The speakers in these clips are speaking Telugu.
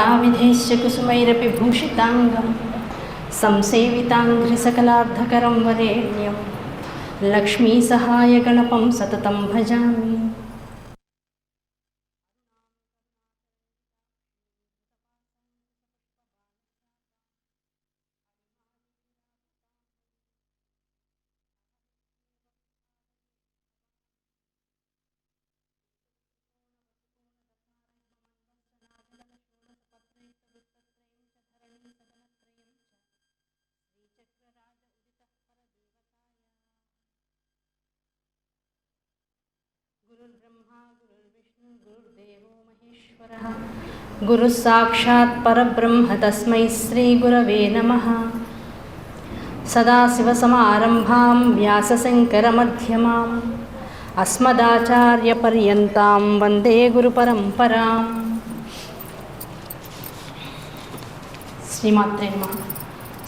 నానావిధైశ్చ కుసుమైరపి భూషితాంగం సంసేవితాంఘ్రిసకలార్ధకరం వరేణ్యం లక్ష్మీ సహాయ గణపం సతతం భజామి. గురుర్బ్రహ్మా గురుర్విష్ణు గురుర్దేవో మహేశ్వరః గురుః సాక్షాత్ పరబ్రహ్మ తస్మై శ్రీ గురవే నమః. సదాశివసమారంభాం వ్యాసశంకరమధ్యమాం అస్మదాచార్యపర్యంతాం వందే గురుపరంపరాం. శ్రీమాత్రే నమః.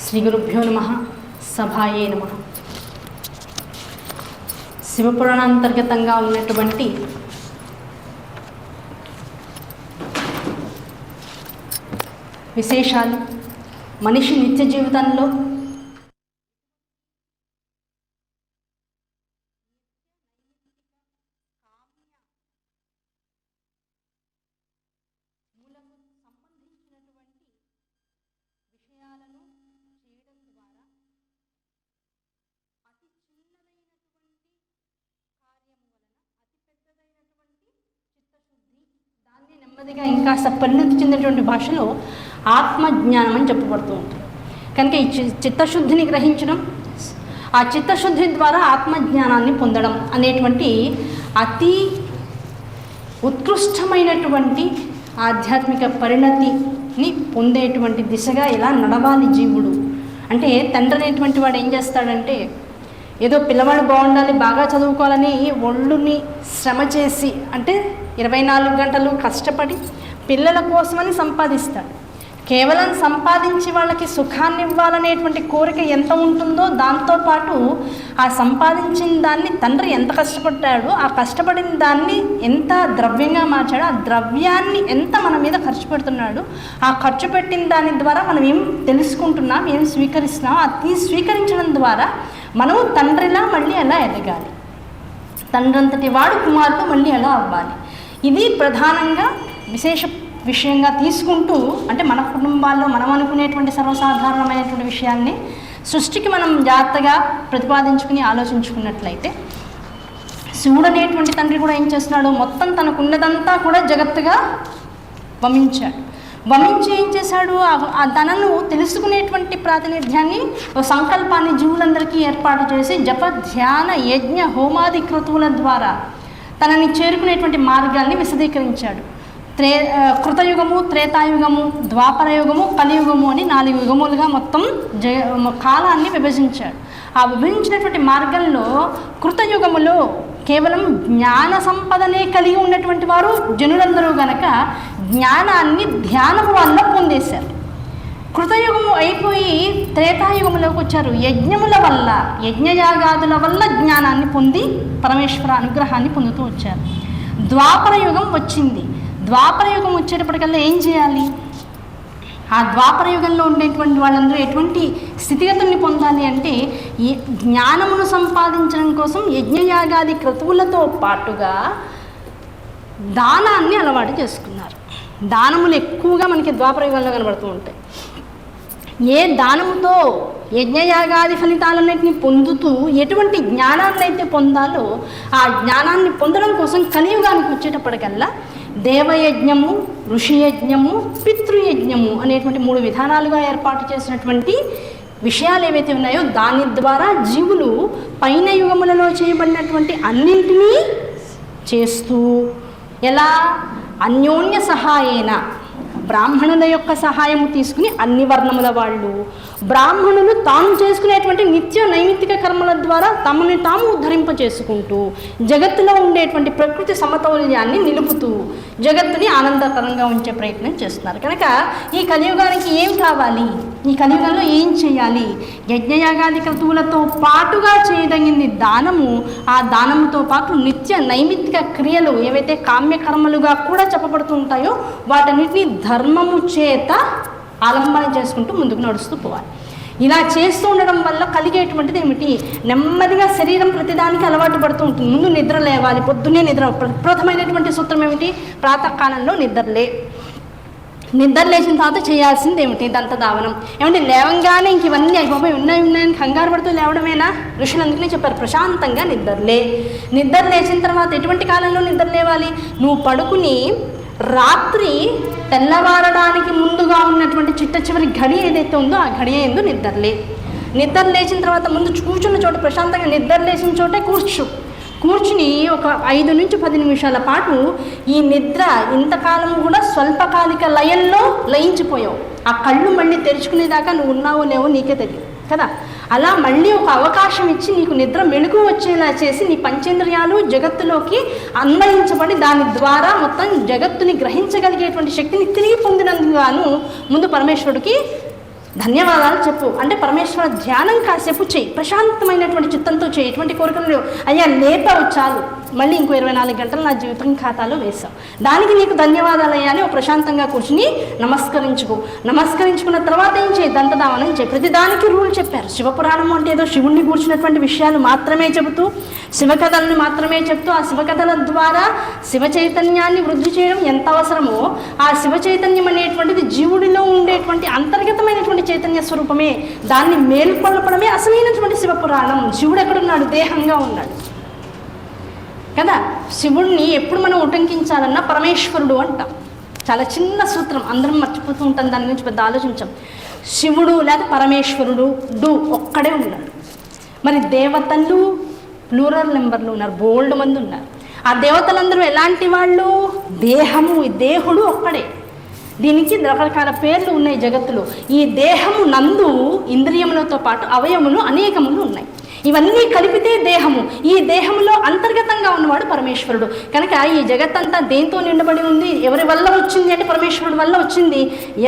శ్రీ గురుభ్యో నమః. సభాయే నమః. శివపురాణాంతర్గతంగా ఉన్నటువంటి విశేషాలు, మనిషి నిత్య జీవితంలో సంబంధించినటువంటి విషయాలను చేయడం ద్వారా అతి చిన్నదైనటువంటి కార్యము వలన అతి పెద్దదైనటువంటి చిత్తశుద్ధి, దాన్ని నెమ్మదిగా ఇంకా పరిణతి చెందినటువంటి భాషలో ఆత్మజ్ఞానం అని చెప్పబడుతూ ఉంటుంది. కనుక ఈ చిత్తశుద్ధిని గ్రహించడం, ఆ చిత్తశుద్ధి ద్వారా ఆత్మజ్ఞానాన్ని పొందడం అనేటువంటి అతి ఉత్కృష్టమైనటువంటి ఆధ్యాత్మిక పరిణతిని పొందేటువంటి దిశగా ఎలా నడవాలి జీవుడు అంటే, తండ్రి అనేటువంటి వాడు ఏం చేస్తాడంటే, ఏదో పిల్లవాడు బాగుండాలి, బాగా చదువుకోవాలని ఒళ్ళుని శ్రమ చేసి, అంటే 24 గంటలు కష్టపడి పిల్లల కోసమని సంపాదిస్తాడు. కేవలం సంపాదించి వాళ్ళకి సుఖాన్ని ఇవ్వాలనేటువంటి కోరిక ఎంత ఉంటుందో, దాంతోపాటు ఆ సంపాదించిన దాన్ని తండ్రి ఎంత కష్టపడ్డాడో, ఆ కష్టపడిన దాన్ని ఎంత ద్రవ్యంగా మార్చాడో, ఆ ద్రవ్యాన్ని ఎంత మన మీద ఖర్చు పెడుతున్నాడు, ఆ ఖర్చు పెట్టిన దాని ద్వారా మనం ఏం తెలుసుకుంటున్నాం, ఏం స్వీకరిస్తున్నాం, అది స్వీకరించడం ద్వారా మనం తండ్రిలా మళ్ళీ ఎలా ఎదగాలి, తండ్రి అంతటి వాడు కుమారుడు మళ్ళీ ఎలా అవ్వాలి. ఇది ప్రధానంగా విశేష విషయంగా తీసుకుంటూ, అంటే మన కుటుంబాల్లో మనం అనుకునేటువంటి సర్వసాధారణమైనటువంటి విషయాన్ని సృష్టికి మనం జాగ్రత్తగా ప్రతిపాదించుకుని ఆలోచించుకున్నట్లయితే, శివుడు అనేటువంటి తండ్రి కూడా ఏం చేస్తున్నాడు, మొత్తం తనకున్నదంతా కూడా జగత్తుగా వమించాడు. వమించి ఏం చేశాడు, ఆ తనను తెలుసుకునేటువంటి ప్రాతినిధ్యాన్ని, సంకల్పాన్ని జీవులందరికీ ఏర్పాటు చేసి జప ధ్యాన యజ్ఞ హోమాది క్రతువుల ద్వారా తనని చేరుకునేటువంటి మార్గాన్ని విశదీకరించాడు. కృతయుగము, త్రేతాయుగము, ద్వాపరయుగము, కలియుగము అని 4 యుగములుగా మొత్తం కాలాన్ని విభజించాడు. ఆ విభజించినటువంటి మార్గంలో కృతయుగములో కేవలం జ్ఞాన సంపదనే కలిగి ఉన్నటువంటి వారు జనులందరూ గనక జ్ఞానాన్ని ధ్యానము వల్ల పొందేశారు. కృతయుగము అయిపోయి త్రేతాయుగములోకి వచ్చారు. యజ్ఞముల వల్ల, యజ్ఞయాగాదుల వల్ల జ్ఞానాన్ని పొంది పరమేశ్వర అనుగ్రహాన్ని పొందుతూ వచ్చారు. ద్వాపర యుగం వచ్చింది. ద్వాపర యుగం వచ్చేటప్పటికల్లా ఏం చేయాలి, ఆ ద్వాపర యుగంలో ఉండేటువంటి వాళ్ళందరూ ఎటువంటి స్థితిగతుల్ని పొందాలి అంటే, ఈ జ్ఞానమును సంపాదించడం కోసం యజ్ఞయాగాది క్రతువులతో పాటుగా దానాన్ని అలవాటు చేసుకున్నారు. దానములు ఎక్కువగా మనకి ద్వాపర యుగంలో కనబడుతూ ఉంటాయి. ఏ దానముతో యజ్ఞయాగాది ఫలితాలన్నింటినీ పొందుతూ ఎటువంటి జ్ఞానాన్ని అయితే పొందాలో, ఆ జ్ఞానాన్ని పొందడం కోసం కలియుగానికి వచ్చేటప్పటికల్లా దేవయజ్ఞము, ఋషియజ్ఞము, పితృయజ్ఞము అనేటువంటి 3 విధానాలుగా ఏర్పాటు చేసినటువంటి విషయాలు ఏవైతే ఉన్నాయో, దాని ద్వారా జీవులు పైన యుగములలో చేయబడినటువంటి అన్నింటినీ చేస్తూ, ఎలా అన్యోన్య సహాయేన, బ్రాహ్మణుల యొక్క సహాయము తీసుకుని అన్ని వర్ణముల వాళ్ళు, బ్రాహ్మణులు తాము చేసుకునేటువంటి నిత్య నైమిత్తిక కర్మల ద్వారా తమని తాము ఉద్ధరింప చేసుకుంటూ, జగత్తులో ఉండేటువంటి ప్రకృతి సమతౌల్యాన్ని నిలుపుతూ, జగత్తుని ఆనందకరంగా ఉంచే ప్రయత్నం చేస్తున్నారు. కనుక ఈ కలియుగానికి ఏం కావాలి, ఈ కలియుగంలో ఏం చేయాలి? యజ్ఞయాగాది క్రతువులతో పాటుగా చేయదగింది దానము. ఆ దానముతో పాటు నిత్య నైమిత్తిక క్రియలు ఏవైతే కామ్యకర్మలుగా కూడా చెప్పబడుతూ ఉంటాయో వాటన్నిటిని ధర్మము చేత ఆలంబన చేసుకుంటూ ముందుకు నడుస్తూ పోవాలి. ఇలా చేస్తూ ఉండడం వల్ల కలిగేటువంటిది ఏమిటి? నెమ్మదిగా శరీరం ప్రతిదానికి అలవాటు పడుతూ ఉంటుంది. ముందు నిద్ర లేవాలి, పొద్దున్నే నిద్ర. ప్రథమైనటువంటి సూత్రం ఏమిటి? ప్రాతకాలంలో నిద్ర లేచిన తర్వాత చేయాల్సింది ఏమిటి? దంతధావనం. ఏమంటే లేవంగానే ఇంక ఇవన్నీ అయిపోయి ఉన్నాయని కంగారు పడుతూ లేవడమేనా? ఋషులు అందుకనే చెప్పారు, ప్రశాంతంగా నిద్ర లేచిన తర్వాత ఎటువంటి కాలంలో నిద్ర లేవాలి? నువ్వు పడుకుని రాత్రి తెల్లవారడానికి ముందుగా ఉన్నటువంటి చిట్ట చివరి గడి ఏదైతే ఉందో ఆ గడి ఎందు నిద్ర లేచిన తర్వాత ముందు కూర్చున్న చోట ప్రశాంతంగా నిద్ర లేచిన చోటే కూర్చుని ఒక 5 నుంచి 10 నిమిషాల పాటు ఈ నిద్ర ఇంతకాలం కూడా స్వల్పకాలిక లయంలో లయించిపోయావు. ఆ కళ్ళు మళ్ళీ తెరుచుకునేదాకా నువ్వు ఉన్నావో లేవో నీకే తెలియదు కదా. అలా మళ్ళీ ఒక అవకాశం ఇచ్చి నీకు నిద్ర మెలుగు వచ్చేలా చేసి నీ పంచేంద్రియాలు జగత్తులోకి అన్వయించబడి దాని ద్వారా మొత్తం జగత్తుని గ్రహించగలిగేటువంటి శక్తిని తిరిగి పొందినందుకు ముందు పరమేశ్వరుడికి ధన్యవాదాలు చెప్పు. అంటే పరమేశ్వర ధ్యానం కాసేపు చేయి, ప్రశాంతమైనటువంటి చిత్తంతో చేయి. ఎటువంటి కోరికలు అయ్యా లేపావు చాలు, మళ్ళీ ఇంకో 24 గంటలు నా జీవితం ఖాతాలో వేసావు, దానికి నీకు ధన్యవాదాలు అయ్యా అని ప్రశాంతంగా కూర్చుని నమస్కరించుకున్న తర్వాత ఏం చేయి? దంతధావనం చేయి. ప్రతిదానికి రూల్ చెప్పారు. శివపురాణం అంటే ఏదో శివుణ్ణి కూర్చున్నటువంటి విషయాలు మాత్రమే చెబుతూ, శివకథలను మాత్రమే చెప్తూ, ఆ శివకథల ద్వారా శివ చైతన్యాన్ని వృద్ధి చేయడం ఎంత అవసరమో, ఆ శివ చైతన్యం అనేటువంటిది జీవుడిలో ఉండేటువంటి అంతర్గతమైనటువంటి చైతన్య స్వరూపమే. దాన్ని మేల్కొల్పడమే అసలైనటువంటి శివపురాణం. శివుడు ఎక్కడున్నాడు? దేహంగా ఉన్నాడు కదా. శివుణ్ణి ఎప్పుడు మనం ఉటంకించాలన్నా పరమేశ్వరుడు అంటాం. చాలా చిన్న సూత్రం, అందరం మర్చిపోతూ ఉంటాం, దాని గురించి పెద్ద ఆలోచించాం. శివుడు లేదా పరమేశ్వరుడు ఒక్కడే ఉన్నాడు. మరి దేవతలు ప్లూరల్ నెంబర్లు ఉన్నారు, బోల్డ్ మంది ఉన్నారు. ఆ దేవతలందరూ ఎలాంటి వాళ్ళు? దేహుడు ఒక్కడే. దీనికి రకరకాల పేర్లు ఉన్నాయి జగత్తులో. ఈ దేహము నందు ఇంద్రియములతో పాటు అవయములు అనేకములు ఉన్నాయి. ఇవన్నీ కలిపితే దేహము. ఈ దేహంలో అంతర్గతంగా ఉన్నవాడు పరమేశ్వరుడు. కనుక ఈ జగత్తంతా దేంతో నిండబడి ఉంది? ఎవరి వల్ల వచ్చింది అంటే పరమేశ్వరుడు వల్ల వచ్చింది.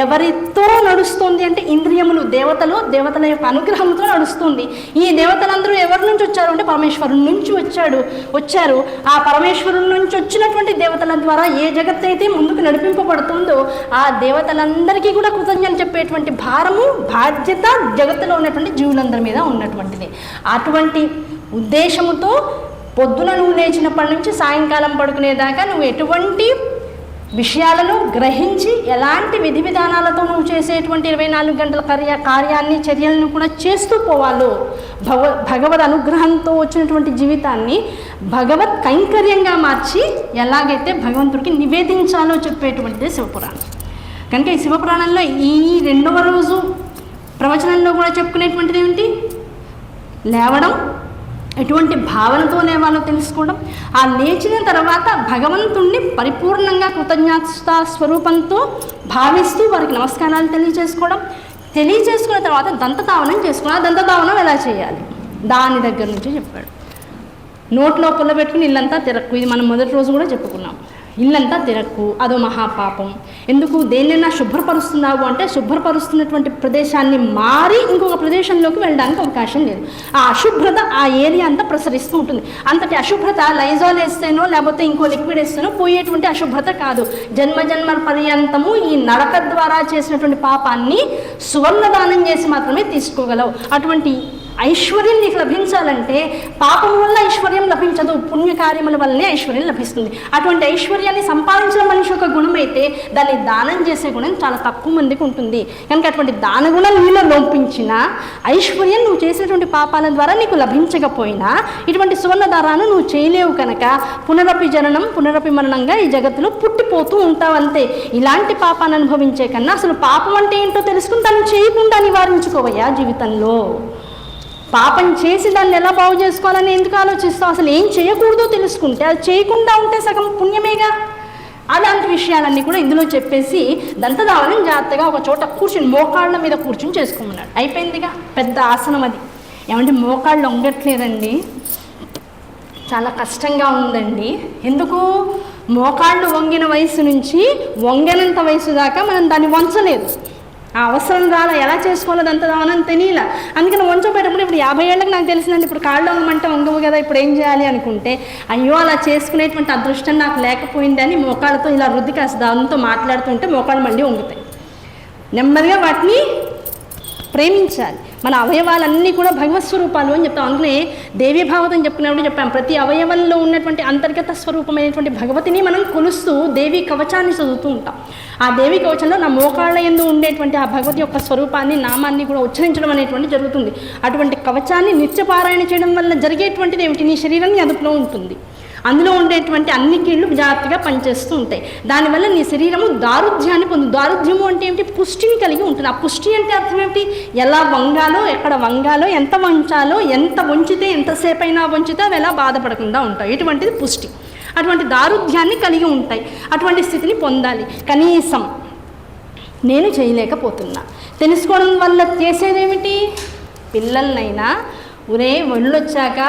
ఎవరితో నడుస్తుంది అంటే ఇంద్రియములు, దేవతల యొక్క అనుగ్రహంతో నడుస్తుంది. ఈ దేవతలందరూ ఎవరి నుంచి వచ్చారు అంటే పరమేశ్వరుడు నుంచి వచ్చారు. ఆ పరమేశ్వరుడు నుంచి వచ్చినటువంటి దేవతల ద్వారా ఏ జగత్ అయితే ముందుకు నడిపింపబడుతుందో ఆ దేవతలందరికీ కూడా కృతజ్ఞతలు చెప్పేటువంటి భారము, బాధ్యత జగత్తులో ఉన్నటువంటి జీవులందరి మీద ఉన్నటువంటిది. అటువంటి ఉద్దేశముతో పొద్దున నువ్వు లేచినప్పటి నుంచి సాయంకాలం పడుకునేదాకా నువ్వు ఎటువంటి విషయాలను గ్రహించి ఎలాంటి విధి విధానాలతో నువ్వు చేసేటువంటి 24 గంటల కార్యాన్ని చర్యలను కూడా చేస్తూ పోవాలో, భగవద్ అనుగ్రహంతో వచ్చినటువంటి జీవితాన్ని భగవత్ కైంకర్యంగా మార్చి ఎలాగైతే భగవంతుడికి నివేదించాలో చెప్పేటువంటిదే శివపురాణం. కనుక ఈ శివపురాణంలో ఈ 2వ రోజు ప్రవచనంలో కూడా చెప్పుకునేటువంటిది ఏమిటి? లేవడం, ఎటువంటి భావనతో లేవాలో తెలుసుకోవడం, ఆ లేచిన తర్వాత భగవంతుణ్ణి పరిపూర్ణంగా కృతజ్ఞతా స్వరూపంతో భావిస్తూ వారికి నమస్కారాలు తెలియజేసుకున్న తర్వాత దంతధావనం చేసుకుని, ఆ దంతధావనం ఎలా చేయాలి దాని దగ్గర నుంచి చెప్పాడు. నోట్లో పుల్ల పెట్టుకుని ఇల్లంతా తిరక్కు, ఇది మనం మొదటి రోజు కూడా చెప్పుకున్నాం. ఇల్లంతా తిరక్కు, అదో మహాపాపం. ఎందుకు? దేన్నైనా శుభ్రపరుస్తున్నావు అంటే శుభ్రపరుస్తున్నటువంటి ప్రదేశాన్ని మారి ఇంకొక ప్రదేశంలోకి వెళ్ళడానికి అవకాశం లేదు. ఆ అశుభ్రత ఆ ఏరియా అంతా ప్రసరిస్తూ ఉంటుంది. అంతటి అశుభ్రత లైజాల్ వేస్తేనో లేకపోతే ఇంకో లిక్విడ్ వేస్తేనో పోయేటువంటి అశుభ్రత కాదు. జన్మ పర్యంతము ఈ నడక ద్వారా చేసినటువంటి పాపాన్ని సువర్ణదానం చేసి మాత్రమే తీసుకోగలవు. అటువంటి ఐశ్వర్యం నీకు లభించాలంటే పాపం వల్ల ఐశ్వర్యం లభించదు, పుణ్యకార్యముల వల్లనే ఐశ్వర్యం లభిస్తుంది. అటువంటి ఐశ్వర్యాన్ని సంపాదించిన మనిషి ఒక గుణం అయితే దాన్ని దానం చేసే గుణం చాలా తక్కువ మందికి ఉంటుంది. కనుక అటువంటి దాన గుణం నీలో లోపించిన ఐశ్వర్యం నువ్వు చేసినటువంటి పాపాల ద్వారా నీకు లభించకపోయినా ఇటువంటి సువర్ణధారాన్ని నువ్వు చేయలేవు. కనుక పునరపి జననం పునరపి మరణంగా ఈ జగత్తులో పుట్టిపోతూ ఉంటావు అంతే. ఇలాంటి పాపాన్ని అనుభవించే కన్నా అసలు పాపం అంటే ఏంటో తెలుసుకుని దాన్ని చేయకుండా నివారించుకోవయ్యా జీవితంలో. పాపం చేసి దాన్ని ఎలా బాగు చేసుకోవాలని ఎందుకు ఆలోచిస్తావు? అసలు ఏం చేయకూడదో తెలుసుకుంటే, అది చేయకుండా ఉంటే సగం పుణ్యమేగా. అలాంటి విషయాలన్నీ కూడా ఇందులో చెప్పేసి దంతధావనం జాగ్రత్తగా ఒక చోట కూర్చుని మోకాళ్ళ మీద కూర్చుని చేసుకోమన్నాడు. అయిపోయిందిగా, పెద్ద ఆసనం అది. ఏమంటే మోకాళ్ళు వంగట్లేదండి, చాలా కష్టంగా ఉందండి. ఎందుకు? మోకాళ్ళు వంగిన వయసు నుంచి వంగనంత వయసు దాకా మనం దాన్ని వంచలేదు. ఆ అవసరం రాలా, ఎలా చేసుకోవాలో అంత దానం తెలియలా. అందుకని వంచబెట్టప్పుడు ఇప్పుడు 50 ఏళ్ళకి నాకు తెలిసిందండి, ఇప్పుడు కాళ్ళు వంగమంటే వంగవు కదా, ఇప్పుడు ఏం చేయాలి అనుకుంటే, అయ్యో అలా చేసుకునేటువంటి అదృష్టం నాకు లేకపోయింది అని మోకాళ్ళతో ఇలా రుద్ది కాస్త దాంతో మాట్లాడుతుంటే మోకాళ్ళు మళ్ళీ వంగుతాయి. నెమ్మదిగా వాటిని ప్రేమించాలి. మన అవయవాలన్నీ కూడా భగవత్ స్వరూపాలు అని చెప్తాం. అందుకనే దేవీ భాగవతం చెప్పుకున్నప్పుడు చెప్పాం, ప్రతి అవయవంలో ఉన్నటువంటి అంతర్గత స్వరూపమైనటువంటి భగవతిని మనం కొలుస్తూ దేవీ కవచాన్ని చదువుతూ ఉంటాం. ఆ దేవీ కవచంలో నా మోకాళ్ళ యందు ఉండేటువంటి ఆ భగవతి యొక్క స్వరూపాన్ని, నామాన్ని కూడా ఉచ్చరించడం అనేటువంటి జరుగుతుంది. అటువంటి కవచాన్ని నిత్యపారాయణ చేయడం వల్ల జరిగేటువంటిది ఏమిటి? నీ శరీరాన్ని అదుపులో ఉంటుంది. అందులో ఉండేటువంటి అన్ని కీళ్ళు జాగ్రత్తగా పనిచేస్తూ ఉంటాయి. దానివల్ల నీ శరీరము దారుఢ్యాన్ని దారుఢ్యము అంటే ఏమిటి? పుష్టిని కలిగి ఉంటుంది. ఆ పుష్టి అంటే అర్థం ఏమిటి? ఎలా వంగాలో, ఎక్కడ వంగాలో, ఎంత వంచాలో, ఎంత వంచితే ఎంతసేపు అయినా వంచితే అవి ఎలా బాధపడకుండా ఉంటాయి. ఇటువంటిది పుష్టి. అటువంటి దారుఢ్యాన్ని కలిగి ఉంటాయి. అటువంటి స్థితిని పొందాలి. కనీసం నేను చేయలేకపోతున్నా. తెలుసుకోవడం వల్ల చేసేదేమిటి? పిల్లలనైనా ఒళ్ళొచ్చాక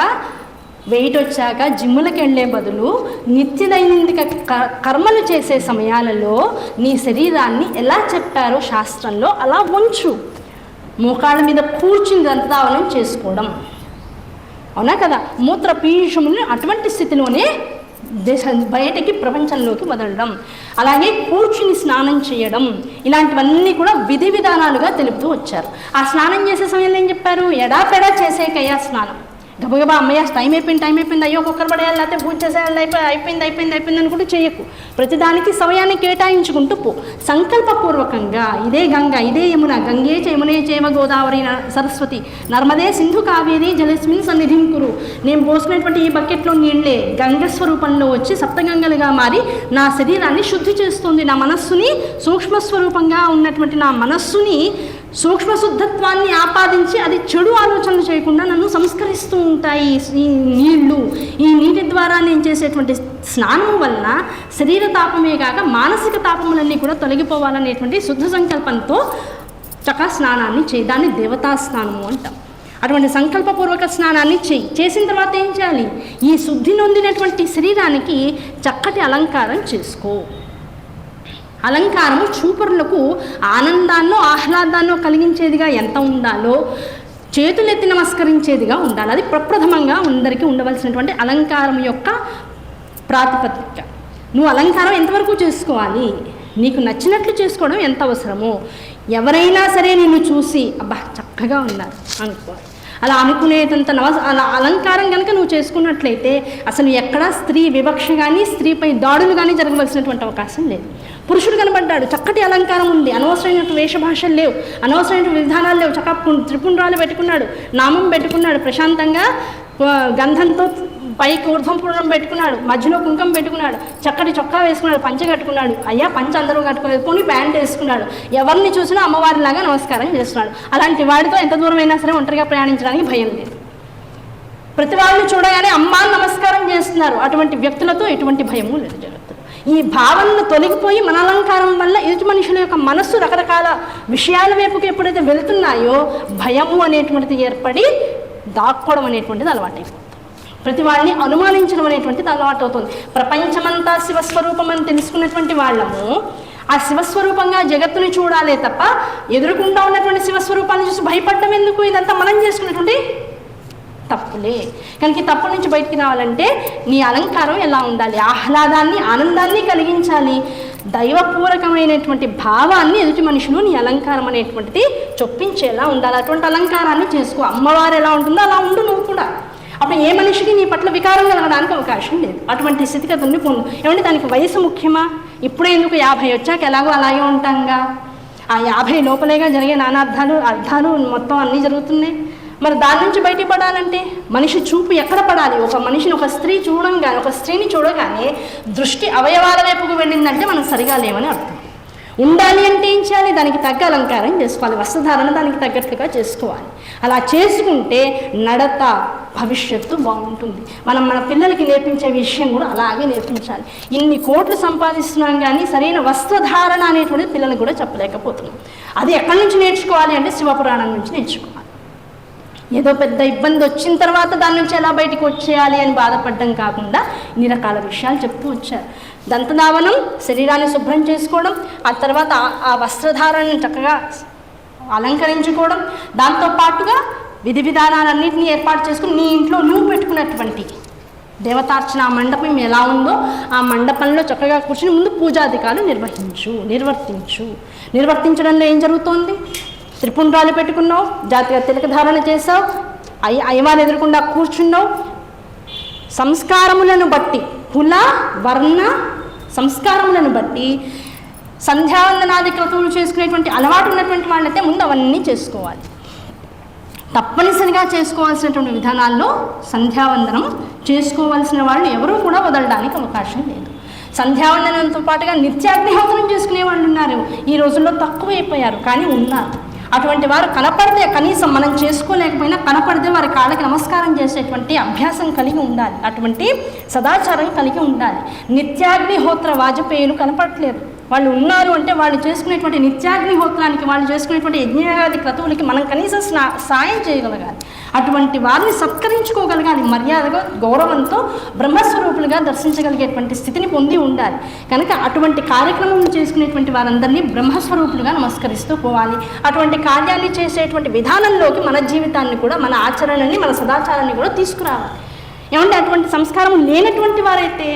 వెయిట్ వచ్చాక జిమ్ములకు వెళ్ళే బదులు నిత్య దైనందిక కర్మలు చేసే సమయాలలో నీ శరీరాన్ని ఎలా చెప్పారో శాస్త్రంలో అలా వంచు. మోకాళ్ళ మీద కూర్చుని దంతావనం చేసుకోవడం, అవునా కదా? మూత్ర పీయూషముని అటువంటి స్థితిలోనే బయటకి ప్రపంచంలోకి వదలడం, అలాగే కూర్చుని స్నానం చేయడం, ఇలాంటివన్నీ కూడా విధి విధానాలుగా తెలుపుతూ వచ్చారు. ఆ స్నానం చేసే సమయంలో ఏం చెప్పారు? ఎడాపెడా చేసేకయ్యా స్నానం. గబగబా అమ్మయ్య టైం అయిపోయింది, అయ్యో కుక్కర్ పడేయాలి, లేకపోతే పూజ చేసేయాలి, అయిపోయింది అనుకుంటూ చేయకు. ప్రతిదానికి సమయాన్ని కేటాయించుకుంటూ పో. సంకల్పపూర్వకంగా ఇదే గంగ, ఇదే యమున, గంగే చ యమునే చైవ గోదావరి సరస్వతి నర్మదే సింధు కావేరి జలస్మిన్ సన్నిధిం కురు. నేను పోసినటువంటి ఈ బకెట్లో నీళ్ళే గంగ స్వరూపంలో వచ్చి సప్తగంగలుగా మారి నా శరీరాన్ని శుద్ధి చేస్తుంది. నా మనస్సుని సూక్ష్మస్వరూపంగా ఉన్నటువంటి నా మనస్సుని సూక్ష్మ శుద్ధత్వాన్ని ఆపాదించి అది చెడు ఆలోచనలు చేయకుండా నన్ను సంస్కరిస్తూ ఉంటాయి ఈ నీళ్లు. ఈ నీటి ద్వారా నేను చేసేటువంటి స్నానం వలన శరీర తాపమే కాక మానసిక తాపములన్నీ కూడా తొలగిపోవాలనేటువంటి శుద్ధ సంకల్పంతో చక్కగా స్నానాన్ని చేయి. దాన్ని దేవతా స్నానము అంటాం. అటువంటి సంకల్పపూర్వక స్నానాన్ని చేసిన తర్వాత ఏం చేయాలి? ఈ శుద్ధి నొందినటువంటి శరీరానికి చక్కటి అలంకారం చేసుకో. అలంకారము చూపరులకు ఆనందాన్నో ఆహ్లాదాన్నో కలిగించేదిగా ఎంత ఉండాలో చేతులెత్తి నమస్కరించేదిగా ఉండాలి. అది ప్రప్రథమంగా అందరికీ ఉండవలసినటువంటి అలంకారం యొక్క ప్రాతిపదిక. నువ్వు అలంకారం ఎంతవరకు చేసుకోవాలి? నీకు నచ్చినట్లు చేసుకోవడం ఎంత అవసరమో. ఎవరైనా సరే నిన్ను చూసి అబ్బా చక్కగా ఉన్నారు అనుకోవాలి. అలా అనుకునేటంత అలా అలంకారం కనుక నువ్వు చేసుకున్నట్లయితే అసలు ఎక్కడా స్త్రీ వివక్ష కానీ స్త్రీపై దాడులు కానీ జరగవలసినటువంటి అవకాశం లేదు. పురుషుడు కనబడ్డాడు, చక్కటి అలంకారం ఉంది, అనవసరమైన వేషభాషలు లేవు, అనవసరమైన విధానాలు లేవు, చక్కగా త్రిపుండ్రాలు పెట్టుకున్నాడు, నామం పెట్టుకున్నాడు, ప్రశాంతంగా గంధంతో పైకి ఊర్ధ్వం పురం పెట్టుకున్నాడు, మధ్యలో కుంకం పెట్టుకున్నాడు, చక్కటి చొక్కా వేసుకున్నాడు, పంచ కట్టుకున్నాడు. అయ్యా పంచ అందరూ కట్టుకునేది కొని ప్యాంట్ వేసుకున్నాడు. ఎవరిని చూసినా అమ్మవారిలాగా నమస్కారం చేస్తున్నాడు. అలాంటి వాడితో ఎంత దూరం అయినా సరే ఒంటరిగా ప్రయాణించడానికి భయం లేదు. ప్రతి వాళ్ళని చూడగానే అమ్మా నమస్కారం చేస్తున్నారు. అటువంటి వ్యక్తులతో ఎటువంటి భయము లేదు జగత్తులో. ఈ భావనలు తొలగిపోయి మన అలంకారం వల్ల ఎదుటి మనుషుల యొక్క మనస్సు రకరకాల విషయాల వైపుకి ఎప్పుడైతే వెళుతున్నాయో భయము అనేటువంటిది ఏర్పడి దాక్కోవడం అనేటువంటిది అలవాటైపోతుంది. ప్రతి వాడిని అనుమానించడం అనేటువంటిది అలవాటు అవుతుంది. ప్రపంచమంతా శివస్వరూపం అని తెలుసుకున్నటువంటి వాళ్ళము ఆ శివస్వరూపంగా జగత్తుని చూడాలే తప్ప ఎదురుకుండా ఉన్నటువంటి శివస్వరూపాన్ని చూసి భయపడడం ఎందుకు? ఇదంతా మనం చేసుకున్నటువంటి తప్పులే. కనుక ఈ తప్పు నుంచి బయటికి రావాలంటే నీ అలంకారం ఎలా ఉండాలి? ఆహ్లాదాన్ని ఆనందాన్ని కలిగించాలి. దైవపూరకమైనటువంటి భావాన్ని ఎదుటి మనుషులు నీ అలంకారం అనేటువంటిది చొప్పించేలా ఉండాలి. అటువంటి అలంకారాన్ని చేసుకో. అమ్మవారు ఎలా ఉంటుందో అలా ఉండు నువ్వు కూడా. అప్పుడు ఏ మనిషికి నీ పట్ల వికారం కలగడానికి అవకాశం లేదు. అటువంటి స్థితిగతుల్ని పొందు. ఏమంటే దానికి వయసు ముఖ్యమా? ఇప్పుడే ఎందుకు 50 వచ్చాక ఎలాగో అలాగే ఉంటాంగా. ఆ 50 లోపలేగా జరిగే అర్థాలు మొత్తం అన్నీ జరుగుతున్నాయి. మరి దాని నుంచి బయటపడాలంటే మనిషి చూపు ఎక్కడ పడాలి? ఒక మనిషిని ఒక స్త్రీని చూడగానే దృష్టి అవయవాల వైపుకు వెళ్ళిందంటే మనం సరిగా లేవని అర్థం. ఉండాలి అంటే ఏం చేయాలి? దానికి తగ్గ అలంకారం చేసుకోవాలి. వస్త్రధారణ దానికి తగ్గట్లుగా చేసుకోవాలి. అలా చేసుకుంటే నడత భవిష్యత్తు బాగుంటుంది. మనం మన పిల్లలకి నేర్పించే విషయం కూడా అలాగే నేర్పించాలి. ఇన్ని కోట్లు సంపాదిస్తున్నాం కానీ సరైన వస్త్రధారణ అనేటువంటిది పిల్లలకు కూడా చెప్పలేకపోతున్నాం. అది ఎక్కడి నుంచి నేర్చుకోవాలి అంటే శివపురాణం నుంచి నేర్చుకోవాలి. ఏదో పెద్ద ఇబ్బంది వచ్చిన తర్వాత దాని నుంచి ఎలా బయటకు వచ్చేయాలి అని బాధపడడం కాకుండా ఇన్ని రకాల విషయాలు చెప్తూ వచ్చారు. దంతధావనం, శరీరాన్ని శుభ్రం చేసుకోవడం, ఆ తర్వాత ఆ వస్త్రధారణను చక్కగా అలంకరించుకోవడం, దాంతోపాటుగా విధి విధానాలన్నింటినీ ఏర్పాటు చేసుకుని నీ ఇంట్లో నువ్వు పెట్టుకున్నటువంటి దేవతార్చన మండపం ఎలా ఉందో ఆ మండపంలో చక్కగా కూర్చుని ముందు పూజాధికారులు నిర్వర్తించడంలో ఏం జరుగుతోంది? త్రిపుండ్రాలు పెట్టుకున్నావు, జాతిగా తిలక ధారణ చేసావు, అయ్యవారు ఎదురకుండా కూర్చున్నావు. సంస్కారములను బట్టి, కుల వర్ణ సంస్కారములను బట్టి సంధ్యావందనాది క్రతువులు చేసుకునేటువంటి అలవాటు ఉన్నటువంటి వాళ్ళైతే ముందు అవన్నీ చేసుకోవాలి. తప్పనిసరిగా చేసుకోవాల్సినటువంటి విధానాల్లో సంధ్యావందనం చేసుకోవాల్సిన వాళ్ళు ఎవరూ కూడా వదలడానికి అవకాశం లేదు. సంధ్యావందనంతో పాటుగా నిత్యాగ్నిహోత్రం చేసుకునే వాళ్ళు ఉన్నారు. ఈ రోజుల్లో తక్కువైపోయారు, కానీ ఉన్నారు. అటువంటి వారు కనపడితే, కనీసం మనం చేసుకోలేకపోయినా కనపడితే వారి కాళ్ళకి నమస్కారం చేసేటువంటి అభ్యాసం కలిగి ఉండాలి, అటువంటి సదాచారం కలిగి ఉండాలి. నిత్యాగ్నిహోత్ర వాజపేయులు కనపడట్లేదు. వాళ్ళు ఉన్నారు అంటే వాళ్ళు చేసుకునేటువంటి నిత్యాగ్నిహోత్రానికి, వాళ్ళు చేసుకునేటువంటి యజ్ఞయాగాది క్రతువులకి మనం కనీసం సాయం చేయగలగాలి. అటువంటి వారిని సత్కరించుకోగలగాలి, మర్యాదగా గౌరవంతో బ్రహ్మస్వరూపులుగా దర్శించగలిగేటువంటి స్థితిని పొంది ఉండాలి. కనుక అటువంటి కార్యక్రమం చేసుకునేటువంటి వారందరినీ బ్రహ్మస్వరూపులుగా నమస్కరిస్తూ పోవాలి. అటువంటి కార్యాన్ని చేసేటువంటి విధానంలోకి మన జీవితాన్ని కూడా, మన ఆచరణని, మన సదాచారాన్ని కూడా తీసుకురావాలి. ఏమంటే అటువంటి సంస్కారం లేనటువంటి వారైతే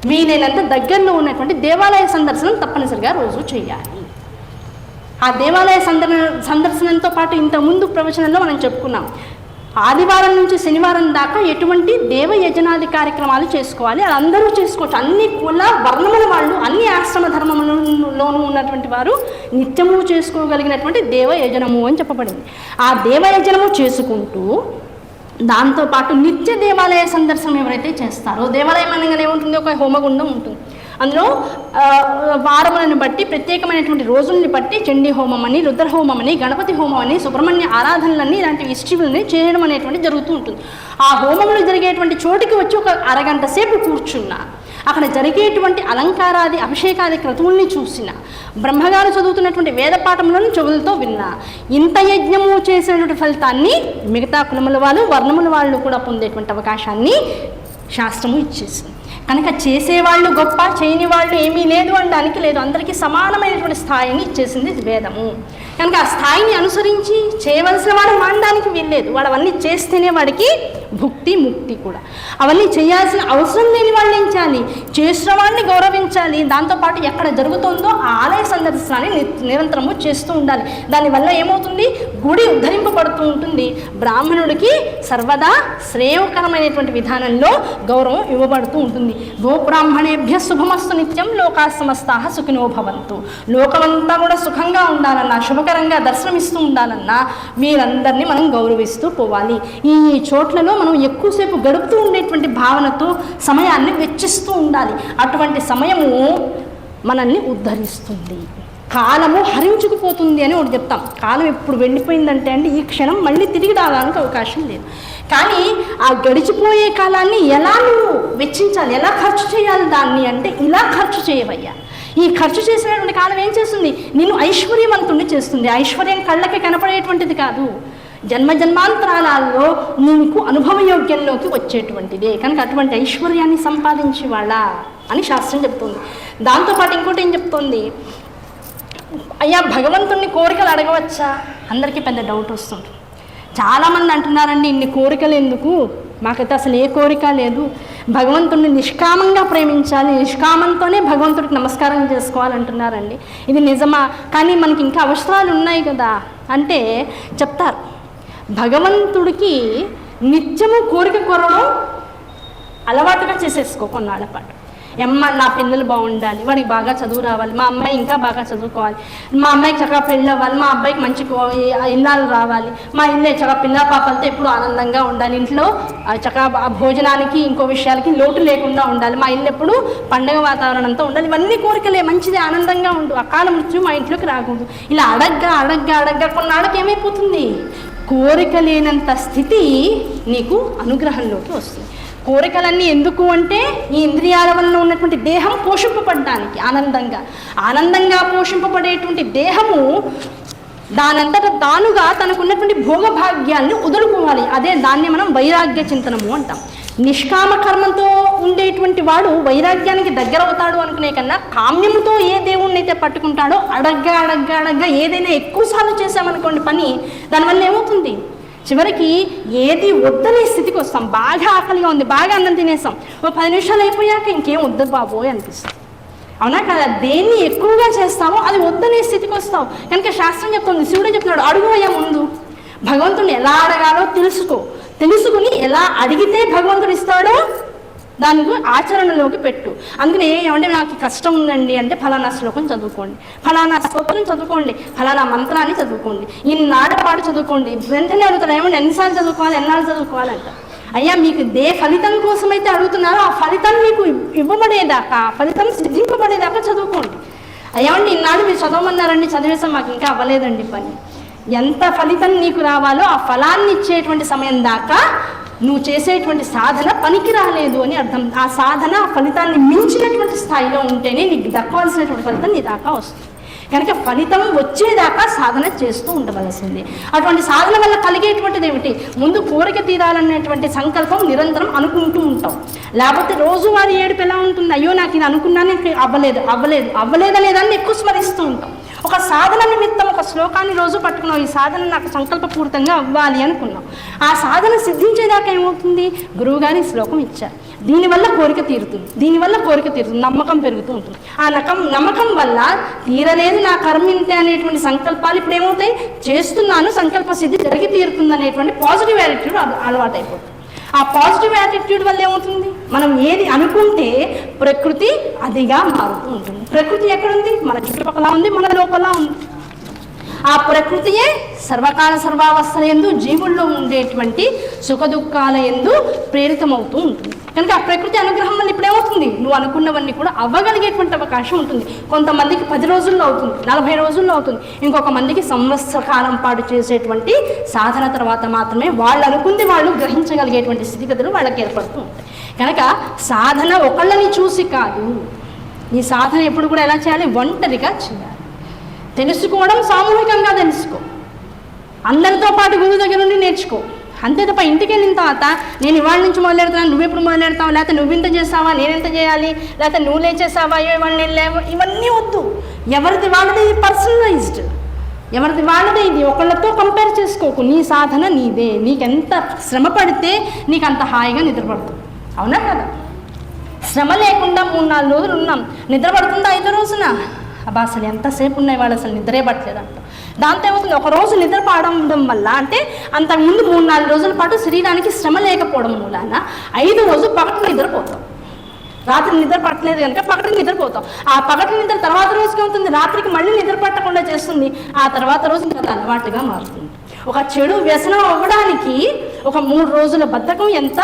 వీలైనంత దగ్గరలో ఉన్నటువంటి దేవాలయ సందర్శనం తప్పనిసరిగా రోజు చేయాలి. ఆ దేవాలయ సందర్శనంతో పాటు ఇంతకుముందు ప్రవచనంలో మనం చెప్పుకున్నాం, ఆదివారం నుంచి శనివారం దాకా ఎటువంటి దేవయజనాది కార్యక్రమాలు చేసుకోవాలి. అది అందరూ చేసుకోవచ్చు. అన్ని కుల వర్ణముల వాళ్ళు, అన్ని ఆశ్రమ ధర్మములలోనూ ఉన్నటువంటి వారు నిత్యము చేసుకోగలిగినటువంటి దేవయజనము అని చెప్పబడింది. ఆ దేవయజనము చేసుకుంటూ దాంతోపాటు నిత్య దేవాలయ సందర్శనం ఎవరైతే చేస్తారో, దేవాలయం అనగానే ఏముంటుంది? ఒక హోమగుండం ఉంటుంది. అందులో వారములను బట్టి, ప్రత్యేకమైనటువంటి రోజుల్ని బట్టి చండీ హోమం అని, రుద్రహోమం అని, గణపతి హోమం అని, సుబ్రహ్మణ్య ఆరాధనలన్నీ ఇలాంటి ఇష్టివులని చేయడం అనేటువంటి జరుగుతూ ఉంటుంది. ఆ హోమములు జరిగేటువంటి చోటికి వచ్చి ఒక అరగంట సేపు కూర్చున్నా, అక్కడ జరిగేటువంటి అలంకారాది అభిషేకాది క్రతువుల్ని చూసిన, బ్రహ్మగారు చదువుతున్నటువంటి వేద పాఠములను చెవులతో విన్నా, ఇంత యజ్ఞము చేసినటువంటి ఫలితాన్ని మిగతా కులముల వాళ్ళు, వర్ణముల వాళ్ళు కూడా పొందేటువంటి అవకాశాన్ని శాస్త్రము ఇచ్చేసింది. కనుక చేసేవాళ్ళు గొప్ప, చేయని వాళ్ళు ఏమీ లేదు అనడానికి లేదు. అందరికీ సమానమైనటువంటి స్థాయిని ఇచ్చేసింది వేదము. కనుక ఆ స్థాయిని అనుసరించి చేయవలసిన వాడు మానడానికి వీల్లేదు. వాడు అవన్నీ చేస్తేనే వాడికి భుక్తి ముక్తి కూడా. అవన్నీ చేయాల్సిన అవసరం లేని వాళ్ళు ఏం చేయాలి? చేసిన వాడిని గౌరవించాలి. దాంతోపాటు ఎక్కడ జరుగుతుందో ఆ ఆలయ సందర్శనాన్ని నిరంతరము చేస్తూ ఉండాలి. దానివల్ల ఏమవుతుంది? గుడి ఉద్ధరింపబడుతూ ఉంటుంది. బ్రాహ్మణుడికి సర్వదా శ్రేయకరమైనటువంటి విధానంలో గౌరవం ఇవ్వబడుతూ ఉంటుంది. గోబ్రాహ్మణేభ్య శుభమస్తు నిత్యం లోకా సమస్తాః సుఖినో భవంతు. లోకమంతా కూడా సుఖంగా ఉండాలన్నా, శుభకరంగా దర్శనమిస్తూ ఉండాలన్నా వీరందరినీ మనం గౌరవిస్తూ పోవాలి. ఈ చోట్లలో మనం ఎక్కువసేపు గడుపుతూ ఉండేటువంటి భావనతో సమయాన్ని వెచ్చిస్తూ ఉండాలి. అటువంటి సమయము మనల్ని ఉద్ధరిస్తుంది. కాలము హరించుకుపోతుంది అని ఒకటి చెప్తాం. కాలం ఎప్పుడు వెళ్ళిపోయిందంటే అండి, ఈ క్షణం మళ్ళీ తిరిగి రావడానికి అవకాశం లేదు. కానీ ఆ గడిచిపోయే కాలాన్ని ఎలా నువ్వు వెచ్చించాలి, ఎలా ఖర్చు చేయాలి దాన్ని అంటే, ఇలా ఖర్చు చేయవయ్యా. ఈ ఖర్చు చేసినటువంటి కాలం ఏం చేస్తుంది? నిన్ను ఐశ్వర్యవంతుణ్ణి చేస్తుంది. ఐశ్వర్యం కళ్ళకి కనపడేటువంటిది కాదు, జన్మజన్మాంతరాలలో నీకు అనుభవయోగ్యంలోకి వచ్చేటువంటిదే. కనుక అటువంటి ఐశ్వర్యాన్ని సంపాదించేవాళ్ళ అని శాస్త్రం చెప్తుంది. దాంతోపాటు ఇంకోటి ఏం చెప్తుంది? అయ్యా భగవంతుణ్ణి కోరికలు అడగవచ్చా? అందరికీ పెద్ద డౌట్ వస్తుంది. చాలామంది అంటున్నారండి, ఇన్ని కోరికలు ఎందుకు, మాకైతే అసలు ఏ కోరిక లేదు, భగవంతుడిని నిష్కామంగా ప్రేమించాలి, నిష్కామంతోనే భగవంతుడికి నమస్కారం చేసుకోవాలంటున్నారండి. ఇది నిజమా? కానీ మనకి ఇంకా అవసరాలు ఉన్నాయి కదా అంటే చెప్తారు, భగవంతుడికి నిత్యము కోరిక కోరడం అలవాటుగా చేసేసుకో కొన్నాళ్ళ పాటు. నా పిల్లలు బాగుండాలి, వాడికి బాగా చదువు రావాలి, మా అమ్మాయి ఇంకా బాగా చదువుకోవాలి, మా అమ్మాయికి చక్కగా పెళ్ళి అవ్వాలి, మా అబ్బాయికి మంచి ఇల్లాలు రావాలి, మా ఇల్లు చక్కగా పిల్ల పాపలతో ఎప్పుడు ఆనందంగా ఉండాలి, ఇంట్లో చక్కగా భోజనానికి ఇంకో విషయాలకి లోటు లేకుండా ఉండాలి, మా ఇల్లు ఎప్పుడు పండగ వాతావరణంతో ఉండాలి. ఇవన్నీ కోరికలే, మంచిది, ఆనందంగా ఉండు, అకాల మృత్యు మా ఇంట్లోకి రాకూడదు. ఇలా అడగ్గా కొన్నాళ్ళకి ఏమైపోతుంది? కోరిక లేనంత స్థితి నీకు అనుగ్రహంలోకి వస్తుంది. కోరికలన్నీ ఎందుకు అంటే, ఈ ఇంద్రియాల వలన ఉన్నటువంటి దేహం పోషింపబడడానికి, ఆనందంగా పోషింపబడేటువంటి దేహము దానంతట తానుగా తనకున్నటువంటి భోగభాగ్యాన్ని వదులుకోవాలి. దాన్ని మనం వైరాగ్య చింతనము అంటాం. నిష్కామ కర్మతో ఉండేటువంటి వాడు వైరాగ్యానికి దగ్గర అవుతాడు అనుకునే కన్నా కామ్యముతో ఏ దేవుణ్ణి అయితే పట్టుకుంటాడో అడగ్గా ఏదైనా ఎక్కువసార్లు చేసామనుకోండి పని, దానివల్ల ఏమవుతుంది, చివరికి ఏది వద్దనే స్థితికి వస్తాం. బాగా ఆకలిగా ఉంది, బాగా అన్నం తినేస్తాం, ఓ 10 నిమిషాలు అయిపోయాక ఇంకేం వద్దు బాబోయ్ అనిపిస్తుంది. అవునా కదా? దేన్ని ఎక్కువగా చేస్తామో అది వద్దనే స్థితికి వస్తాం. కనుక శాస్త్రం చెప్తుంది, శివుడే చెప్తున్నాడు, అడుగువయ్యా ముందు, భగవంతుని ఎలా అడగాలో తెలుసుకుని ఎలా అడిగితే భగవంతుడు ఇస్తాడో దానికి ఆచరణలోకి పెట్టు. అందుకని ఏమంటే నాకు కష్టం ఉందండి అంటే ఫలానా శ్లోకం చదువుకోండి, ఫలానా స్తోత్రం చదువుకోండి, ఫలానా మంత్రాన్ని చదువుకోండి, ఈనాడు పాటు చదువుకోండి. వెంటనే అడుగుతారు, ఏమంటే ఎన్నిసార్లు చదువుకోవాలి, ఎన్నాళ్ళు చదువుకోవాలంట. అయ్యా మీకు ఫలితం కోసమైతే అడుగుతున్నారో ఆ ఫలితం మీకు ఇవ్వబడేదాకా, ఆ ఫలితం సిద్ధింపబడేదాకా చదువుకోండి. అయ్యామండి ఇన్నాడు మీరు చదవమన్నారండి, చదివేసాం, మాకు ఇంకా అవ్వలేదండి పని. ఎంత ఫలితం నీకు రావాలో ఆ ఫలాన్ని ఇచ్చేటువంటి సమయం దాకా నువ్వు చేసేటువంటి సాధన పనికి రాలేదు అని అర్థం. ఆ సాధన ఆ ఫలితాన్ని మించినటువంటి స్థాయిలో ఉంటేనే నీకు దక్కవలసినటువంటి ఫలితం నీ దాకా వస్తుంది. కనుక ఫలితం వచ్చేదాకా సాధన చేస్తూ ఉండవలసింది. అటువంటి సాధన వల్ల కలిగేటువంటిది ఏమిటి, ముందు కోరిక తీరాలనేటువంటి సంకల్పం నిరంతరం అనుకుంటూ ఉంటాం. లేకపోతే రోజువారీ ఏడుపు ఎలా ఉంటుంది, అయ్యో నాకు ఇది అనుకున్నాను అవ్వలేదనేదాన్ని ఎక్కువ స్మరిస్తూ ఉంటాం. ఒక సాధన నిమిత్తం ఒక శ్లోకాన్ని రోజు పట్టుకున్నాం, ఈ సాధన నాకు సంకల్పపూరితంగా అవ్వాలి అనుకున్నాం. ఆ సాధన సిద్ధించేదాకా ఏమవుతుంది, గురువుగారి శ్లోకం ఇచ్చారు, దీనివల్ల కోరిక తీరుతుంది, నమ్మకం పెరుగుతూ ఉంటుంది. ఆ నమ్మకం వల్ల తీరలేదు నా కర్మ ఇంతే అనేటువంటి సంకల్పాలు ఇప్పుడు ఏమవుతాయి, చేస్తున్నాను, సంకల్ప సిద్ధి జరిగి తీరుతుంది అనేటువంటి పాజిటివ్ యాటిట్యూడ్ అలవాటు అయిపోతుంది. ఆ పాజిటివ్ యాటిట్యూడ్ వల్ల ఏమవుతుంది, మనం ఏది అనుకుంటే ప్రకృతి అదిగా మారుతూ ఉంటుంది. ప్రకృతి ఎక్కడుంది, మన చుట్టుపక్కల ఉంది, మన లోపల ఉంది. ఆ ప్రకృతియే సర్వకాల సర్వావస్థల యందు జీవుల్లో ఉండేటువంటి సుఖ దుఃఖాల యందు ప్రేరితమవుతూ ఉంటుంది. కనుక ఆ ప్రకృతి అనుగ్రహం వల్ల ఇప్పుడు ఏమవుతుంది, నువ్వు అనుకున్నవన్నీ కూడా అవ్వగలిగేటువంటి అవకాశం ఉంటుంది. కొంతమందికి 10 రోజుల్లో అవుతుంది, 40 రోజుల్లో అవుతుంది, ఇంకొక మందికి సంవత్సర కాలం పాటు చేసేటువంటి సాధన తర్వాత మాత్రమే వాళ్ళు అనుకుంది వాళ్ళు గ్రహించగలిగేటువంటి స్థితిగతులు వాళ్ళకి ఏర్పడుతూ ఉంటాయి. కనుక సాధన ఒకళ్ళని చూసి కాదు, ఈ సాధన ఎప్పుడు కూడా ఎలా చేయాలి, ఒంటరిగా చేయాలి. తెలుసుకోవడం సామూహికంగా తెలుసుకో, అందరితో పాటు గురువు దగ్గర నుండి నేర్చుకో. అంతే తప్ప ఇంటికి వెళ్ళిన తర్వాత నేను ఇవాళ నుంచి మొదలెడుతున్నాను, నువ్వెప్పుడు మొదలెడతావు, లేకపోతే నువ్వు ఇంత చేస్తావా, నేనెంత చేయాలి, లేకపోతే నువ్వు లేచేసావా, ఇవాళ నేను లేవు, ఇవన్నీ వద్దు. ఎవరిది వాళ్ళది పర్సనలైజ్డ్, ఎవరిది వాళ్ళదే. ఇది ఒకళ్ళతో కంపేర్ చేసుకోకు. నీ సాధన నీదే, నీకెంత శ్రమ పడితే నీకు అంత హాయిగా నిద్రపడుతుంది. అవునా కదా? శ్రమ లేకుండా 3-4 రోజులు ఉన్నాం, నిద్రపడుతుందా 5వ రోజున? అబ్బా అసలు ఎంతసేపు ఉన్నాయి వాళ్ళు అసలు నిద్రే పట్టలేదంట. దాంతో ఏమవుతుంది, ఒక రోజు నిద్ర పాడడం వల్ల, అంటే అంతకుముందు 3-4 రోజుల పాటు శరీరానికి శ్రమ లేకపోవడం మూలాన 5వ రోజు పగటి నిద్రపోతాం. రాత్రి నిద్ర పట్టలేదు కనుక పగటి నిద్రపోతాం. ఆ పగటి నిద్ర తర్వాత రోజుకి అవుతుంది, రాత్రికి మళ్ళీ నిద్ర పట్టకుండా చేస్తుంది. ఆ తర్వాత రోజు ఇంకా అలవాటుగా మారుతుంది. ఒక చెడు వ్యసనం అవ్వడానికి ఒక 3 రోజుల బద్ధకం ఎంత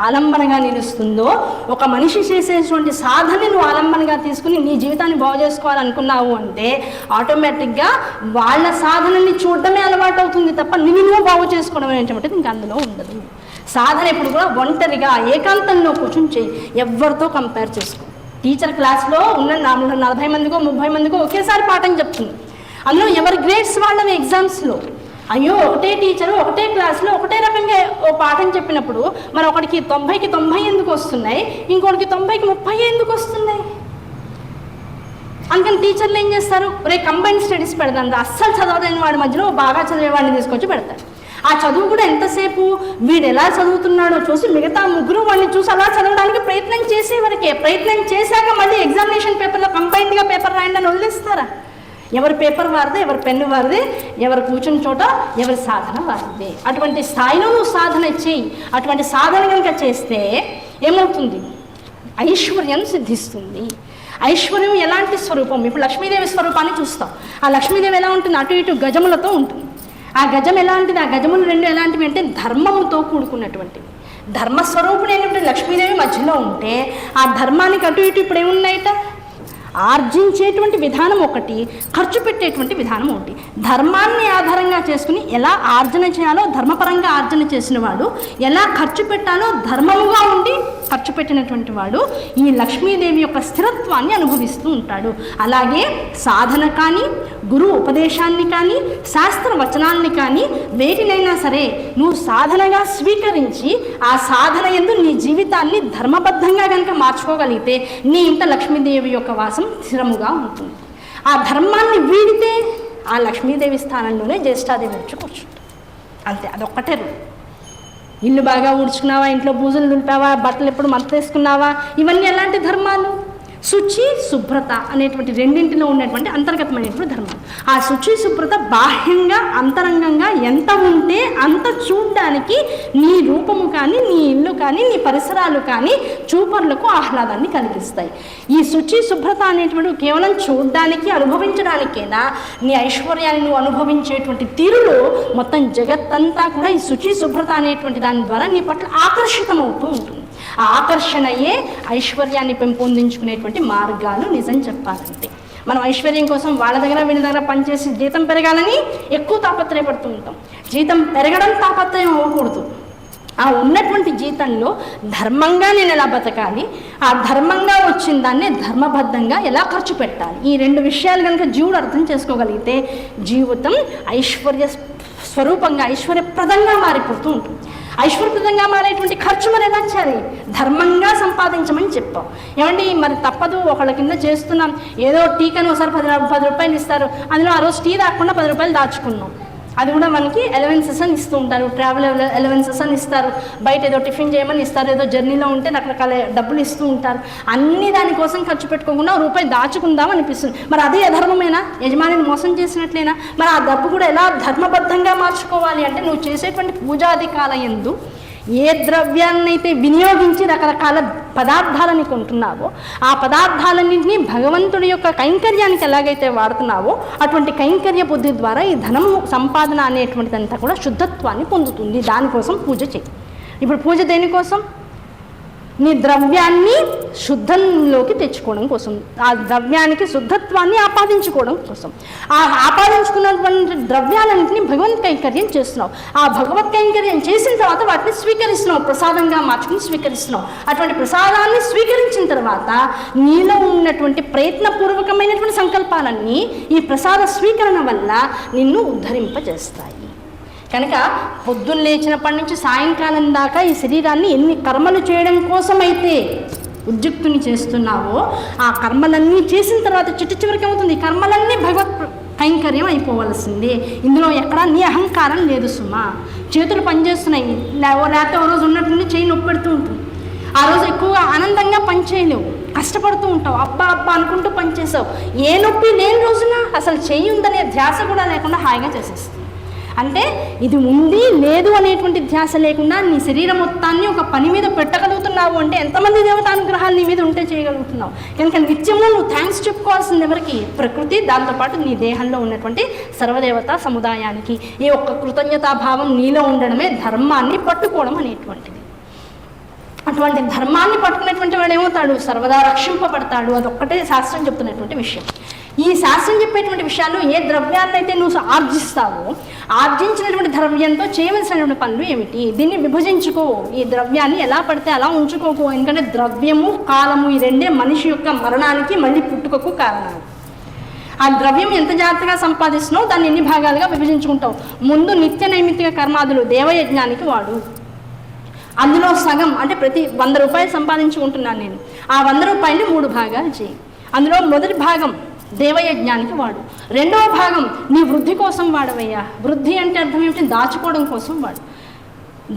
ఆలంబనగా నిలుస్తుందో, ఒక మనిషి చేసేటువంటి సాధనని నువ్వు ఆలంబనగా తీసుకుని నీ జీవితాన్ని బాగు చేసుకోవాలనుకున్నావు అంటే ఆటోమేటిక్గా వాళ్ళ సాధనని చూడడమే అలవాటు అవుతుంది తప్ప నువ్వు బాగు చేసుకోవడం అనేటువంటిది ఇంకా అందులో ఉండదు. సాధన ఎప్పుడు కూడా ఒంటరిగా ఏకాంతంలో కూర్చొని చేయి, ఎవరితో కంపేర్ చేసుకో. టీచర్ క్లాస్లో ఉన్న 40 మందికో 30 మందికో ఒకేసారి పాఠం చెప్తుంది, అందులో ఎవరి గ్రేడ్స్ వాళ్ళవి ఎగ్జామ్స్లో. అయ్యో ఒకటే టీచరు ఒకటే క్లాస్లో ఒకటే రకంగా ఓ పాఠం చెప్పినప్పుడు మరి ఒకడికి 90కి 90 ఎందుకు వస్తున్నాయి, ఇంకోటికి 90కి 30 ఎందుకు వస్తున్నాయి? అందుకని టీచర్లు ఏం చేస్తారు, కంబైన్ స్టడీస్ పెడతాను, అస్సలు చదవలేని వాడి మధ్యలో బాగా చదివేవాడిని తీసుకొచ్చి పెడతారు. ఆ చదువు కూడా ఎంతసేపు వీడు ఎలా చదువుతున్నాడో చూసి మిగతా 3 వాడిని చూసి అలా చదవడానికి ప్రయత్నం చేసే వరకే. ప్రయత్నం చేశాక మళ్ళీ ఎగ్జామినేషన్ పేపర్లో కంబైన్డ్గా పేపర్ రాయండి అని వదిలేస్తారా? ఎవరి పేపర్ వారిదే, ఎవరి పెన్ను వారిదే, ఎవరు కూర్చుని చోట ఎవరి సాధన వారిదే. అటువంటి స్థాయిలో నువ్వు సాధన చేయి. అటువంటి సాధన కనుక చేస్తే ఏమవుతుంది, ఐశ్వర్యం సిద్ధిస్తుంది. ఐశ్వర్యం ఎలాంటి స్వరూపం, ఇప్పుడు లక్ష్మీదేవి స్వరూపాన్ని చూస్తాం. ఆ లక్ష్మీదేవి ఎలా ఉంటుంది, అటు ఇటు గజములతో ఉంటుంది. ఆ గజం ఎలాంటిది, ఆ గజములు 2 ఎలాంటివి అంటే ధర్మముతో కూడుకున్నటువంటివి. ధర్మస్వరూపుడు అయినటువంటి లక్ష్మీదేవి మధ్యలో ఉంటే ఆ ధర్మానికి అటు ఇటు ఇప్పుడు ఏమున్నాయిట, ఆర్జించేటువంటి విధానం ఒకటి, ఖర్చు పెట్టేటువంటి విధానం ఒకటి. ధర్మాన్ని ఆధారంగా చేసుకుని ఎలా ఆర్జన చేయాలో ధర్మపరంగా ఆర్జన చేసిన వాడు, ఎలా ఖర్చు పెట్టాలో ధర్మముగా ఉండి ఖర్చు పెట్టినటువంటి వాడు ఈ లక్ష్మీదేవి యొక్క స్థిరత్వాన్ని అనుభవిస్తూ ఉంటాడు. అలాగే సాధన కానీ, గురువు ఉపదేశాన్ని కానీ, శాస్త్ర వచనాల్ని కానీ వేటినైనా సరే నువ్వు సాధనగా స్వీకరించి ఆ సాధన యందు నీ జీవితాన్ని ధర్మబద్ధంగా కనుక మార్చుకోగలిగితే నీ ఇంట లక్ష్మీదేవి యొక్క వాసం స్థిరముగా ఉంటుంది. ఆ ధర్మాన్ని వీడితే ఆ లక్ష్మీదేవి స్థానంలోనే జ్యేష్ఠాదేవి వచ్చి కూర్చుంటుంది. అంతే, అదొక్కటే రూల్. ఇల్లు బాగా ఊడ్చుకున్నావా, ఇంట్లో పూజలు దులిపావా, బట్టలు ఎప్పుడు మడతేసుకున్నావా, ఇవన్నీ ఎలాంటి ధర్మాలు? శుచి శుభ్రత అనేటువంటి రెండింటిలో ఉన్నటువంటి అంతర్గతమైనటువంటి ధర్మం. ఆ శుచి శుభ్రత బాహ్యంగా అంతరంగంగా ఎంత ఉంటే అంత చూడ్డానికి నీ రూపము కానీ, నీ ఇల్లు కానీ, నీ పరిసరాలు కానీ చూపర్లకు ఆహ్లాదాన్ని కలిగిస్తాయి. ఈ శుచి శుభ్రత అనేటువంటి కేవలం చూడ్డానికి, అనుభవించడానికేనా? నీ ఐశ్వర్యాన్ని నువ్వు అనుభవించేటువంటి తీరులో మొత్తం జగత్తంతా కూడా ఈ శుచి శుభ్రత అనేటువంటి దాని ద్వారా నీ పట్ల ఆకర్షితమవుతూ ఉంటుంది. ఆ ఆకర్షణయే ఐశ్వర్యాన్ని పెంపొందించుకునేటువంటి మార్గాలు. నిజం చెప్పాలంటే మనం ఐశ్వర్యం కోసం వాళ్ళ దగ్గర వీళ్ళ దగ్గర పనిచేసి జీతం పెరగాలని ఎక్కువ తాపత్రయపడుతూ ఉంటాం. జీతం పెరగడం తాపత్రయం అవ్వకూడదు. ఆ ఉన్నటువంటి జీతంలో ధర్మంగా నేను ఎలా బతకాలి, ఆ ధర్మంగా వచ్చిన దాన్ని ధర్మబద్ధంగా ఎలా ఖర్చు పెట్టాలి, ఈ రెండు విషయాలు కనుక జీవుడు అర్థం చేసుకోగలిగితే జీవితం ఐశ్వర్య స్వరూపంగా ఐశ్వర్యప్రదంగా మారిపోతూ ఉంటుంది. ఐశ్వర్యప్రదంగా మారేటువంటి ఖర్చు మరి ఎలా చేయాలి? ధర్మంగా సంపాదించమని చెప్పాం. ఏమండి మరి తప్పదు, ఒకళ్ళ కింద చేస్తున్నాం, ఏదో టీకని ఒకసారి 10 రూపాయలు ఇస్తారు, అందులో ఆ రోజు టీ దాక్కుండా 10 రూపాయలు దాచుకున్నాం. అది కూడా మనకి అలవెన్సెస్ అని ఇస్తూ ఉంటారు, ట్రావెల్ అలవెన్సెస్ అని ఇస్తారు, బయట ఏదో టిఫిన్ చేయమని ఇస్తారు, ఏదో జర్నీలో ఉంటే రకరకాల డబ్బులు ఇస్తూ ఉంటారు. అన్ని దానికోసం ఖర్చు పెట్టుకోకుండా రూపాయి దాచుకుందాం అనిపిస్తుంది. మరి అదే అధర్మమేనా? యజమానిని మోసం చేసినట్లేనా? మరి ఆ డబ్బు కూడా ఎలా ధర్మబద్ధంగా మార్చుకోవాలి అంటే నువ్వు చేసేటువంటి పూజాధికాల యందు ఏ ద్రవ్యాన్నైతే వినియోగించి రకరకాల పదార్థాలని కొంటున్నావో ఆ పదార్థాలన్నింటినీ భగవంతుడి యొక్క కైంకర్యానికి ఎలాగైతే వాడుతున్నావో అటువంటి కైంకర్య బుద్ధి ద్వారా ఈ ధనము సంపాదన అనేటువంటిదంతా కూడా శుద్ధత్వాన్ని పొందుతుంది. దానికోసం పూజ చేయి. ఇప్పుడు పూజ దేనికోసం? నీ ద్రవ్యాన్ని శుద్ధంలోకి తెచ్చుకోవడం కోసం, ఆ ద్రవ్యానికి శుద్ధత్వాన్ని ఆపాదించుకోవడం కోసం. ఆ ఆపాదించుకున్నటువంటి ద్రవ్యాలన్నింటినీ భగవత్ కైంకర్యం చేస్తున్నావు. ఆ భగవత్ కైంకర్యం చేసిన తర్వాత వాటిని స్వీకరిస్తున్నావు, ప్రసాదంగా మార్చుకుని స్వీకరిస్తున్నావు. అటువంటి ప్రసాదాన్ని స్వీకరించిన తర్వాత నీలో ఉన్నటువంటి ప్రయత్నపూర్వకమైనటువంటి సంకల్పాలన్నీ ఈ ప్రసాద స్వీకరణ వల్ల నిన్ను ఉద్ధరింపజేస్తాయి. కనుక పొద్దున్న లేచినప్పటి నుంచి సాయంకాలం దాకా ఈ శరీరాన్ని ఎన్ని కర్మలు చేయడం కోసమైతే ఉద్యుక్తుని చేస్తున్నావో ఆ కర్మలన్నీ చేసిన తర్వాత చివరికి ఏమవుతుంది? కర్మలన్నీ భగవత్ కైంకర్యం అయిపోవలసిందే. ఇందులో ఎక్కడా నీ అహంకారం లేదు సుమా. చేతులు పనిచేస్తున్నాయి, లేకపోతే ఓ రోజు ఉన్నట్టుండి చేయి నొప్పి పెడుతూ ఉంటుంది. ఆ రోజు ఎక్కువగా ఆనందంగా పనిచేయలేవు, కష్టపడుతూ ఉంటావు, అబ్బా అబ్బా అనుకుంటూ పనిచేసావు. ఏ నొప్పి లేని రోజున అసలు చేయి ఉందనే ధ్యాస కూడా లేకుండా హాయిగా చేసేస్తావు. అంటే ఇది ఉంది లేదు అనేటువంటి ధ్యాస లేకుండా నీ శరీరం మొత్తాన్ని ఒక పని మీద పెట్టగలుగుతున్నావు అంటే ఎంతమంది దేవతానుగ్రహాలు నీ మీద ఉంటే చేయగలుగుతున్నావు. కనుక నిత్యము నువ్వు థ్యాంక్స్ చెప్పుకోవాల్సింది ఎవరికి? ప్రకృతి, దాంతోపాటు నీ దేహంలో ఉన్నటువంటి సర్వదేవతా సముదాయానికి. ఈ ఒక్క కృతజ్ఞతాభావం నీలో ఉండడమే ధర్మాన్ని పట్టుకోవడం అనేటువంటిది. అటువంటి ధర్మాన్ని పట్టుకునేటువంటి వాడు ఏమవుతాడు? సర్వదా రక్షింపబడతాడు. అదొక్కటే శాస్త్రం చెప్తున్నటువంటి విషయం. ఈ శాస్త్రం చెప్పేటువంటి విషయాలు ఏ ద్రవ్యాన్నైతే నువ్వు ఆర్జిస్తావో ఆర్జించినటువంటి ద్రవ్యంతో చేయవలసినటువంటి పనులు ఏమిటి? దీన్ని విభజించుకో. ఈ ద్రవ్యాన్ని ఎలా పడితే అలా ఉంచుకోకు. ఎందుకంటే ద్రవ్యము కాలము ఈ రెండే మనిషి యొక్క మరణానికి మళ్ళీ పుట్టుకకు కారణాలు. ఆ ద్రవ్యం ఎంత జాగ్రత్తగా సంపాదిస్తున్నావు దాన్ని ఎన్ని భాగాలుగా విభజించుకుంటావు. ముందు నిత్య నైమిత్తిక కర్మాదులు దేవయజ్ఞానికి వాడు. అందులో సగం అంటే ప్రతి 100 రూపాయలు సంపాదించుకుంటున్నాను నేను, ఆ 100 రూపాయలు 3 భాగాలు చేయి. అందులో మొదటి భాగం దేవయజ్ఞానికి వాడు, రెండవ భాగం నీ వృద్ధి కోసం వాడవయ్యా. వృద్ధి అంటే అర్థం ఏమిటి? దాచుకోవడం కోసం వాడు.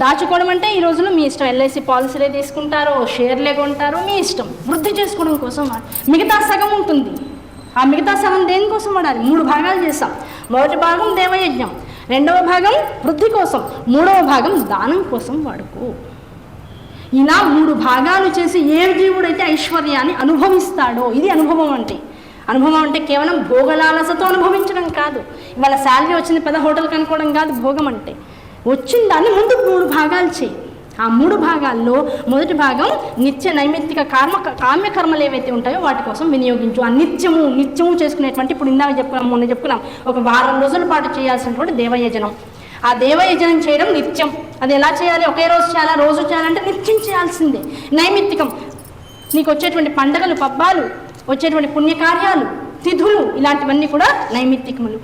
దాచుకోవడం అంటే ఈ రోజులో మీ ఇష్టం, ఎల్ఐసి పాలసీలే తీసుకుంటారో షేర్లే కొంటారో మీ ఇష్టం. వృద్ధి చేసుకోవడం కోసం వాడు. మిగతా సగం ఉంటుంది, ఆ మిగతా సగం దేనికోసం వాడాలి? 3 భాగాలు చేస్తాం. మొదటి భాగం దేవయజ్ఞం, రెండవ భాగం వృద్ధి కోసం, మూడవ భాగం దానం కోసం వాడుకో. ఇలా 3 భాగాలు చేసి ఏ జీవుడైతే ఐశ్వర్యాన్ని అనుభవిస్తాడో, ఇది అనుభవం అంటే. అనుభవం అంటే కేవలం భోగలాలసతో అనుభవించడం కాదు. ఇవాళ శాలరీ వచ్చింది పెద్ద హోటల్ కనుక్కోవడం కాదు భోగం అంటే. వచ్చిన దాన్ని ముందు 3 భాగాలు చేయి. ఆ 3 భాగాల్లో మొదటి భాగం నిత్య నైమిత్తిక కామ్యకర్మలు ఏవైతే ఉంటాయో వాటి కోసం వినియోగించు. ఆ నిత్యము చేసుకునేటువంటి, ఇప్పుడు ఇందాక మొన్న చెప్పుకున్నాం, ఒక వారం రోజుల పాటు చేయాల్సినటువంటి దేవయజనం. ఆ దేవయజనం చేయడం నిత్యం. అది ఎలా చేయాలి? ఒకే రోజు చేయాలా, రోజు చేయాలంటే నిత్యం చేయాల్సిందే. నైమిత్తికం, నీకు వచ్చేటువంటి పండగలు, పబ్బాలు, వచ్చేటువంటి పుణ్యకార్యాలు, తిథులు, ఇలాంటివన్నీ కూడా నైమిత్తికములు.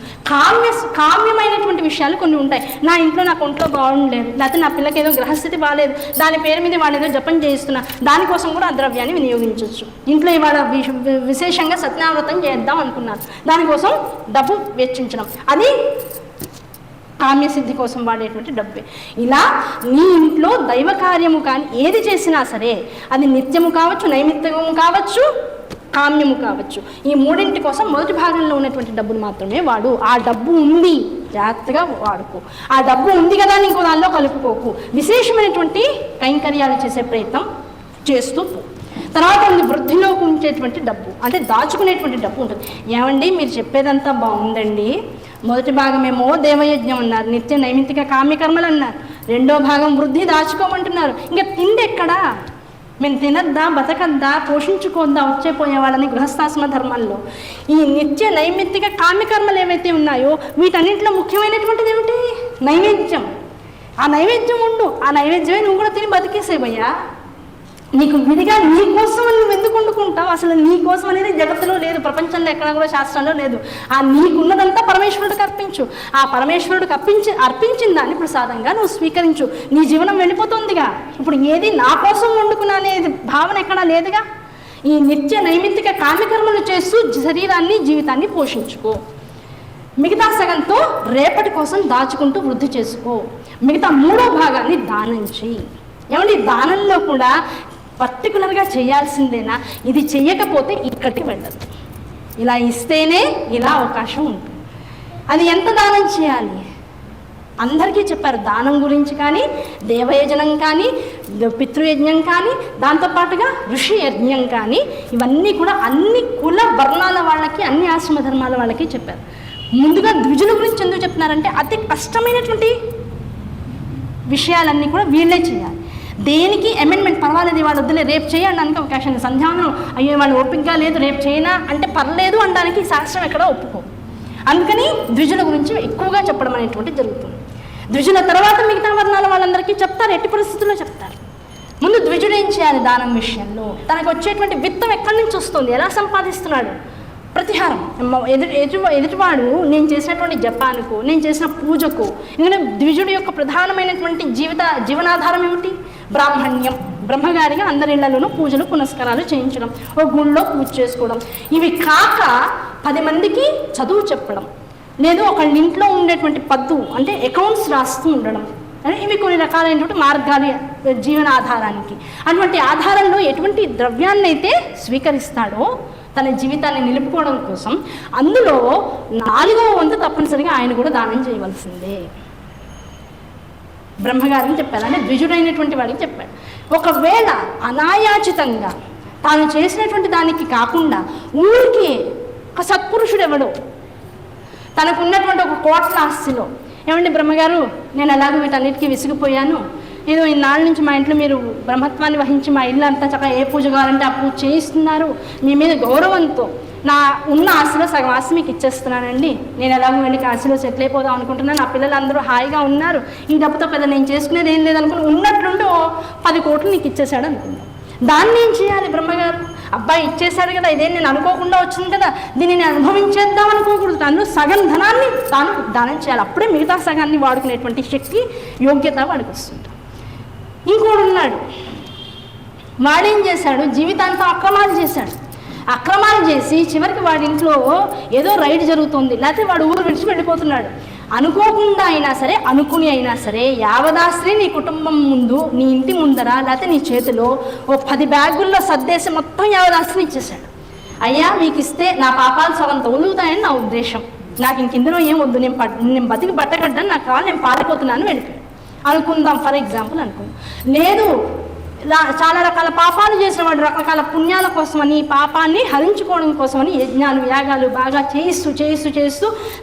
కామ్యమైనటువంటి విషయాలు కొన్ని ఉంటాయి. నా ఇంట్లో నాకు ఒంట్లో బాగుండలేదు, లేకపోతే నా పిల్లకి ఏదో గ్రహస్థితి బాగాలేదు, దాని పేరు మీద వాళ్ళు ఏదో జపం చేయిస్తున్నా, దానికోసం కూడా ఆ ద్రవ్యాన్ని వినియోగించవచ్చు. ఇంట్లో ఇవాళ విశేషంగా సత్యనావ్రతం చేద్దాం అనుకున్నారు, దానికోసం డబ్బు వెచ్చించడం, అది కామ్యసిద్ధి కోసం వాడేటువంటి డబ్బే. ఇలా నీ ఇంట్లో దైవ కార్యము కానీ ఏది చేసినా సరే అది నిత్యము కావచ్చు, నైమిత్తికము కావచ్చు, కామ్యము కావచ్చు. ఈ 3 కోసం మొదటి భాగంలో ఉన్నటువంటి డబ్బును మాత్రమే వాడు. ఆ డబ్బు ఉంది, జాగ్రత్తగా వాడుకో. ఆ డబ్బు ఉంది కదా ఇంకో దానిలో కలుపుకోకు. విశేషమైనటువంటి కైంకర్యాలు చేసే ప్రయత్నం చేస్తూ పో. తర్వాత వృద్ధిలోకి ఉంచేటువంటి డబ్బు, అంటే దాచుకునేటువంటి డబ్బు ఉంటుంది. ఏమండి మీరు చెప్పేదంతా బాగుందండి, మొదటి భాగమేమో దేవయజ్ఞం అన్నారు, నిత్య నైమిత్తిక కామ్యకర్మలు అన్నారు, రెండో భాగం వృద్ధి దాచుకోమంటున్నారు. ఇంకా తిండి ఎక్కడా? మేము తినద్దా, బతకద్దా, పోషించుకోద్దా వచ్చేపోయే వాళ్ళని గృహస్థాశ్రమ ధర్మాల్లో? ఈ నిత్య నైమిత్తిక కామ్యకర్మలు ఏవైతే ఉన్నాయో వీటన్నింటిలో ముఖ్యమైనటువంటిది ఏమిటి? నైవేద్యం. ఆ నైవేద్యం ఉండు, ఆ నైవేద్యమే నువ్వు కూడా తిని బతికేసేవయ్యా. నీకు విడిగా నీ కోసం నువ్వు ఎందుకు వండుకుంటావు? అసలు నీ కోసం అనేది జగత్తులో లేదు, ప్రపంచంలో ఎక్కడ కూడా శాస్త్రంలో లేదు. ఆ నీకున్నదంతా పరమేశ్వరుడికి అర్పించు. ఆ పరమేశ్వరుడికి అర్పించిన దాన్ని ప్రసాదంగా నువ్వు స్వీకరించు. నీ జీవనం వెళ్ళిపోతుందిగా. ఇప్పుడు ఏది నా కోసం వండుకున్నా అనేది భావన ఎక్కడా లేదుగా. ఈ నిత్య నైమిత్తిక కామ్యకర్మలు చేస్తూ శరీరాన్ని, జీవితాన్ని పోషించుకో. మిగతా సగంతో రేపటి కోసం దాచుకుంటూ వృద్ధి చేసుకో. మిగతా 3వ భాగాన్ని దానం చెయ్యి. ఏమంటే దానంలో కూడా పర్టికులర్గా చేయాల్సిందేనా? ఇది చెయ్యకపోతే ఇక్కడికి వెళ్ళదు. ఇలా ఇస్తేనే ఇలా అవకాశం ఉంటుంది. అది ఎంత దానం చేయాలి అందరికీ చెప్పారు. దానం గురించి కానీ, దేవయజనం కానీ, పితృయజ్ఞం కానీ, దాంతోపాటుగా ఋషి యజ్ఞం కానీ, ఇవన్నీ కూడా అన్ని కుల వర్ణాల వాళ్ళకి, అన్ని ఆశ్రమ ధర్మాల వాళ్ళకి చెప్పారు. ముందుగా ద్విజుల గురించి ఎందుకు చెప్తున్నారంటే అతి కష్టమైనటువంటి విషయాలన్నీ కూడా వీళ్ళే చేయాలి. దేనికి అమెండ్మెంట్ పర్వాలేదు, వాళ్ళు వద్దులే రేపు చేయడానికి అవకాశం లేదు. సంధ్యావనం అయ్యో వాళ్ళు ఓపికగా లేదు రేపు చేయనా అంటే పర్లేదు అనడానికి శాస్త్రం ఎక్కడ ఒప్పుకో. అందుకని ద్విజుల గురించి ఎక్కువగా చెప్పడం అనేటువంటిది జరుగుతుంది. ద్విజుల తర్వాత మిగతా వర్ణాల వాళ్ళందరికీ చెప్తారు, ఎట్టి పరిస్థితుల్లో చెప్తారు. ముందు ద్విజుడు ఏం చేయాలి దానం విషయంలో? తనకు వచ్చేటువంటి విత్తం ఎక్కడి నుంచి వస్తుంది, ఎలా సంపాదిస్తున్నాడు? ప్రతిహారం. ఎదుటివాడు నేను చేసినటువంటి జపానికి, నేను చేసిన పూజకు, ఎందుకంటే ద్విజుడి యొక్క ప్రధానమైనటువంటి జీవనాధారం ఏమిటి? బ్రాహ్మణ్యం. బ్రహ్మగారిగా అందరి ఇళ్లలోనూ పూజలు పునస్కారాలు చేయించడం, ఒక గుళ్ళో పూజ చేసుకోవడం. ఇవి కాక 10 మందికి చదువు చెప్పడం, లేదు ఒకళ్ళ ఇంట్లో ఉండేటువంటి పద్దు అంటే అకౌంట్స్ రాస్తూ ఉండడం. ఇవి కొన్ని రకాలైనటువంటి మార్గాలు జీవనాధారానికి. అటువంటి ఆధారంలో ఎటువంటి ద్రవ్యాన్ని అయితే స్వీకరిస్తాడో తన జీవితాన్ని నిలుపుకోవడం కోసం అందులో 4వ వంతు తప్పనిసరిగా ఆయన కూడా దానం చేయవలసిందే. బ్రహ్మగారిని చెప్పారు, అంటే ద్విజుడైనటువంటి వాడికి చెప్పాడు. ఒకవేళ అనాయాచితంగా తాను చేసినటువంటి దానికి కాకుండా ఊరికి ఒక సత్పురుషుడు ఎవడో తనకున్నటువంటి ఒక కోట్ల ఆస్తిలో, ఏమండి బ్రహ్మగారు నేను ఎలాగో వీటన్నిటికీ విసిగిపోయాను, ఏదో ఇన్నాళ్ళ నుంచి మా ఇంట్లో మీరు బ్రహ్మత్వాన్ని వహించి మా ఇల్లు అంతా చక్కగా ఏ పూజ కావాలంటే ఆ పూజ చేయిస్తున్నారు, మీ మీద గౌరవంతో నా ఉన్న ఆశలో సగం ఆశ మీకు ఇచ్చేస్తున్నానండి, నేను ఎలాగో వెళ్ళి ఆశలో సెటిల్ అయిపోదాం అనుకుంటున్నాను, నా పిల్లలు అందరూ హాయిగా ఉన్నారు, ఈ డబ్బుతో పెద్ద నేను చేసుకునేది ఏం లేదనుకుని ఉన్నట్లుండి 10 కోట్లు నీకు ఇచ్చేసాడు అనుకుందాం. దాన్ని ఏం చేయాలి బ్రహ్మగారు? అబ్బాయి ఇచ్చేశాడు కదా, ఇదేం నేను అనుకోకుండా వచ్చింది కదా, దీన్ని నేను అనుభవించేద్దాం అనుకోకూడదు. తను సగం ధనాన్ని తాను దానం చేయాలి. అప్పుడే మిగతా సగాన్ని వాడుకునేటువంటి శక్తి, యోగ్యత వాడికి వస్తుంది. ఇంకోడు ఉన్నాడు, వాడేం చేశాడు? జీవితాంతం అక్రమాలు చేసి చివరికి వాడి ఇంట్లో ఏదో రైడ్ జరుగుతుంది, లేకపోతే వాడు ఊరు విడిచి వెళ్ళిపోతున్నాడు. అనుకోకుండా అయినా సరే, అనుకుని అయినా సరే, యావదాస్త్రి నీ కుటుంబం ముందు, నీ ఇంటి ముందర, లేకపోతే నీ చేతిలో 10 బ్యాగుల్లో సర్దేసి మొత్తం యావదాస్త్రిని ఇచ్చేశాడు. అయ్యా మీకు ఇస్తే నా పాపాలు సగం తొలుగుతాయని నా ఉద్దేశం, నాకు ఇందులో ఏం వద్దు, నేను బతికి బట్టగడ్డాను, నాకు కావాలి, నేను పారిపోతున్నాను వెళ్ళిపోయాడు అనుకుందాం. ఫర్ ఎగ్జాంపుల్ అనుకుందాం. లేదు చాలా రకాల పాపాలు చేసిన వాడు రకరకాల పుణ్యాల కోసమని, పాపాన్ని హరించుకోవడం కోసమని యజ్ఞాలు యాగాలు బాగా చేయిస్తూ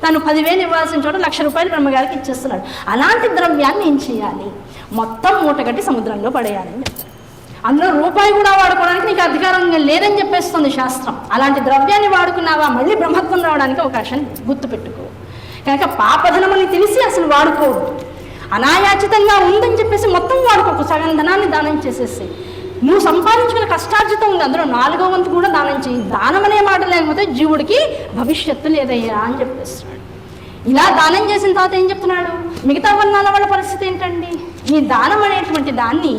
తను 10,000 ఇవ్వాల్సిన చోట 1,00,000 రూపాయలు బ్రహ్మగారికి ఇచ్చేస్తున్నాడు. అలాంటి ద్రవ్యాన్ని ఏం చేయాలి? మొత్తం మూటగట్టి సముద్రంలో పడేయాలని చెప్తారు. అందులో రూపాయి కూడా వాడుకోవడానికి నీకు అధికారం లేదని చెప్పేస్తుంది శాస్త్రం. అలాంటి ద్రవ్యాన్ని వాడుకున్నావా మళ్ళీ బ్రహ్మత్వం రావడానికి అవకాశం గుర్తుపెట్టుకో. కనుక పాపధనం అని తెలిసి అసలు వాడుకోవద్దు. అనాయాచితంగా ఉందని చెప్పేసి మొత్తం వాడుకోకు, సగం ధనాన్ని దానం చేసేసి నువ్వు సంపాదించుకున్న కష్టార్జితం ఉంది, అందులో 4వ వంతు కూడా దానం చేయి. దానం అనే మాట లేకపోతే జీవుడికి భవిష్యత్తు లేదయ్యా అని చెప్పేస్తున్నాడు. ఇలా దానం చేసిన తర్వాత ఏం చెప్తున్నాడు, మిగతా వర్ణాల వాళ్ళ పరిస్థితి ఏంటండి? ఈ దానం అనేటువంటి దాన్ని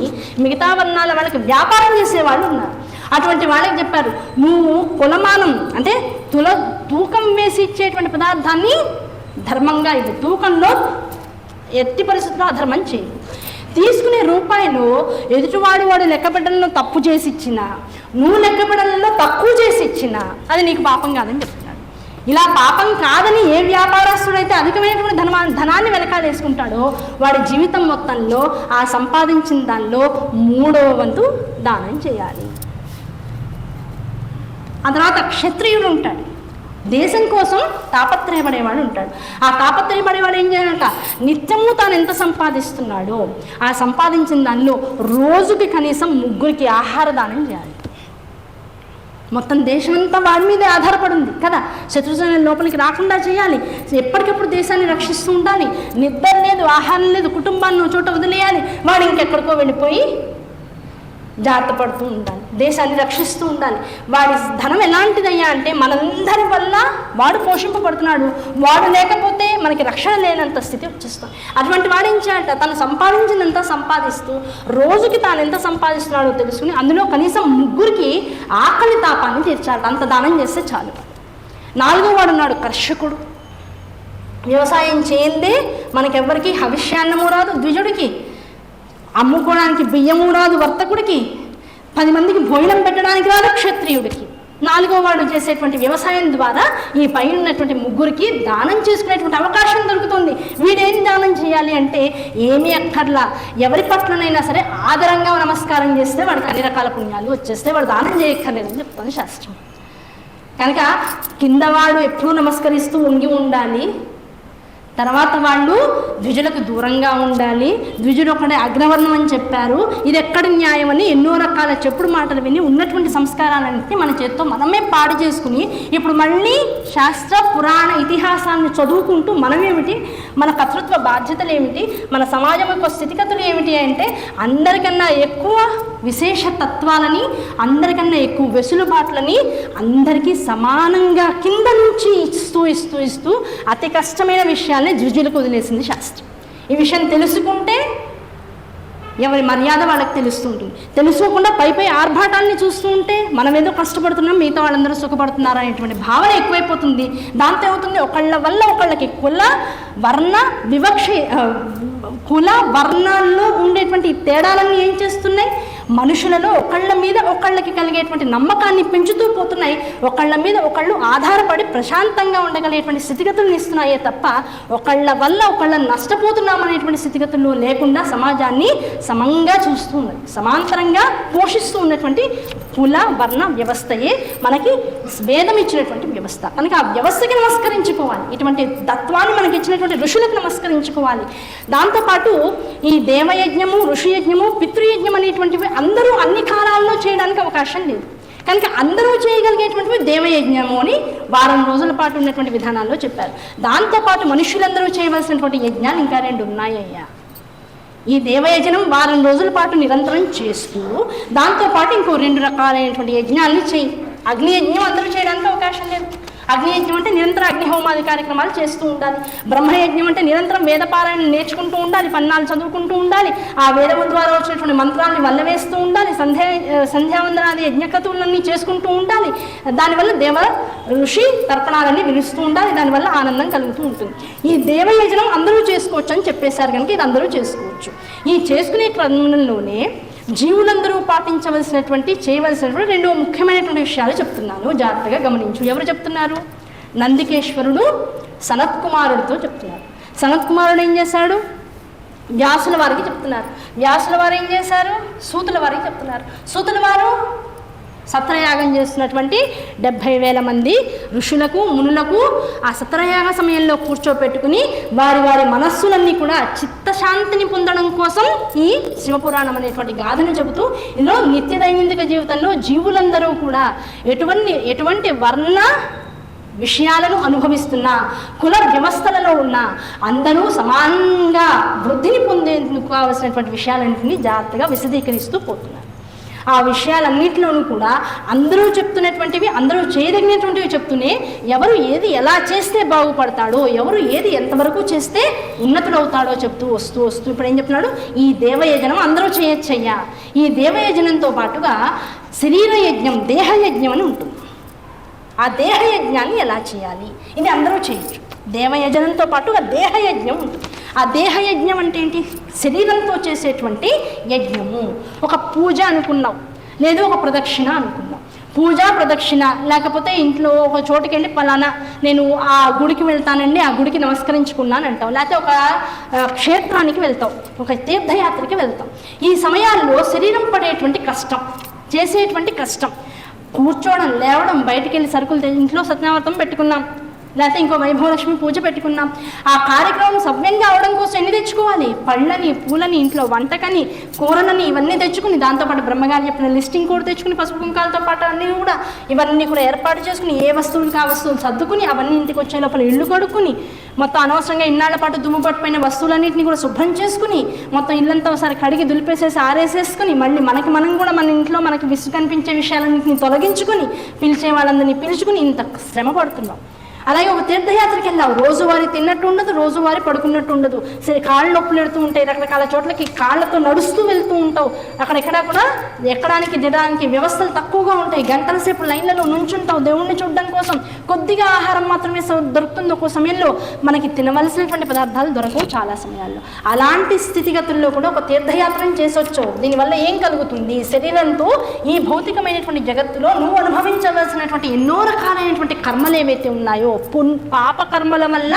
మిగతా వర్ణాల వాళ్ళకి వ్యాపారం చేసేవాళ్ళు ఉన్నారు. అటువంటి వాళ్ళకి చెప్పారు, నువ్వు కులమానం అంటే తూకం వేసి ఇచ్చేటువంటి పదార్థాన్ని ధర్మంగా ఇది, తూకంలో ఎట్టి పరిస్థితుల్లో అధర్మం చేయి. తీసుకునే రూపాయలు ఎదుటివాడు లెక్కపెట్టడంలో తప్పు చేసి ఇచ్చినా, నువ్వు లెక్కపెట్టడంలో తక్కువ చేసి ఇచ్చినా అది నీకు పాపం కాదని చెప్తున్నాడు. ఇలా పాపం కాదని ఏ వ్యాపారస్తుడైతే అధికమైనటువంటి ధనాన్ని వెనకాలేసుకుంటాడో వాడి జీవితం మొత్తంలో ఆ సంపాదించిన దానిలో 3వ వంతు దానం చేయాలి. ఆ తర్వాత క్షత్రియుడు ఉంటాడు, దేశం కోసం తాపత్రయపడేవాడు ఉంటాడు. ఆ తాపత్రయపడేవాడు ఏం చేయాలంట, నిత్యము తాను ఎంత సంపాదిస్తున్నాడో ఆ సంపాదించిన దానిలో రోజుకి కనీసం 3కి ఆహార దానం చేయాలి. మొత్తం దేశమంతా వాడి మీదే ఆధారపడి ఉంది కదా, శత్రుజన లోపలికి రాకుండా చేయాలి, ఎప్పటికప్పుడు దేశాన్ని రక్షిస్తూ ఉండాలి. నిద్ర లేదు, ఆహారం లేదు, కుటుంబాన్ని చోట వదిలేయాలి, వాడు ఇంకెక్కడికో వెళ్ళిపోయి జాగ్రత్త పడుతూ ఉండాలి, దేశాన్ని రక్షిస్తూ ఉండాలి. వాడి ధనం ఎలాంటిదయ్యా అంటే మనందరి వల్ల వాడు పోషింపబడుతున్నాడు, వాడు లేకపోతే మనకి రక్షణ లేనంత స్థితి వచ్చేస్తాం. అటువంటి వాడు ఏం చేయాలంట, తను సంపాదించినంత సంపాదిస్తూ రోజుకి తాను ఎంత సంపాదిస్తున్నాడో తెలుసుకుని అందులో కనీసం 3కి ఆకలి తాపాన్ని తీర్చాలి. అంత దానం చేస్తే చాలు. 4వ వాడు ఉన్నాడు కర్షకుడు. వ్యవసాయం చేయందే మనకెవ్వరికి హవిష్యాన్నము రాదు, ద్విజుడికి అమ్ముకోవడానికి బియ్యము రాదు, వర్తకుడికి 10 మందికి భోజనం పెట్టడానికి రాదు, క్షత్రియుడికి. 4వ వాడు చేసేటువంటి వ్యవసాయం ద్వారా ఈ పై ఉన్నటువంటి 3కి దానం చేసుకునేటువంటి అవకాశం దొరుకుతుంది. వీడేం దానం చేయాలి అంటే ఏమీ అక్కర్లా, ఎవరి పట్లనైనా సరే ఆదరంగా నమస్కారం చేస్తే వాడికి అన్ని రకాల పుణ్యాలు వచ్చేస్తే వాడు దానం చేయక్కర్లేదని చెప్తుంది శాస్త్రం. కనుక కిందవాడు ఎప్పుడూ నమస్కరిస్తూ ఉండి ఉండాలి, తర్వాత వాళ్ళు ద్విజులకు దూరంగా ఉండాలి. ద్విజుడు ఒకడే అగ్రవర్ణం అని చెప్పారు, ఇది ఎక్కడి న్యాయం అని ఎన్నో రకాల చెప్పుడు మాటలు విని ఉన్నటువంటి సంస్కారాలన్నీ మన చేత్తో మనమే పాడు చేసుకుని ఇప్పుడు మళ్ళీ శాస్త్ర పురాణ ఇతిహాసాన్ని చదువుకుంటూ మనమేమిటి, మన కర్తృత్వ బాధ్యతలు ఏమిటి, మన సమాజం యొక్క స్థితిగతులు ఏమిటి అంటే అందరికన్నా ఎక్కువ విశేష తత్వాలని, అందరికన్నా ఎక్కువ వెసులుబాట్లని అందరికీ సమానంగా కింద నుంచి ఇస్తూ అతి కష్టమైన విషయాన్ని ద్విజులకు వదిలేసింది శాస్త్రం. ఈ విషయం తెలుసుకుంటే ఎవరి మర్యాద వాళ్ళకి తెలుస్తూ ఉంటుంది. తెలుసుకోకుండా పై ఆర్భాటాన్ని చూస్తూ ఉంటే మనం ఏదో కష్టపడుతున్నాం, మిగతా వాళ్ళందరూ సుఖపడుతున్నారు అనేటువంటి భావన ఎక్కువైపోతుంది. దాంతో ఏమవుతుంది, ఒకళ్ళ వల్ల ఒకళ్ళకి కుల వర్ణాల్లో ఉండేటువంటి తేడాలన్నీ ఏం చేస్తున్నాయి, మనుషులలో ఒకళ్ళ మీద ఒకళ్ళకి కలిగేటువంటి నమ్మకాన్ని పెంచుతూ పోతున్నాయి. ఒకళ్ళ మీద ఒకళ్ళు ఆధారపడి ప్రశాంతంగా ఉండగలిగేటువంటి స్థితిగతులను ఇస్తున్నాయే తప్ప ఒకళ్ళ వల్ల ఒకళ్ళని నష్టపోతున్నామనేటువంటి స్థితిగతుల్లో లేకుండా సమాజాన్ని సమంగా చూస్తూ ఉన్నది, సమాంతరంగా పోషిస్తూ ఉన్నటువంటి కుల వర్ణ వ్యవస్థయే మనకి వేదం ఇచ్చినటువంటి వ్యవస్థ. కనుక ఆ వ్యవస్థకి నమస్కరించుకోవాలి, ఇటువంటి తత్వాన్ని మనకి ఇచ్చినటువంటి ఋషులకు నమస్కరించుకోవాలి. దాంతోపాటు ఈ దేవయజ్ఞము, ఋషియజ్ఞము, పితృయజ్ఞం అనేటువంటివి అందరూ అన్ని కాలాల్లో చేయడానికి అవకాశం లేదు. కనుక అందరూ చేయగలిగేటువంటివి దేవయజ్ఞము అని వారం రోజుల పాటు ఉన్నటువంటి విధానాల్లో చెప్పారు. దాంతోపాటు మనుషులందరూ చేయవలసినటువంటి యజ్ఞాలు ఇంకా 2 ఉన్నాయ్యా. ఈ దేవయజ్ఞం వారం రోజుల పాటు నిరంతరం చేస్తూ దాంతోపాటు ఇంకో 2 రకాలైనటువంటి యజ్ఞాలని చేయి. అగ్నియజ్ఞం అందరూ చేయడానికి అవకాశం లేదు. అగ్నియజ్ఞం అంటే నిరంతరం అగ్నిహోమాది కార్యక్రమాలు చేస్తూ ఉండాలి. బ్రహ్మయజ్ఞం అంటే నిరంతరం వేదపారాయణ నేర్చుకుంటూ ఉండాలి, పన్నాలు చదువుకుంటూ ఉండాలి, ఆ వేదము ద్వారా వచ్చినటువంటి మంత్రాన్ని వల్లవేస్తూ ఉండాలి, సంధ్యావందనాది యజ్ఞకతువులన్నీ చేసుకుంటూ ఉండాలి. దానివల్ల దేవ ఋషి తర్పణాలన్నీ విలుస్తూ ఉండాలి, దానివల్ల ఆనందం కలుగుతూ ఉంటుంది. ఈ దేవయజ్ఞం అందరూ చేసుకోవచ్చు అని చెప్పేశారు కనుక ఇది అందరూ చేసుకోవచ్చు. ఈ చేసుకునే క్రమంలోనే జీవులందరూ పాటించవలసినటువంటి చేయవలసినటువంటి 2 ముఖ్యమైనటువంటి విషయాలు చెప్తున్నాను, జాగ్రత్తగా గమనించు. ఎవరు చెప్తున్నారు? నందికేశ్వరుడు సనత్కుమారుడితో చెప్తున్నారు. సనత్కుమారుడు ఏం చేశాడు? వ్యాసుల వారికి చెప్తున్నారు. వ్యాసుల వారు ఏం చేశారు? సూతుల వారికి చెప్తున్నారు. సూతుల వారు సత్రయాగం చేస్తున్నటువంటి 70,000 మంది ఋషులకు మునులకు ఆ సత్రయాగ సమయంలో కూర్చోపెట్టుకుని వారి వారి మనస్సులన్నీ కూడా చిత్తశాంతిని పొందడం కోసం ఈ శివపురాణం అనేటువంటి గాథను చెబుతూ ఇందులో నిత్య దైనందిక జీవితంలో జీవులందరూ కూడా ఎటువంటి వర్ణ విషయాలను అనుభవిస్తున్న కుల వ్యవస్థలలో ఉన్న అందరూ సమానంగా వృద్ధిని పొందేందుకు కావలసినటువంటి విషయాలన్నింటినీ జాగ్రత్తగా విశదీకరిస్తూ పోతున్నారు. ఆ విషయాలన్నింటిలోనూ కూడా అందరూ చెప్తున్నటువంటివి, అందరూ చేయదగినటువంటివి చెప్తూనే ఎవరు ఏది ఎలా చేస్తే బాగుపడతాడో, ఎవరు ఏది ఎంతవరకు చేస్తే ఉన్నతుడవుతాడో చెప్తూ వస్తూ ఇప్పుడు ఏం చెప్తున్నాడు, ఈ దేవయజనం అందరూ చేయొచ్చయ్యా. ఈ దేవయజనంతో పాటుగా శరీరయజ్ఞం, దేహయజ్ఞం అని ఉంటుంది. ఆ దేహయజ్ఞాన్ని ఎలా చేయాలి, ఇది అందరూ చేయొచ్చు. దేవయజనంతో పాటుగా దేహయజ్ఞం ఉంటుంది. ఆ దేహయజ్ఞం అంటే ఏంటి? శరీరంతో చేసేటువంటి యజ్ఞము. ఒక పూజ అనుకున్నాం, లేదు ఒక ప్రదక్షిణ అనుకున్నాం. పూజ, ప్రదక్షిణ, లేకపోతే ఇంట్లో ఒక చోటుకి వెళ్ళి పలానా నేను ఆ గుడికి వెళ్తానండి, ఆ గుడికి నమస్కరించుకున్నాను అంటాం. లేకపోతే ఒక క్షేత్రానికి వెళ్తాం, ఒక తీర్థయాత్రకి వెళ్తాం. ఈ సమయాల్లో శరీరం పడేటువంటి కష్టం, చేసేటువంటి కష్టం, కూర్చోవడం, లేవడం, బయటికి వెళ్ళి సరుకులు ఇంట్లో సత్యనామృతం పెట్టుకున్నాం, లేకపోతే ఇంకో వైభవలక్ష్మి పూజ పెట్టుకున్నాం. ఆ కార్యక్రమం సవ్యంగా అవడం కోసం ఎన్ని తెచ్చుకోవాలి? పళ్ళని, పూలని, ఇంట్లో వంటకని, కూరలని, ఇవన్నీ తెచ్చుకుని, దాంతోపాటు బ్రహ్మగారు చెప్పిన లిస్టింగ్ కూడా తెచ్చుకుని, పసుపు కుంకాలతో పాటు అన్నీ కూడా ఇవన్నీ కూడా ఏర్పాటు చేసుకుని, ఏ వస్తువులకి ఆ వస్తువులు సర్దుకుని, అవన్నీ ఇంటికి వచ్చే లోపల ఇల్లు కడుక్కుని, మొత్తం అనవసరంగా ఇన్నాళ్ల పాటు దుమ్ము పట్టిపోయిన వస్తువులన్నింటినీ కూడా శుభ్రం చేసుకుని, మొత్తం ఇల్లంతా ఒకసారి కడిగి దులిపేసేసి ఆరేసేసుకుని, మళ్ళీ మనం కూడా మన ఇంట్లో మనకి విసుగు కనిపించే విషయాలన్నింటినీ తొలగించుకుని, పిలిచే వాళ్ళందరినీ పిలుచుకుని ఇంత శ్రమ పడుతున్నాం. అలాగే ఒక తీర్థయాత్రకి వెళ్ళావు, రోజువారీ తిన్నట్టు ఉండదు, రోజువారీ పడుకున్నట్టు ఉండదు. సరే, కాళ్ళు నొప్పులు పెడుతూ ఉంటాయి, రకరకాల చోట్లకి కాళ్ళతో నడుస్తూ వెళ్తూ ఉంటావు. అక్కడెక్కడా కూడా ఎక్కడానికి దిగడానికి వ్యవస్థలు తక్కువగా ఉంటాయి. గంటల సేపు లైన్లలో నుంచుంటావు దేవుణ్ణి చూడడం కోసం. కొద్దిగా ఆహారం మాత్రమే దొరుకుతుంది ఒక సమయంలో, మనకి తినవలసినటువంటి పదార్థాలు దొరకవు చాలా సమయాల్లో. అలాంటి స్థితిగతుల్లో కూడా ఒక తీర్థయాత్రను చేసొచ్చావు. దీనివల్ల ఏం కలుగుతుంది? శరీరంతో ఈ భౌతికమైనటువంటి జగత్తులో నువ్వు అనుభవించవలసినటువంటి ఎన్నో రకాలైనటువంటి కర్మలు ఏవైతే ఉన్నాయో, పాప కర్మల వల్ల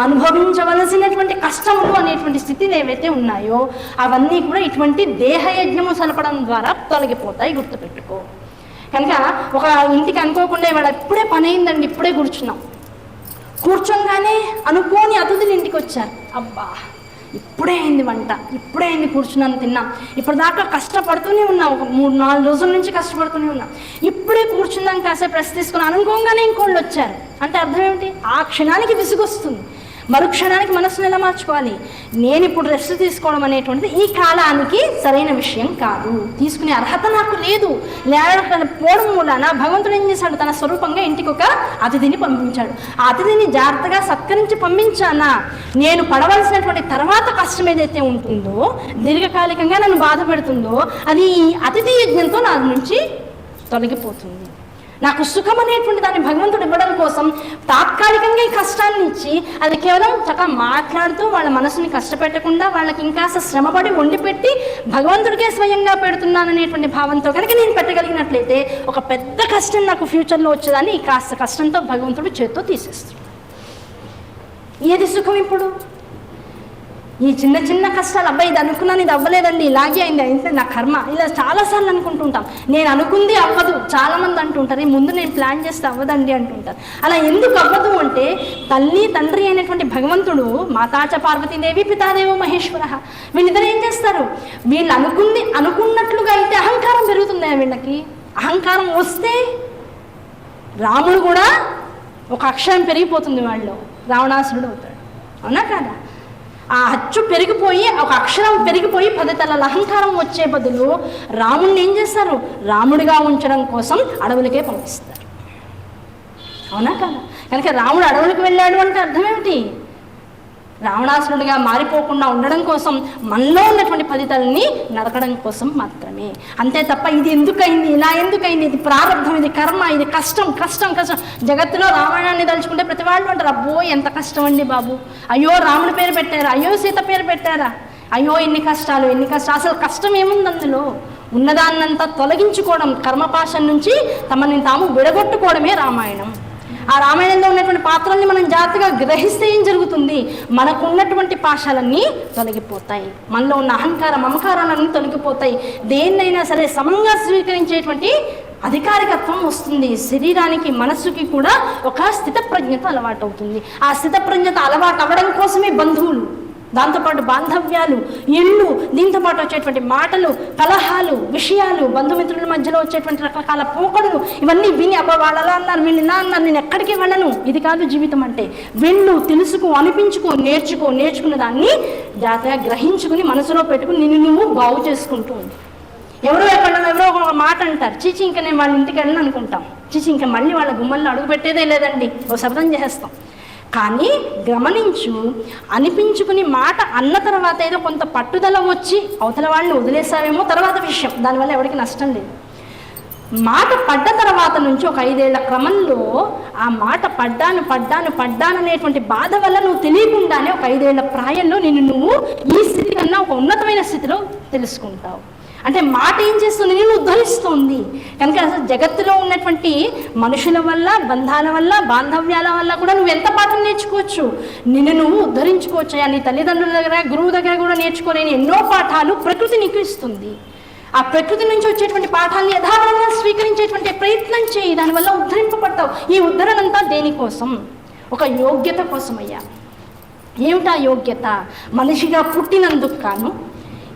అనుభవించవలసినటువంటి కష్టములు అనేటువంటి స్థితిలు ఏవైతే ఉన్నాయో అవన్నీ కూడా ఇటువంటి దేహయజ్ఞము సలపడం ద్వారా తొలగిపోతాయి, గుర్తుపెట్టుకో. కనుక ఒక ఇంటికి అనుకోకుండా ఇవాళ ఇప్పుడే పని అయిందండి, ఇప్పుడే కూర్చోగానే అనుకోని అతిథులు ఇంటికి వచ్చారు. అబ్బా, ఇప్పుడే అయింది వంట, ఇప్పుడే అయింది, కూర్చున్నాను, తిన్నాం, ఇప్పటిదాకా కష్టపడుతూనే ఉన్నాం, ఒక 3-4 రోజుల నుంచి కష్టపడుతూనే ఉన్నాం, ఇప్పుడే కూర్చున్నాం, కాసేపు రెస్ట్ తీసుకుని అనుకోగానే ఇంకోళ్ళు వచ్చారు అంటే అర్థం ఏమిటి? ఆ క్షణానికి విసుగొస్తుంది. మరుక్షణానికి మనసును ఎలా మార్చుకోవాలి? నేను ఇప్పుడు రెస్ట్ తీసుకోవడం అనేటువంటిది ఈ కాలానికి సరైన విషయం కాదు, తీసుకునే అర్హత నాకు లేదు. లేకపోవడం మూలాన భగవంతుడు ఏం చేశాడు? తన స్వరూపంగా ఇంటికి ఒక అతిథిని పంపించాడు. ఆ అతిథిని జాగ్రత్తగా సత్కరించి పంపించానా, నేను పడవలసినటువంటి తర్వాత కష్టం ఏదైతే ఉంటుందో, దీర్ఘకాలికంగా నన్ను బాధ పెడుతుందో, అది అతిథి యజ్ఞంతో నా నుంచి తొలగిపోతుంది. నాకు సుఖం అనేటువంటి దాన్ని భగవంతుడు ఇవ్వడం కోసం తాత్కాలికంగా ఈ కష్టాన్ని ఇచ్చి, అది కేవలం చక్కగా మాట్లాడుతూ వాళ్ళ మనసుని కష్టపెట్టకుండా వాళ్ళకి ఇంకాస్త శ్రమపడి వండి పెట్టి భగవంతుడికే స్వయంగా పెడుతున్నాను అనేటువంటి భావంతో కనుక నేను పెట్టగలిగినట్లయితే ఒక పెద్ద కష్టం నాకు ఫ్యూచర్లో వచ్చేదాన్ని ఈ కాస్త కష్టంతో భగవంతుడు చేత్తో తీసేస్తాడు. ఏది సుఖం ఇప్పుడు? ఈ చిన్న చిన్న కష్టాలు, అబ్బాయి ఇది అనుకున్నాను, ఇది అవ్వలేదండి, ఇలాగే అయింది, అయితే నా కర్మ, ఇలా చాలాసార్లు అనుకుంటుంటాం. నేను అనుకుంది అవ్వదు, చాలామంది అంటుంటారు, ముందు నేను ప్లాన్ చేస్తే అవ్వదండి అంటుంటారు. అలా ఎందుకు అవ్వదు అంటే, తల్లి తండ్రి అయినటువంటి భగవంతుడు, మాతాచ పార్వతీదేవి పితాదేవో మహేశ్వర, వీళ్ళిద్దరు ఏం చేస్తారు? వీళ్ళు అనుకున్నట్లుగా అయితే అహంకారం పెరుగుతుంది. వీళ్ళకి అహంకారం వస్తే రాముడు కూడా ఒక అక్షరం పెరిగిపోతుంది, వాళ్ళు రావణాసురుడు అవుతాడు. అవునా కాదా? ఆ అచ్చు పెరిగిపోయి, ఒక అక్షరం పెరిగిపోయి 10 తలల అహంకారం వచ్చే బదులు రాముడిని ఏం చేస్తారు? రాముడిగా ఉంచడం కోసం అడవులకే పంపిస్తారు. అవునా కదా? కనుక రాముడు అడవులకు వెళ్ళాడు అంటే అర్థం ఏమిటి? రావణాసురుడిగా మారిపోకుండా ఉండడం కోసం, మనలో ఉన్నటువంటి 10 తలని నరకడం కోసం మాత్రమే. అంతే తప్ప ఇది ఎందుకైంది, ఇలా ఎందుకైంది, ఇది ప్రారంభం, ఇది కర్మ, ఇది కష్టం. జగత్తులో రావణాన్ని తలుచుకుంటే ప్రతి వాళ్ళు అంటారు, అబ్బో ఎంత కష్టం అండి బాబు, అయ్యో రాముడి పేరు పెట్టారా, అయ్యో సీత పేరు పెట్టారా, అయ్యో ఎన్ని కష్టాలు. అసలు కష్టం ఏముంది అందులో? ఉన్నదాన్నంతా తొలగించుకోవడం, కర్మపాశం నుంచి తమని తాము విడగొట్టుకోవడమే రామాయణం. ఆ రామాయణంలో ఉన్నటువంటి పాత్రల్ని మనం జాగ్రత్తగా గ్రహిస్తే ఏం జరుగుతుంది? మనకు ఉన్నటువంటి పాశాలన్నీ తొలగిపోతాయి, మనలో ఉన్న అహంకార మమకారాలన్నీ తొలగిపోతాయి, దేన్నైనా సరే సమంగా స్వీకరించేటువంటి అధికారికత్వం వస్తుంది. శరీరానికి మనస్సుకి కూడా ఒక స్థితప్రజ్ఞత అలవాటు అవుతుంది. ఆ స్థితప్రజ్ఞత అలవాటు అవ్వడం కోసమే బంధువులు, దాంతోపాటు బాంధవ్యాలు, ఇళ్ళు, దీంతోపాటు వచ్చేటువంటి మాటలు, కలహాలు, విషయాలు, బంధుమిత్రుల మధ్యలో వచ్చేటువంటి రకరకాల పోకడులు, ఇవన్నీ విని అబ్బా వాళ్ళు అలా అన్నారు, వీళ్ళు ఇలా అన్నారు, నేను ఎక్కడికి వెళ్ళను, ఇది కాదు జీవితం అంటే. వెళ్ళు, తెలుసుకో, అనిపించుకో, నేర్చుకున్న దాన్ని జాగ్రత్తగా గ్రహించుకుని మనసులో పెట్టుకుని నిన్ను నువ్వు బాగు చేసుకుంటూ ఉంది. ఎవరో ఒక మాట అంటారు, చీచి ఇంకా నేను వాళ్ళ ఇంటికి వెళ్ళను అనుకుంటాం, చీచి ఇంకా మళ్ళీ వాళ్ళ గుమ్మల్లో అడుగు పెట్టేదే లేదండి, ఓ శబ్దం చేసేస్తాం. కానీ గమనించు, అనిపించుకుని మాట అన్న తర్వాత ఏదో కొంత పట్టుదల వచ్చి అవతల వాళ్ళని వదిలేసావేమో తర్వాత విషయం, దానివల్ల ఎవరికి నష్టం లేదు. మాట పడ్డ తర్వాత నుంచి ఒక 5 ఏళ్ల క్రమంలో ఆ మాట పడ్డాను అనేటువంటి బాధ వల్ల నువ్వు తెలియకుండానే ఒక 5 ఏళ్ల ప్రాయంలో నువ్వు ఈ స్థితి కన్నా ఒక ఉన్నతమైన స్థితిలో తెలుసుకుంటావు. అంటే మాట ఏం చేస్తుంది? నేను ఉద్ధరిస్తుంది. కనుక అసలు జగత్తులో ఉన్నటువంటి మనుషుల వల్ల, బంధాల వల్ల, బాంధవ్యాల వల్ల కూడా నువ్వు ఎంత పాఠం నేర్చుకోవచ్చు, నిన్ను నువ్వు ఉద్ధరించుకోవచ్చు. నీ తల్లిదండ్రుల దగ్గర, గురువు దగ్గర కూడా నేర్చుకోలేని ఎన్నో పాఠాలు ప్రకృతి నీకు ఇస్తుంది. ఆ ప్రకృతి నుంచి వచ్చేటువంటి పాఠాన్ని యథార్థంగా స్వీకరించేటువంటి ప్రయత్నం చేయి, దానివల్ల ఉద్ధరింపబడతావు. ఈ ఉద్ధరణంతా దేనికోసం? ఒక యోగ్యత కోసమయ్యా. ఏమిటా యోగ్యత? మనిషిగా పుట్టినందుకు కాను,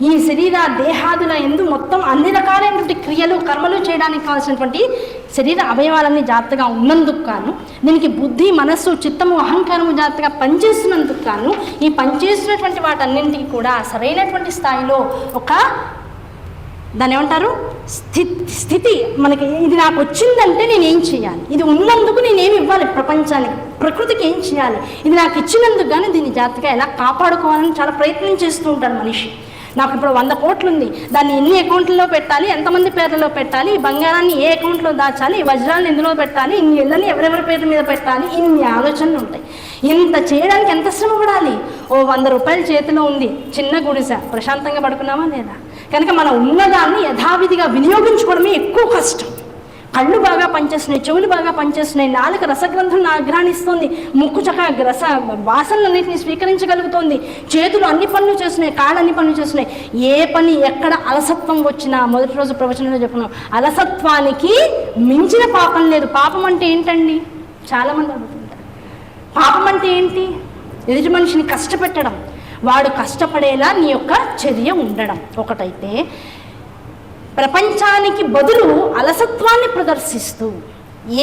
ఈ శరీర దేహాదుల ఎందు మొత్తం అన్ని రకాలైనటువంటి క్రియలు, కర్మలు చేయడానికి కావాల్సినటువంటి శరీర అవయవాలన్నీ జాగ్రత్తగా ఉన్నందుకు కాను, దీనికి బుద్ధి, మనస్సు, చిత్తము, అహంకారము జాగ్రత్తగా పనిచేస్తున్నందుకు కాను, ఈ పనిచేస్తున్నటువంటి వాటన్నింటికి కూడా సరైనటువంటి స్థాయిలో ఒక దాన్ని ఏమంటారు స్థితి మనకి, ఇది నాకు వచ్చిందంటే నేనేం చేయాలి, ఇది ఉన్నందుకు నేనేమి ఇవ్వాలి ప్రపంచానికి, ప్రకృతికి ఏం చేయాలి, ఇది నాకు ఇచ్చినందుకు కానీ దీన్ని జాగ్రత్తగా ఎలా కాపాడుకోవాలని చాలా ప్రయత్నం చేస్తూ ఉంటాడు మనిషి. నాకు ఇప్పుడు 100 కోట్లు ఉంది, దాన్ని ఎన్ని అకౌంట్లలో పెట్టాలి, ఎంతమంది పేర్లలో పెట్టాలి, ఈ బంగారాన్ని ఏ అకౌంట్లో దాచాలి, ఈ వజ్రాలను ఎందులో పెట్టాలి, ఇన్ని ఇళ్ళని ఎవరెవరి పేరు మీద పెట్టాలి, ఇన్ని ఆలోచనలు ఉంటాయి. ఇంత చేయడానికి ఎంత శ్రమ పడాలి? ఓ 100 రూపాయలు చేతిలో ఉంది, చిన్న గుడిసె, ప్రశాంతంగా పడుకున్నామా లేదా? కనుక మనం ఉన్నదాన్ని యథావిధిగా వినియోగించుకోవడమే ఎక్కువ కష్టం. కళ్ళు బాగా పనిచేస్తున్నాయి, చెవులు బాగా పనిచేస్తున్నాయి, నాలుక రసగ్రంథులను ఆగ్రహిస్తుంది, ముక్కు చక్కగా రస వాసనలన్నింటినీ స్వీకరించగలుగుతోంది, చేతులు అన్ని పనులు చేస్తున్నాయి, కాళ్ళు అన్ని పనులు చేస్తున్నాయి. ఏ పని ఎక్కడ అలసత్వం వచ్చినా, మొదటి రోజు ప్రవచనంలో చెప్పుకున్నాం, అలసత్వానికి మించిన పాపం లేదు. పాపం అంటే ఏంటండి? చాలామంది అడుగుతుంటారు, పాపం అంటే ఏంటి? ఎదుటి మనిషిని కష్టపెట్టడం, వాడు కష్టపడేలా నీ యొక్క చర్య ఉండడం ఒకటైతే, ప్రపంచానికి బదులు అలసత్వాన్ని ప్రదర్శిస్తూ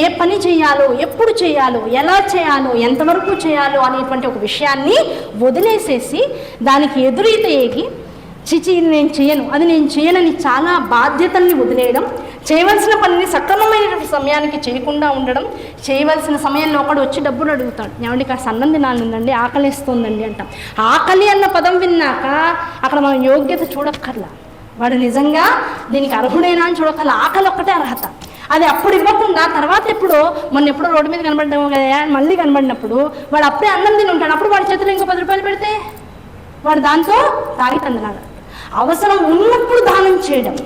ఏ పని చేయాలో, ఎప్పుడు చేయాలో, ఎలా చేయాలో, ఎంతవరకు చేయాలో అనేటువంటి ఒక విషయాన్ని వదిలేసేసి దానికి ఎదురీత ఏగి చిచి నేను చేయను, అది నేను చేయనని చాలా బాధ్యతల్ని వదిలేయడం, చేయవలసిన పనిని సక్రమమైన సమయానికి చేయకుండా ఉండడం, చేయవలసిన సమయంలో ఒకడు వచ్చి డబ్బులు అడుగుతాడు, ఏమండి కాస్త అన్నం తినాలండి, ఆకలిస్తుందండి అంటాం. ఆకలి అన్న పదం విన్నాక అక్కడ మనం యోగ్యత చూడక్కర్లా, వాడు నిజంగా దీనికి అర్హుడైనా అని చూడక్కర్లా, ఆకలి ఒక్కటే అర్హత. అది అప్పుడు ఇవ్వకుండా తర్వాత మొన్న ఎప్పుడో రోడ్డు మీద కనబడ్డాము కదా, మళ్ళీ కనబడినప్పుడు వాడు అప్పుడే అన్నం తిని ఉంటాడు, అప్పుడు వాడి చేతిలో ఇంకో 10 రూపాయలు పెడితే వాడు దాంతో తాగి తందనాడు. అవసరం ఉన్నప్పుడు దానం చేయడం,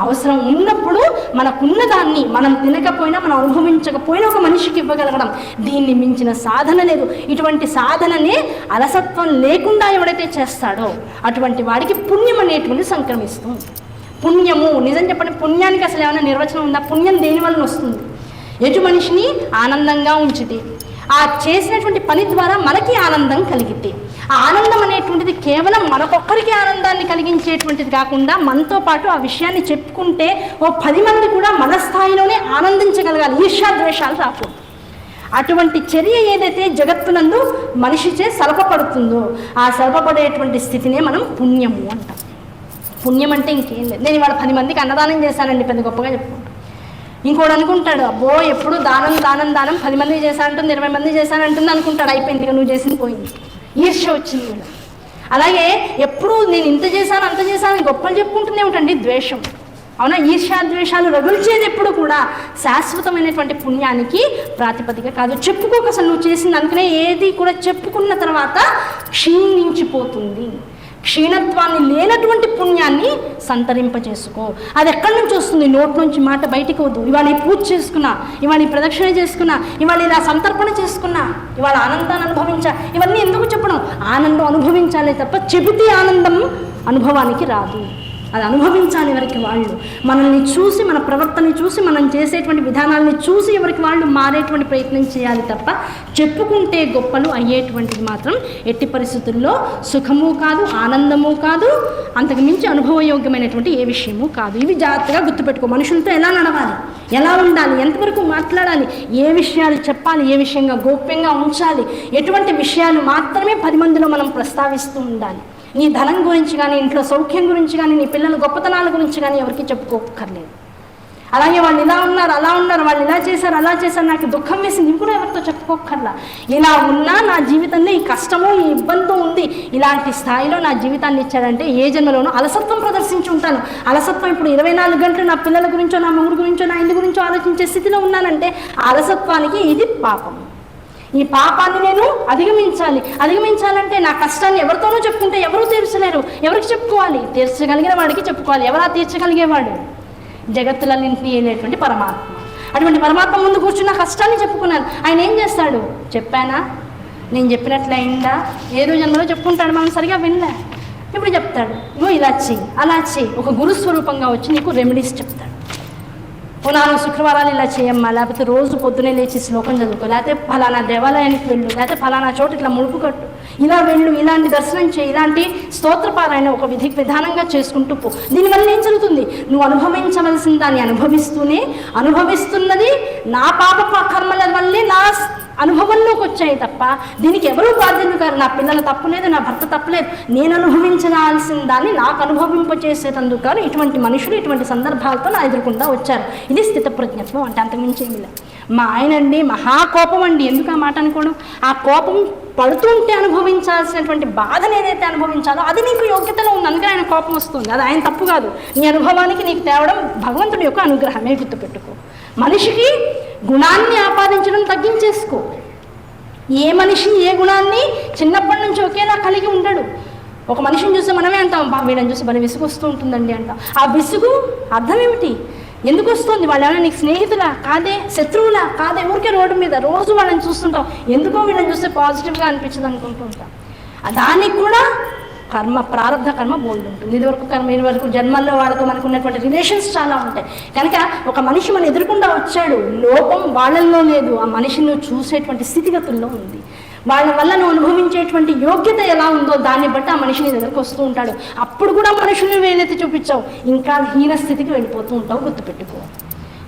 అవసరం ఉన్నప్పుడు మనకున్న దాన్ని మనం తినకపోయినా, మనం అనుభవించకపోయినా ఒక మనిషికి ఇవ్వగలగడం, దీన్ని మించిన సాధన లేదు. ఇటువంటి సాధననే అలసత్వం లేకుండా ఎవడైతే చేస్తాడో అటువంటి వాడికి పుణ్యం అనేటువంటి సంక్రమిస్తుంది. పుణ్యము నిజం చెప్పండి, పుణ్యానికి అసలు ఏమైనా నిర్వచనం ఉందా? పుణ్యం దేని వలన వస్తుంది? ఎటు మనిషిని ఆనందంగా ఉంచితే, ఆ చేసినటువంటి పని ద్వారా మనకి ఆనందం కలిగితే, ఆ ఆనందం అనేటువంటిది కేవలం మనకొక్కరికి ఆనందాన్ని కలిగించేటువంటిది కాకుండా మనతో పాటు ఆ విషయాన్ని చెప్పుకుంటే ఓ 10 మంది కూడా మన స్థాయిలోనే ఆనందించగలగాలి, ఈర్ష్యాద్వేషాలు రాకూడదు. అటువంటి చర్య ఏదైతే జగత్తునందు మనిషిచే సలపపడుతుందో ఆ సలపబడేటువంటి స్థితినే మనం పుణ్యము అంటాం. పుణ్యం అంటే ఇంకేం లేదు. నేను ఇవాళ 10 మందికి అన్నదానం చేశానండి, పెద్ద గొప్పగా చెప్పుకుంటాను. ఇంకోటి అనుకుంటాడు, అబ్బో ఎప్పుడు దానం దానం దానం, 10 మంది చేశానంటుంది, 20 మంది చేశానంటుంది అనుకుంటాడు. అయిపోయింది, ఇక నువ్వు చేసింది పోయింది, ఈర్ష్య వచ్చింది కూడా. అలాగే ఎప్పుడు నేను ఇంత చేశాను అంత చేశాను గొప్పలు చెప్పుకుంటూనే ఉంటాండి, ద్వేషం. అవునా? ఈర్ష్యాద్వేషాలు రగుల్చేది ఎప్పుడు కూడా శాశ్వతమైనటువంటి పుణ్యానికి ప్రాతిపదిక కాదు. చెప్పుకోక అసలు నువ్వు చేసింది, అందుకనే ఏది కూడా చెప్పుకున్న తర్వాత క్షీణించిపోతుంది. క్షీణత్వాన్ని లేనటువంటి పుణ్యాన్ని సంతరింపజేసుకో. అది ఎక్కడి నుంచి వస్తుంది? నోటి నుంచి మాట బయటికి వద్దు. ఇవాళ ఈ పూజ చేసుకున్నా, ఇవాళ ఈ ప్రదక్షిణ చేసుకున్నా, ఇవాళ ఇలా సంతర్పణ చేసుకున్నా, ఇవాళ ఆనందాన్ని అనుభవించా, ఇవన్నీ ఎందుకు చెప్పడం? ఆనందం అనుభవించాలే తప్ప చెబితే ఆనందం అనుభవానికి రాదు. అది అనుభవించాలి ఎవరికి వాళ్ళు. మనల్ని చూసి, మన ప్రవర్తనని చూసి, మనం చేసేటువంటి విధానాలని చూసి ఎవరికి వాళ్ళు మారేటువంటి ప్రయత్నం చేయాలి తప్ప చెప్పుకుంటే గొప్పలు అయ్యేటువంటిది మాత్రం ఎట్టి పరిస్థితుల్లో సుఖము కాదు, ఆనందము కాదు, అంతకు మించి అనుభవయోగ్యమైనటువంటి ఏ విషయము కాదు. ఇవి జాగ్రత్తగా గుర్తుపెట్టుకో. మనుషులతో ఎలా నడవాలి, ఎలా ఉండాలి, ఎంతవరకు మాట్లాడాలి, ఏ విషయాలు చెప్పాలి, ఏ విషయంగా గోప్యంగా ఉంచాలి, ఎటువంటి విషయాలు మాత్రమే 10 మందిలో మనం ప్రస్తావిస్తూ ఉండాలి. నీ ధనం గురించి కానీ, ఇంట్లో సౌఖ్యం గురించి కానీ, నీ పిల్లల గొప్పతనాల గురించి కానీ ఎవరికి చెప్పుకోకర్లేదు. అలాగే వాళ్ళు ఇలా ఉన్నారు, అలా ఉన్నారు, వాళ్ళు ఇలా చేశారు, అలా చేశారు, నాకు దుఃఖం వేసింది, ఇంకూడా ఎవరితో చెప్పుకోకర్లా. ఇలా ఉన్నా నా జీవితంలో ఈ కష్టము, ఈ ఇబ్బంది ఉంది, ఇలాంటి స్థాయిలో నా జీవితాన్ని ఇచ్చాడంటే ఏ జన్మలోనూ అలసత్వం ప్రదర్శించి ఉంటాను. అలసత్వం ఇప్పుడు 24 గంటలు నా పిల్లల గురించో, నా మొగుడు గురించో, నా ఇంటి గురించో ఆలోచించే స్థితిలో ఉన్నానంటే ఆ అలసత్వానికి ఇది పాపం. ఈ పాపాన్ని నేను అధిగమించాలంటే నా కష్టాన్ని ఎవరితోనూ చెప్పుకుంటే ఎవరూ తీర్చలేరు. ఎవరికి చెప్పుకోవాలి? తీర్చగలిగిన వాడికి చెప్పుకోవాలి. ఎవరా తీర్చగలిగేవాడు? జగత్తులన్నింటినీ వెళ్ళేటువంటి పరమాత్మ. అటువంటి పరమాత్మ ముందు కూర్చున్న కష్టాన్ని చెప్పుకున్నాను. ఆయన ఏం చేస్తాడు? చెప్పానా, నేను చెప్పినట్లు అయిందా? ఏదో జన్మలో చెప్పుకుంటాడు, మనం సరిగా వినలే. ఇప్పుడు చెప్తాడు, నువ్వు ఇలా చెయ్యి, అలా చెయ్యి. ఒక గురుస్వరూపంగా వచ్చి నీకు రెమెడీస్ చెప్తాడు. నాలుగు శుక్రవారాలు ఇలా చేయమ్మా, లేకపోతే రోజు పొద్దునే లేచి శ్లోకం చదువుకో, లేకపోతే ఫలానా దేవాలయానికి వెళ్ళు, లేకపోతే ఫలానా చోటు ఇట్లా ముడుపు కట్టు, ఇలా వెళ్ళు, ఇలాంటి దర్శనం చేయి, ఇలాంటి స్తోత్రపారాయణ ఒక విధానంగా చేసుకుంటూ పో. దీనివల్ల ఏం జరుగుతుంది? నువ్వు అనుభవించవలసిన దాన్ని అనుభవిస్తున్నది నా పాప కర్మల వల్లే నా అనుభవంలోకి వచ్చాయి తప్ప దీనికి ఎవరూ బాధ్యత కాదు. నా పిల్లల తప్పులేదు, నా భర్త తప్పులేదు, నేను అనుభవించాల్సిన దాన్ని నాకు అనుభవింపచేసేటందుకు కాదు. ఇటువంటి మనుషులు ఇటువంటి సందర్భాలతో నా ఎదుర్కొంటూ వచ్చారు. ఇది స్థితప్రజ్ఞత్వం అంటే. అంతకుమించి ఏమి లేదు. మా ఆయన అండి మహాకోపం అండి. ఎందుకు ఆ మాట అనుకోవడం? ఆ కోపం పడుతుంటే అనుభవించాల్సినటువంటి బాధను ఏదైతే అనుభవించాలో అది నీకు యోగ్యతలో ఉంది, అందుకని ఆయన కోపం వస్తుంది. అది ఆయన తప్పు కాదు. నీ అనుభవానికి నీకు తేవడం భగవంతుడి యొక్క అనుగ్రహమే. గుర్తుపెట్టుకో. మనిషికి గుణాన్ని ఆపాదించడం తగ్గించేసుకో. ఏ మనిషి ఏ గుణాన్ని చిన్నప్పటి నుంచి ఒకేలా కలిగి ఉండడు. ఒక మనిషిని చూస్తే మనమే అంటాం, వీళ్ళని చూసి భలే విసుగు వస్తూ ఉంటుందండి అంటాం. ఆ విసుగు అర్థం ఏమిటి? ఎందుకు వస్తుంది? వాళ్ళు ఏమైనా నీకు స్నేహితులా? కాదే. శత్రువులా? కాదే. ఊరికే రోడ్డు మీద రోజు వాళ్ళని చూస్తుంటాం, ఎందుకో వీళ్ళని చూస్తే పాజిటివ్గా అనిపించదు అనుకుంటూ ఉంటాం. దానికి కూడా ప్రారంధ కర్మ బోల్డ్ ఉంటుంది. ఇదివరకు జన్మల్లో వాళ్ళతో మనకు ఉన్నటువంటి రిలేషన్స్ చాలా ఉంటాయి. కనుక ఒక మనిషి మన ఎదురుకుండా వచ్చాడు, లోపం వాళ్ళల్లో లేదు, ఆ మనిషిని చూసేటువంటి స్థితిగతుల్లో ఉంది. వాళ్ళ వల్ల నువ్వు అనుభవించేటువంటి యోగ్యత ఎలా ఉందో దాన్ని బట్టి ఆ మనిషిని దగ్గరకు వస్తూ ఉంటాడు. అప్పుడు కూడా మనుషుల్ని వేలెత్తి చూపించావు, ఇంకా హీన స్థితికి వెళ్ళిపోతూ ఉంటావు. గుర్తుపెట్టుకో.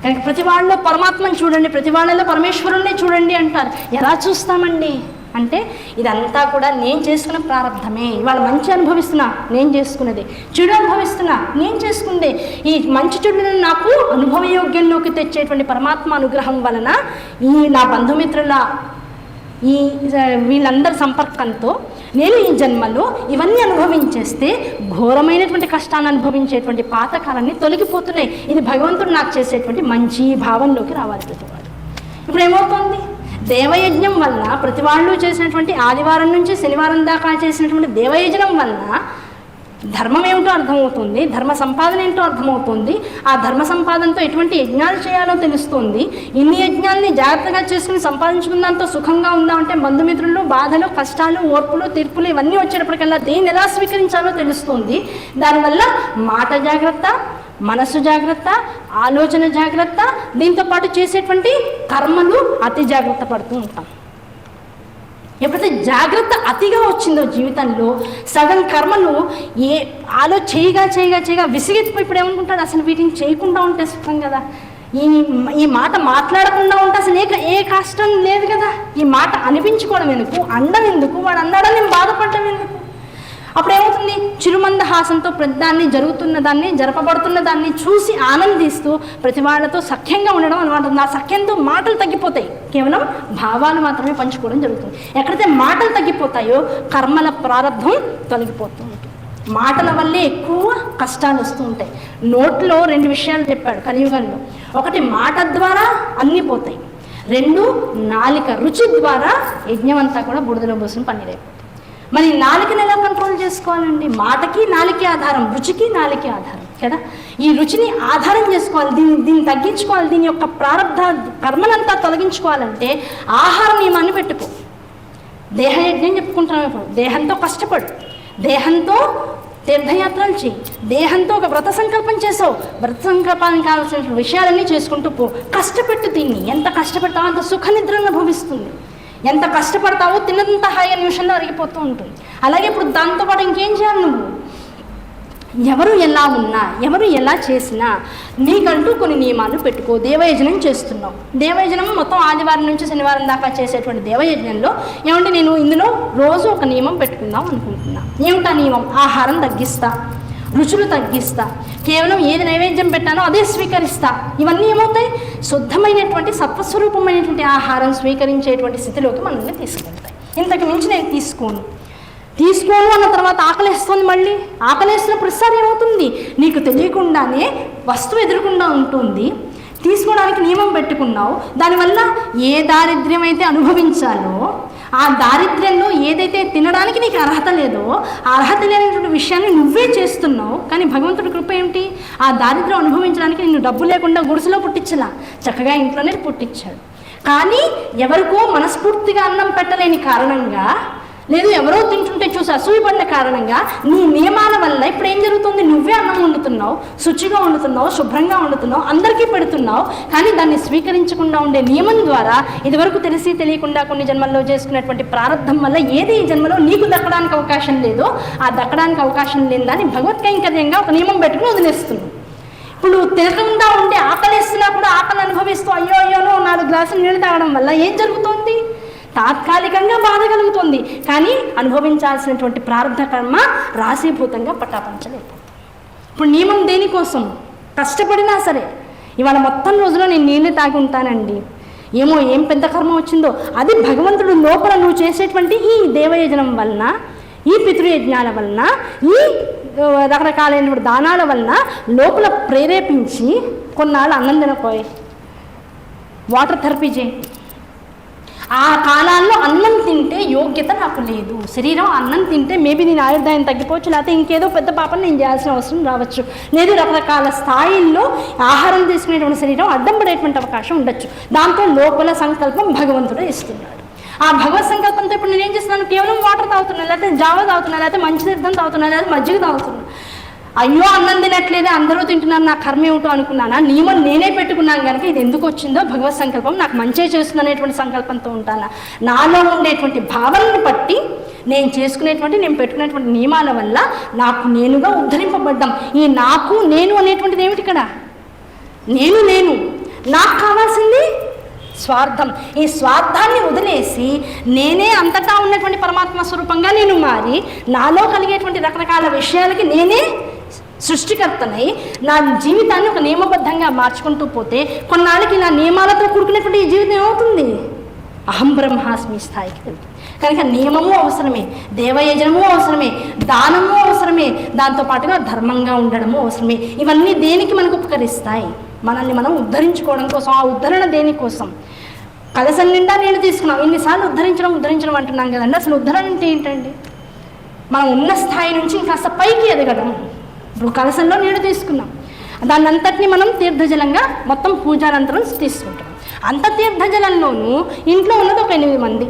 కనుక ప్రతి వాళ్ళలో పరమాత్మని చూడండి, ప్రతి వాళ్ళలో పరమేశ్వరుణ్ణి చూడండి అంటారు. ఎలా చూస్తామండి అంటే ఇదంతా కూడా నేను చేసుకున్న ప్రారంధమే. ఇవాళ మంచి అనుభవిస్తున్నా, నేను చేసుకున్నదే. చెడు అనుభవిస్తున్నా, నేను చేసుకుందే. ఈ మంచి చెడులను నాకు అనుభవయోగ్యంలోకి తెచ్చేటువంటి పరమాత్మ అనుగ్రహం వలన ఈ నా బంధుమిత్రుల వీళ్ళందరి సంపర్కంతో నేను ఈ జన్మలో ఇవన్నీ అనుభవించేస్తే ఘోరమైనటువంటి కష్టాన్ని అనుభవించేటువంటి పాతకాలన్నీ తొలగిపోతున్నాయి. ఇది భగవంతుడు నాకు చేసేటువంటి మంచి భావంలోకి రావాలి ప్రతివాడు. ఇప్పుడు ఏమవుతుంది? దేవయజ్ఞం వలన ప్రతి వాళ్ళు చేసినటువంటి ఆదివారం నుంచి శనివారం దాకా చేసినటువంటి దేవయజ్ఞం వలన ధర్మం ఏమిటో అర్థమవుతుంది, ధర్మ సంపాదన ఏంటో అర్థమవుతుంది. ఆ ధర్మ సంపాదనతో ఎటువంటి యజ్ఞాలు చేయాలో తెలుస్తుంది. ఇన్ని యజ్ఞాలని జాగ్రత్తగా చేసుకుని సంపాదించుకున్నంత సుఖంగా ఉందామంటే బంధుమిత్రులు, బాధలు, కష్టాలు, ఓర్పులు, తీర్పులు ఇవన్నీ వచ్చేటప్పటికల్లా దేన్ని ఎలా స్వీకరించాలో తెలుస్తుంది. దానివల్ల మాట జాగ్రత్త, మనసు జాగ్రత్త, ఆలోచన జాగ్రత్త, దీంతో పాటు చేసేటువంటి కర్మలు అతి జాగ్రత్త పడుతూ ఉంటాం. ఎప్పుడైతే జాగ్రత్త అతిగా వచ్చిందో జీవితంలో సగం కర్మలు చేయగా విసిగెత్తిపోయి ఇప్పుడు ఏమనుకుంటాడు, అసలు వీటిని చేయకుండా ఉంటే సుఖం కదా, ఈ మాట మాట్లాడకుండా ఉంటే అసలు ఏ కష్టం లేదు కదా, ఈ మాట అనిపించుకోవడం ఎందుకు, అండం ఎందుకు, వాడు అన్నాడని నేను బాధపడడం ఎందుకు. అప్పుడు ఏమవుతుంది? చిరుమందహాసంతో ప్రతిదాన్ని జరుగుతున్న దాన్ని, జరపబడుతున్న దాన్ని చూసి ఆనందిస్తూ ప్రతి వాళ్ళతో సఖ్యంగా ఉండడం అనమాట. ఆ సఖ్యంతో మాటలు తగ్గిపోతాయి, కేవలం భావాలు మాత్రమే పంచుకోవడం జరుగుతుంది. ఎక్కడైతే మాటలు తగ్గిపోతాయో కర్మల ప్రారంధం తొలగిపోతూ ఉంటుంది. మాటల వల్లే ఎక్కువ కష్టాలు వస్తూ ఉంటాయి. నోట్లో 2 విషయాలు చెప్పాడు కలియుగంలో. ఒకటి మాట ద్వారా అన్నీ పోతాయి, 2 నాలిక రుచి ద్వారా యజ్ఞం అంతా కూడా బురదలో పోసిన పన్నీరైపోతుంది. మరి నాలుకని ఎలా కంట్రోల్ చేసుకోవాలండి? మాటకి నాలుకే ఆధారం, రుచికి నాలుకే ఆధారం కదా. ఈ రుచిని ఆధారం చేసుకోవాలి, దీన్ని తగ్గించుకోవాలి, దీని యొక్క ప్రారంభ కర్మనంతా తొలగించుకోవాలంటే ఆహార నియమాన్ని పెట్టుకో. దేహయజ్ఞం చెప్పుకుంటున్నాం ఇప్పుడు. దేహంతో కష్టపడు, దేహంతో తీర్థయాత్రలు చేయి, దేహంతో ఒక వ్రత సంకల్పం చేసావు, వ్రత సంకల్పానికి కావాల్సిన విషయాలన్నీ చేసుకుంటూ పో. కష్టపెట్టు దీన్ని. ఎంత కష్టపెడతావో అంత సుఖ నిద్రను అనుభవిస్తుంది. ఎంత కష్టపడతావో తిన్నంత హాయిగా నిమిషంలో అరిగిపోతూ ఉంటుంది. అలాగే ఇప్పుడు దాంతోపాటు ఇంకేం చేయాలి? నువ్వు ఎవరు ఎలా ఉన్నా, ఎవరు ఎలా చేసినా నీకంటూ కొన్ని నియమాలు పెట్టుకో. దేవయజనం చేస్తున్నావు. దేవయజనం మొత్తం ఆదివారం నుంచి శనివారం దాకా చేసేటువంటి దేవయజ్ఞంలో ఏమంటే నేను ఇందులో రోజు ఒక నియమం పెట్టుకుందాం అనుకుంటున్నా. ఏమిటా నియమం? ఆహారం తగ్గిస్తా, రుచులు తగ్గిస్తా, కేవలం ఏది నైవేద్యం పెట్టానో అదే స్వీకరిస్తా. ఇవన్నీ ఏమవుతాయి? శుద్ధమైనటువంటి సత్వస్వరూపమైనటువంటి ఆహారం స్వీకరించేటువంటి స్థితిలోకి మనల్ని తీసుకెళ్తాయి. ఇంతకు మించి నేను తీసుకోను అన్న తర్వాత ఆకలేస్తుంది. మళ్ళీ ఆకలేస్తున్నప్పుడు ప్రతిసారి ఏమవుతుంది? నీకు తెలియకుండానే వస్తువు ఎదురకుండా ఉంటుంది, తీసుకోవడానికి నియమం పెట్టుకున్నావు. దానివల్ల ఏ దారిద్ర్యం అయితే అనుభవించాలో ఆ దారిద్ర్యంలో ఏదైతే తినడానికి నీకు అర్హత లేదో ఆ అర్హత లేనటువంటి విషయాన్ని నువ్వే చేస్తున్నావు. కానీ భగవంతుడి కృప ఏమిటి? ఆ దారిద్ర్యం అనుభవించడానికి నిన్ను డబ్బు లేకుండా గుడిసెలో పుట్టించలా, చక్కగా ఇంట్లోనే పుట్టించాడు. కానీ ఎవరికో మనస్ఫూర్తిగా అన్నం పెట్టలేని కారణంగా, లేదు ఎవరో తింటుంటే చూసి అసూయపడిన కారణంగా నీ నియమాల వల్ల ఇప్పుడు ఏం జరుగుతుంది? నువ్వే అన్నం వండుతున్నావు, శుచిగా వండుతున్నావు, శుభ్రంగా వండుతున్నావు, అందరికీ పెడుతున్నావు. కానీ దాన్ని స్వీకరించకుండా ఉండే నియమం ద్వారా ఇదివరకు తెలిసి తెలియకుండా కొన్ని జన్మల్లో చేసుకున్నటువంటి ప్రారంధం వల్ల ఏది ఈ జన్మలో నీకు దక్కడానికి అవకాశం లేదో ఆ దక్కడానికి అవకాశం లేని దాన్ని భగవత్కైంకర్యంగా ఒక నియమం పెట్టుకుని వదిలేస్తున్నావు. ఇప్పుడు తినకుండా ఉండే ఆకలిస్తున్నా కూడా ఆకలి అనుభవిస్తూ అయ్యోనో 4 గ్లాసులు నీళ్ళు తాగడం వల్ల ఏం జరుగుతోంది? తాత్కాలికంగా బాధ కలుగుతుంది, కానీ అనుభవించాల్సినటువంటి ప్రారంభ కర్మ రాశీభూతంగా పట్టాపంచలేకపోతుంది. ఇప్పుడు నియమం దేనికోసం? కష్టపడినా సరే ఇవాళ మొత్తం రోజులో నేను నీళ్ళు తాగి ఉంటానండి, ఏమో ఏం పెద్ద కర్మ వచ్చిందో, అది భగవంతుడు లోపల నువ్వు చేసేటువంటి ఈ దేవయజనం వలన, ఈ పితృయజ్ఞాల వలన, ఈ రకరకాలైనటువంటి దానాల వలన లోపల ప్రేరేపించి కొన్నాళ్ళు అన్నం తినపోయి వాటర్ థెరపీ చేయి. ఆ కాలాల్లో అన్నం తింటే యోగ్యత నాకు లేదు, శరీరం అన్నం తింటే మేబీ నేను ఆయుర్దాయం తగ్గిపోవచ్చు, లేకపోతే ఇంకేదో పెద్ద పాపం నేను చేయాల్సిన అవసరం రావచ్చు, లేదు రకరకాల స్థాయిల్లో ఆహారం తీసుకునేటువంటి శరీరం అడ్డం పడేటువంటి అవకాశం ఉండొచ్చు. దాంతో లోపల సంకల్పం భగవంతుడే ఇస్తున్నాడు. ఆ భగవత్ సంకల్పంతో ఇప్పుడు నేనేం చేస్తున్నాను? కేవలం వాటర్ తాగుతున్నాను, లేకపోతే జావా తాగుతున్నాను, లేకపోతే మంచి తీర్థం తాగుతున్నాను, లేకపోతే మజ్జిగ తాగుతున్నాను. అయ్యో అన్నం తినట్లేదే, అందరూ తింటున్నారు, నా కర్మ ఏమిటో అనుకున్నానా? నియమం నేనే పెట్టుకున్నాను కనుక ఇది ఎందుకు వచ్చిందో భగవత్ సంకల్పం నాకు మంచి చేస్తుంది అనేటువంటి సంకల్పంతో ఉంటాను. నాలో ఉండేటువంటి భావనను బట్టి నేను పెట్టుకునేటువంటి నియమాల వల్ల నాకు నేనుగా ఉద్ధరింపబడ్డాం. ఈ నాకు నేను అనేటువంటిది ఏమిటి? ఇక్కడ నేను నాకు కావాల్సింది స్వార్థం. ఈ స్వార్థాన్ని వదిలేసి నేనే అంతటా ఉన్నటువంటి పరమాత్మ స్వరూపంగా నేను మారి నాలో కలిగేటువంటి రకరకాల విషయాలకి నేనే సృష్టికర్తనై నా జీవితాన్ని ఒక నియమబద్ధంగా మార్చుకుంటూ పోతే కొన్నాళ్ళకి నా నియమాలతో కూడుకునేటువంటి ఈ జీవితం ఏమవుతుంది? అహం బ్రహ్మాస్మి స్థాయికి వెళ్తుంది. కనుక నియమము అవసరమే, దేవయజనము అవసరమే, దానము అవసరమే, దాంతోపాటుగా ధర్మంగా ఉండడము అవసరమే. ఇవన్నీ దేనికి మనకు ఉపకరిస్తాయి? మనల్ని మనం ఉద్ధరించుకోవడం కోసం. ఆ ఉద్ధరణ దేనికోసం? కలసం నిండా నీళ్ళు తీసుకున్నాం, ఇన్నిసార్లు ఉద్ధరించడం అంటున్నాం కదండి. అసలు ఉద్ధరణ అంటే ఏంటండి? మనం ఉన్న స్థాయి నుంచి ఇంకాస్త పైకి ఎదగడం. ఇప్పుడు కలసంలో నీళ్ళు తీసుకున్నాం, దాన్ని అంతటిని మనం తీర్థజలంగా మొత్తం పూజానంతరం తీసుకుంటాం. అంత తీర్థజలంలోనూ ఇంట్లో ఉన్నది ఒక 8 మంది.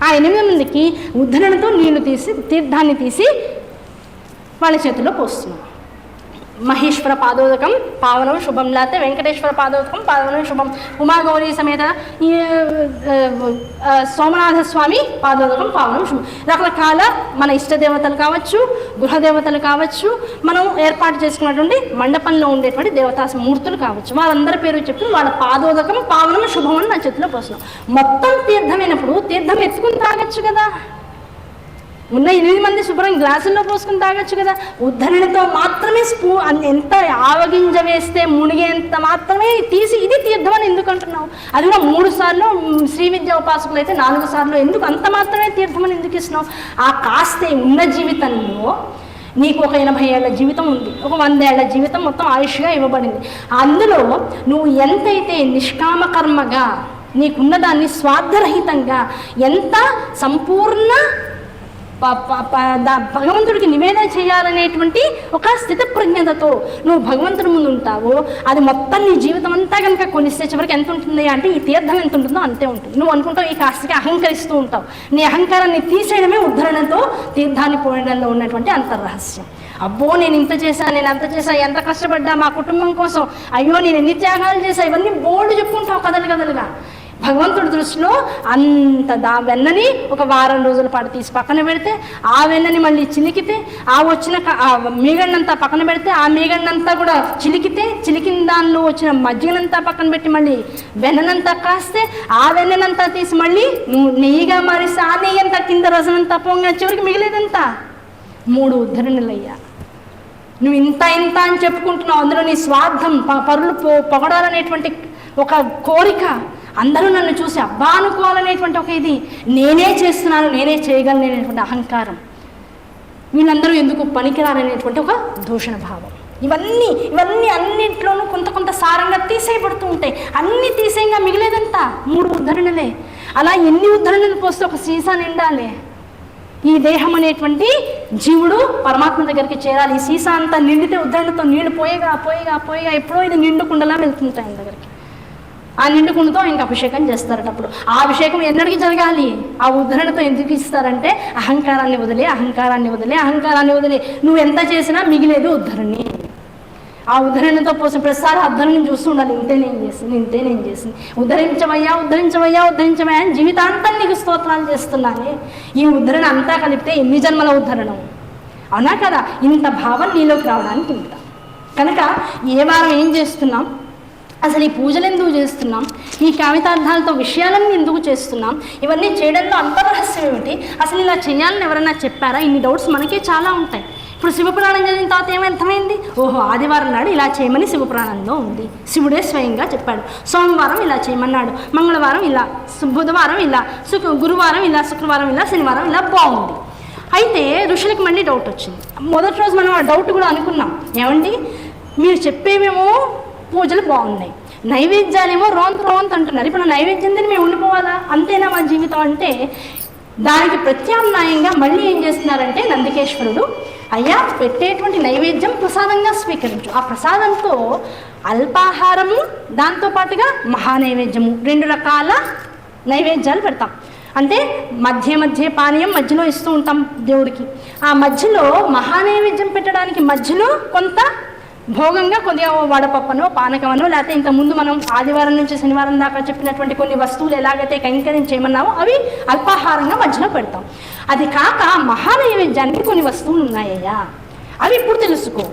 ఆ 8 మందికి ఉద్ధరణతో నీళ్లు తీసి తీర్థాన్ని తీసి వాళ్ళ చేతిలో పోస్తున్నాం. మహేశ్వర పాదోదకం పావనం శుభం, లేకపోతే వెంకటేశ్వర పాదోదకం పావనం శుభం, ఉమాగౌరీ సమేత ఈ సోమనాథ స్వామి పాదోదకం పావనం శుభం. రకరకాల మన ఇష్టదేవతలు కావచ్చు, గృహదేవతలు కావచ్చు, మనం ఏర్పాటు చేసుకున్నటువంటి మండపంలో ఉండేటువంటి దేవతా మూర్తులు కావచ్చు, వాళ్ళందరి పేరు చెప్పి వాళ్ళ పాదోదకం పావనం శుభం అని నా చేతిలో పోస్తున్నాం. మొత్తం తీర్థమైనప్పుడు తీర్థం ఎత్తుకుని తాగొచ్చు కదా, ఉన్న 8 మంది శుభ్రం గ్లాసుల్లో పోసుకుని తాగొచ్చు కదా. ఉద్ధరణతో మాత్రమే ఎంత ఆవగింజ వేస్తే మునిగేంత మాత్రమే తీసి ఇది తీర్థం అని ఎందుకు అంటున్నావు? అది కూడా 3 సార్లు శ్రీ విద్యా ఉపాసకులు అయితే 4 సార్లు ఎందుకు అంత మాత్రమే తీర్థం అని ఎందుకు ఇస్తున్నావు? ఆ కాస్తే ఉన్న జీవితంలో నీకు ఒక 80 ఏళ్ల జీవితం ఉంది, ఒక 100 ఏళ్ల జీవితం మొత్తం ఆయుష్గా ఇవ్వబడింది. అందులో నువ్వు ఎంతైతే నిష్కామ కర్మగా నీకున్న దాన్ని స్వార్థరహితంగా ఎంత సంపూర్ణ భగవంతుడికి నివేదన చేయాలనేటువంటి ఒక స్థితప్రజ్ఞతతో నువ్వు భగవంతుడి ముందు ఉంటావు. అది మొత్తం నీ జీవితం అంతా కనుక కొలిస్తే చివరికి ఎంత ఉంటుంది అంటే ఈ తీర్థం ఎంత ఉంటుందో అంతే ఉంటుంది. నువ్వు అనుకుంటావు ఈ కాస్తికి అహంకరిస్తూ ఉంటావు. నీ అహంకారాన్ని తీసేయడమే ఉద్ధరణతో తీర్థాన్ని పోయడంలో ఉన్నటువంటి అంతర్రహస్యం. అబ్బో నేను ఇంత చేశాను, నేను అంత చేశాను, ఎంత కష్టపడ్డా మా కుటుంబం కోసం, అయ్యో నేను ఎన్ని త్యాగాలు చేశా, ఇవన్నీ బోల్డ్ చెప్పుకుంటావు కదలుగా. భగవంతుడి దృష్టిలో అంత వెన్నని ఒక వారం రోజుల పాటు తీసి పక్కన పెడితే, ఆ వెన్నని మళ్ళీ చిలికితే, ఆ వచ్చిన మీగడంతా పక్కన పెడితే, ఆ మీగడంతా కూడా చిలికిన దానిలో వచ్చిన మజ్జిగనంతా పక్కన పెట్టి మళ్ళీ వెన్ననంతా కాస్తే, ఆ వెన్ననంతా తీసి మళ్ళీ నువ్వు నెయ్యిగా మారిస్తే, ఆ నెయ్యి అంతా కింద రసనంతా పొంగ చివరికి మిగిలేదంతా 3 ఉద్ధరణలయ్యా. నువ్వు ఇంత అని చెప్పుకుంటున్నావు. అందులో నీ స్వార్థం, పరులు పొగడాలనేటువంటి ఒక కోరిక, అందరూ నన్ను చూసి అబ్బా అనుకోవాలనేటువంటి ఒక ఇది, నేనే చేస్తున్నాను, నేనే చేయగలనేటువంటి అహంకారం, వీళ్ళందరూ ఎందుకు పనికిరాలనేటువంటి ఒక దూషణ భావం, ఇవన్నీ అన్నింటిలోనూ కొంత సారంగా తీసేయబడుతూ ఉంటాయి. అన్నీ తీసేయంగా మిగిలేదంతా 3 ఉద్ధరణలే. అలా ఎన్ని ఉద్ధరణలు పోస్తే ఒక సీసా నిండాలి. ఈ దేహం అనేటువంటి జీవుడు పరమాత్మ దగ్గరికి చేరాలి. ఈ సీసా అంతా నిండితే ఉద్ధరణతో నీళ్లు పోయిగా ఎప్పుడో ఇది నిండుకుండలా వెళ్తుంటాయి ఆయన దగ్గరికి. ఆ నిండుకుండతో ఇంకా అభిషేకం చేస్తారట. అప్పుడు ఆ అభిషేకం ఎన్నడికి జరగాలి? ఆ ఉద్ధరణతో ఎందుకు ఇస్తారంటే అహంకారాన్ని వదిలే నువ్వు ఎంత చేసినా మిగిలేదు ఉద్ధరణి. ఆ ఉద్ధరణతో పోసిన ప్రతిసారి ఉద్ధరణని చూస్తూ ఉండాలి. ఇంతే నేను చేసింది ఉద్ధరించవయ్యా అని జీవితాంతం నీకు స్తోత్రాలు చేస్తున్నానే. ఈ ఉద్ధరణ అంతా కలిపితే ఎన్ని జన్మల ఉద్ధరణం, అవునా కదా? ఇంత భావం నీలోకి రావడానికి ఇంత. కనుక ఏ వారం ఏం చేస్తున్నాం, అసలు ఈ పూజలు ఎందుకు చేస్తున్నాం, ఈ కావితార్థాలతో విషయాలన్నీ ఎందుకు చేస్తున్నాం, ఇవన్నీ చేయడంలో అంతర్రహస్యం ఏమిటి, అసలు ఇలా చేయాలని ఎవరైనా చెప్పారా? ఇన్ని డౌట్స్ మనకే చాలా ఉంటాయి. ఇప్పుడు శివపురాణం చదివిన తర్వాత ఏమర్థమైంది? ఓహో, ఆదివారం నాడు ఇలా చేయమని శివపురాణంలో ఉంది, శివుడే స్వయంగా చెప్పాడు. సోమవారం ఇలా చేయమన్నాడు, మంగళవారం ఇలా, బుధవారం ఇలా, గురువారం ఇలా, శుక్రవారం ఇలా, శనివారం ఇలా, బాగుంది. అయితే ఋషులకు మళ్ళీ డౌట్ వచ్చింది. మొదటి రోజు మనం ఆ డౌట్ కూడా అనుకున్నాం. ఏమండి మీరు చెప్పేవేమో పూజలు బాగున్నాయి, నైవేద్యాలేమో రోంత్ అంటున్నారు. ఇప్పుడు నైవేద్యం తిని మేము ఉండిపోవాలా, అంతేనా మా జీవితం అంటే? దానికి ప్రత్యామ్నాయంగా మళ్ళీ ఏం చేస్తున్నారంటే నందికేశ్వరుడు, అయ్యా పెట్టేటువంటి నైవేద్యం ప్రసాదంగా స్వీకరించు. ఆ ప్రసాదంతో అల్పాహారము, దాంతోపాటుగా మహానైవేద్యము, 2 రకాల నైవేద్యాలు పెడతాం. అంటే మధ్య పానీయం మధ్యలో ఇస్తూ ఉంటాం దేవుడికి. ఆ మధ్యలో మహానైవేద్యం పెట్టడానికి మధ్యలో కొంత భోగంగా కొద్దిగా వడపప్పనో పానకమనో, లేకపోతే ఇంత ముందు మనం ఆదివారం నుంచి శనివారం దాకా చెప్పినటువంటి కొన్ని వస్తువులు ఎలాగైతే కైంకర్యం చేయమన్నామో అవి అల్పాహారంగా మధ్యలో పెడతాం. అది కాక మహానైవేద్యానికి కొన్ని వస్తువులు ఉన్నాయ్యా, అవి ఇప్పుడు తెలుసుకో.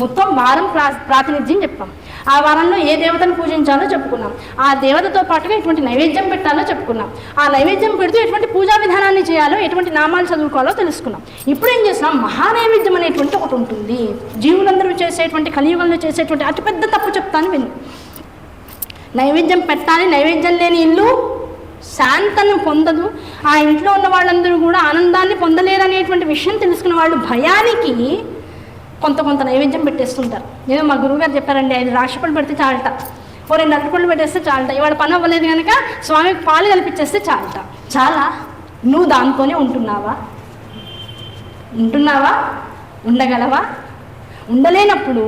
మొత్తం వారం ప్రాతినిధ్యం చెప్పాం. ఆ వారంలో ఏ దేవతను పూజించాలో చెప్పుకున్నాం, ఆ దేవతతో పాటుగా ఎటువంటి నైవేద్యం పెట్టాలో చెప్పుకున్నాం, ఆ నైవేద్యం పెడుతూ ఎటువంటి పూజా విధానాన్ని చేయాలో, ఎటువంటి నామాలు చదువుకోవాలో తెలుసుకున్నాం. ఇప్పుడు ఏం చేస్తున్నాం, మహానైవేద్యం అనేటువంటి ఒకటి ఉంటుంది. జీవులందరూ చేసేటువంటి, కలియుగంలో చేసేటువంటి అతిపెద్ద తప్పు చెప్తాను విను. నైవేద్యం పెట్టాలి, నైవేద్యం లేని ఇల్లు శాంతను పొందదు, ఆ ఇంట్లో ఉన్న వాళ్ళందరూ కూడా ఆనందాన్ని పొందలేరనేటువంటి విషయం తెలుసుకున్న వాళ్ళు భయానికి కొంత నైవేద్యం పెట్టేస్తుంటారు. ఏదో మా గురువుగారు చెప్పారండి, 5 రాక్షపళ్ళు పెడితే చాలట, 2 అరటిపళ్ళు పెట్టేస్తే చాలట, ఇవాళ పని అవ్వలేదు కనుక స్వామికి పాలు కల్పించేస్తే చాలట. చాలా నువ్వు దాంతోనే ఉంటున్నావా? ఉండగలవా? ఉండలేనప్పుడు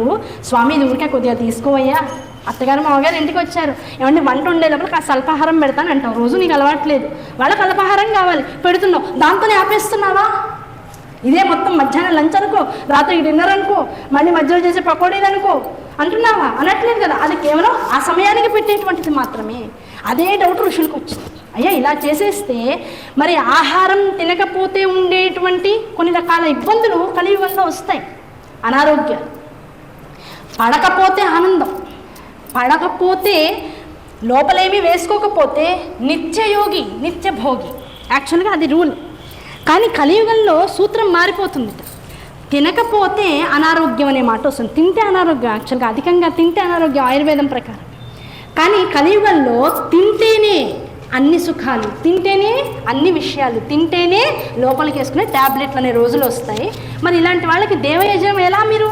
స్వామి ఇది ఊరికే కొద్దిగా తీసుకోవయ్యా, అత్తగారు మామగారు ఇంటికి వచ్చారు, ఏమంటే వంట ఉండేటప్పుడు కాస్త అల్పాహారం పెడతాను అంటావు, రోజు నీకు అలవాట్లేదు, వాళ్ళకి అల్పాహారం కావాలి పెడుతున్నావు, దాంతోనే ఆపేస్తున్నావా? ఇదే మొత్తం మధ్యాహ్నం లంచ్ అనుకో, రాత్రికి డిన్నర్ అనుకో, మళ్ళీ మధ్యలో చేసే పకోడీలు అనుకో అంటున్నావా? అనట్లేదు కదా, అది కేవలం ఆ సమయానికి పెట్టేటువంటిది మాత్రమే. అదే డౌట్ ఋషులకు వచ్చింది. అయ్యా ఇలా చేసేస్తే మరి ఆహారం తినకపోతే ఉండేటువంటి కొన్ని రకాల ఇబ్బందులు కలియుగంలో వస్తాయి. అనారోగ్యాలు, పడకపోతే ఆనందం, పడకపోతే లోపలేమీ వేసుకోకపోతే నిత్యయోగి నిత్యభోగి. యాక్చువల్గా అది రూల్. కానీ కలియుగంలో సూత్రం మారిపోతుంది. తినకపోతే అనారోగ్యం అనే మాట వస్తుంది. తింటే అనారోగ్యం, యాక్చువల్గా అధికంగా తింటే అనారోగ్యం ఆయుర్వేదం ప్రకారం. కానీ కలియుగంలో తింటేనే అన్ని సుఖాలు, తింటేనే అన్ని విషయాలు, తింటేనే లోపలికి వేసుకునే ట్యాబ్లెట్లు అనే రోజులు వస్తాయి. మరి ఇలాంటి వాళ్ళకి దేవయజనం ఎలా మీరు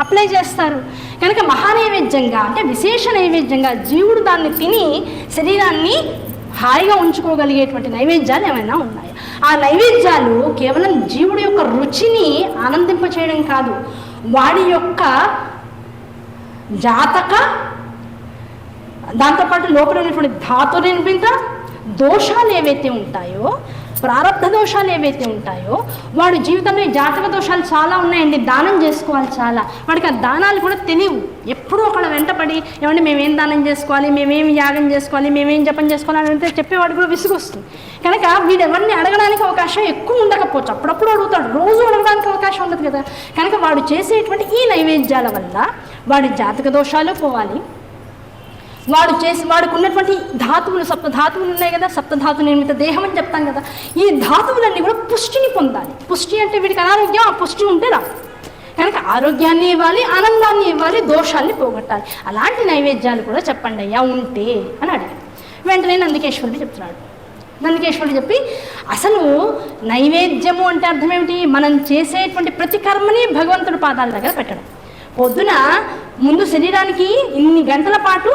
అప్లై చేస్తారు? కనుక మహానైవేద్యంగా అంటే విశేష నైవేద్యంగా జీవుడు దాన్ని తిని శరీరాన్ని హాయిగా ఉంచుకోగలిగేటువంటి నైవేద్యాలు ఏమైనా ఉన్నాయి. ఆ నైవేద్యాలు కేవలం జీవుడి యొక్క రుచిని ఆనందింప చేయడం కాదు, వాడి యొక్క జాతక, దాంతోపాటు లోపల ఉన్నటువంటి ధాతు నిర్మిత దోషాలు ఏవైతే ఉంటాయో, ప్రారంభ దోషాలు ఏవైతే ఉంటాయో, వాడి జీవితంలో ఈ జాతక దోషాలు చాలా ఉన్నాయండి, దానం చేసుకోవాలి చాలా, వాడికి ఆ దానాలు కూడా తెలియవు. ఎప్పుడూ అక్కడ వెంటపడి ఏమంటే మేమేం దానం చేసుకోవాలి, మేమేమి యాగం చేసుకోవాలి, మేమేం జపం చేసుకోవాలి అని అంటే చెప్పేవాడు కూడా విసుగొస్తుంది. కనుక వీడు ఎవరిని అడగడానికి అవకాశం ఎక్కువ ఉండకపోవచ్చు, అప్పుడప్పుడు అడుగుతాడు, రోజు అడగడానికి అవకాశం ఉండదు కదా. కనుక వాడు చేసేటువంటి ఈ నైవేద్యాల వల్ల వాడి జాతక దోషాలు పోవాలి, వాడికి ఉన్నటువంటి ధాతువులు, సప్తధాతువులు ఉన్నాయి కదా, సప్తధాతు నిర్మిత దేహం అని చెప్తాం కదా, ఈ ధాతువులన్నీ కూడా పుష్టిని పొందాలి. పుష్టి అంటే వీడికి అనారోగ్యం, ఆ పుష్టి ఉంటే రాదు. కనుక ఆరోగ్యాన్ని ఇవ్వాలి, ఆనందాన్ని ఇవ్వాలి, దోషాన్ని పోగొట్టాలి. అలాంటి నైవేద్యాలు కూడా చెప్పండి అయ్యా ఉంటే అని అడిగాడు. వెంటనే నందికేశ్వరుడు చెప్తున్నాడు. నందికేశ్వరుడు చెప్పి, అసలు నైవేద్యము అంటే అర్థం ఏమిటి? మనం చేసేటువంటి ప్రతి కర్మని భగవంతుడి పాదాల దగ్గర పెట్టడం. పొద్దున ముందు శరీరానికి ఇన్ని గంటల పాటు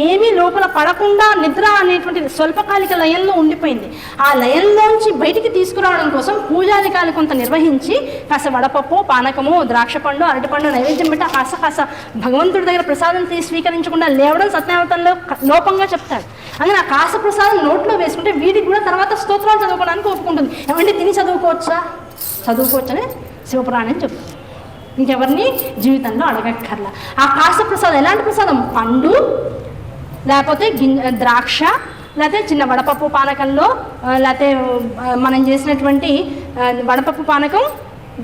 ఏమీ లోపల పడకుండా నిద్ర అనేటువంటి స్వల్పకాలిక లయంలో ఉండిపోయింది. ఆ లయంలోంచి బయటికి తీసుకురావడం కోసం పూజాధికారులు కొంత నిర్వహించి కాస్త వడపప్పు, పానకము, ద్రాక్ష పండు, అరటిపండు నైవేద్యం పెట్టి కాస్త భగవంతుడి దగ్గర ప్రసాదం స్వీకరించకుండా లేవడం సత్యనామతంలో లోపంగా చెప్తాడు. అందుకని ఆ కాస ప్రసాదం నోట్లో వేసుకుంటే వీడికి కూడా తర్వాత స్తోత్రాలు చదువుకోవడానికి ఒప్పుకుంటుంది. ఏమంటే తిని చదువుకోవచ్చని శివపురాణం చెప్తుంది. ఇంకెవరిని జీవితంలో అడగక్కర్లా. ఆ కాస ప్రసాదం ఎలాంటి ప్రసాదం? పండు, లేకపోతే ద్రాక్ష, లేకపోతే చిన్న వడపప్పు పానకంలో, లేకపోతే మనం చేసినటువంటి వడపప్పు పానకం,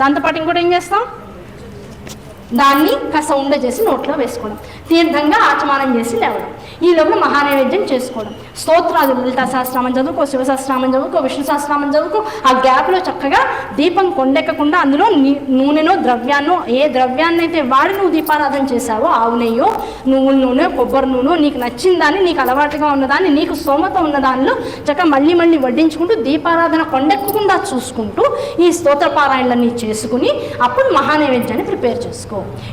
దాంతోపాటు ఇంకోటి ఏం చేస్తాం, దాన్ని కాస్త ఉండ చేసి నోట్లో వేసుకోవడం, తీర్థంగా ఆచమానం చేసి లేవడం, ఈ లోపల మహానైవేద్యం చేసుకోవడం, స్తోత్రాలు, లలితా సహస్రనామం చదువుకో, శివ సహస్రనామం చదువుకో, విష్ణు సహస్రనామం చదువుకో. ఆ గ్యాప్లో చక్కగా దీపం కొండెక్కకుండా అందులో నూనెనో ద్రవ్యాన్నో, ఏ ద్రవ్యాన్నైతే వాడి నువ్వు దీపారాధన చేశావో, ఆవు నెయ్యో, నువ్వుల నూనె, కొబ్బరి నూనె, నీకు నచ్చిన దాన్ని, నీకు అలవాటుగా ఉన్నదాన్ని, నీకు స్తోమత ఉన్నదానిలో చక్కగా మళ్ళీ వడ్డించుకుంటూ దీపారాధన కొండెక్కకుండా చూసుకుంటూ ఈ స్తోత్ర పారాయణలన్నీ చేసుకుని అప్పుడు మహానైవేద్యాన్ని ప్రిపేర్ చేసుకో.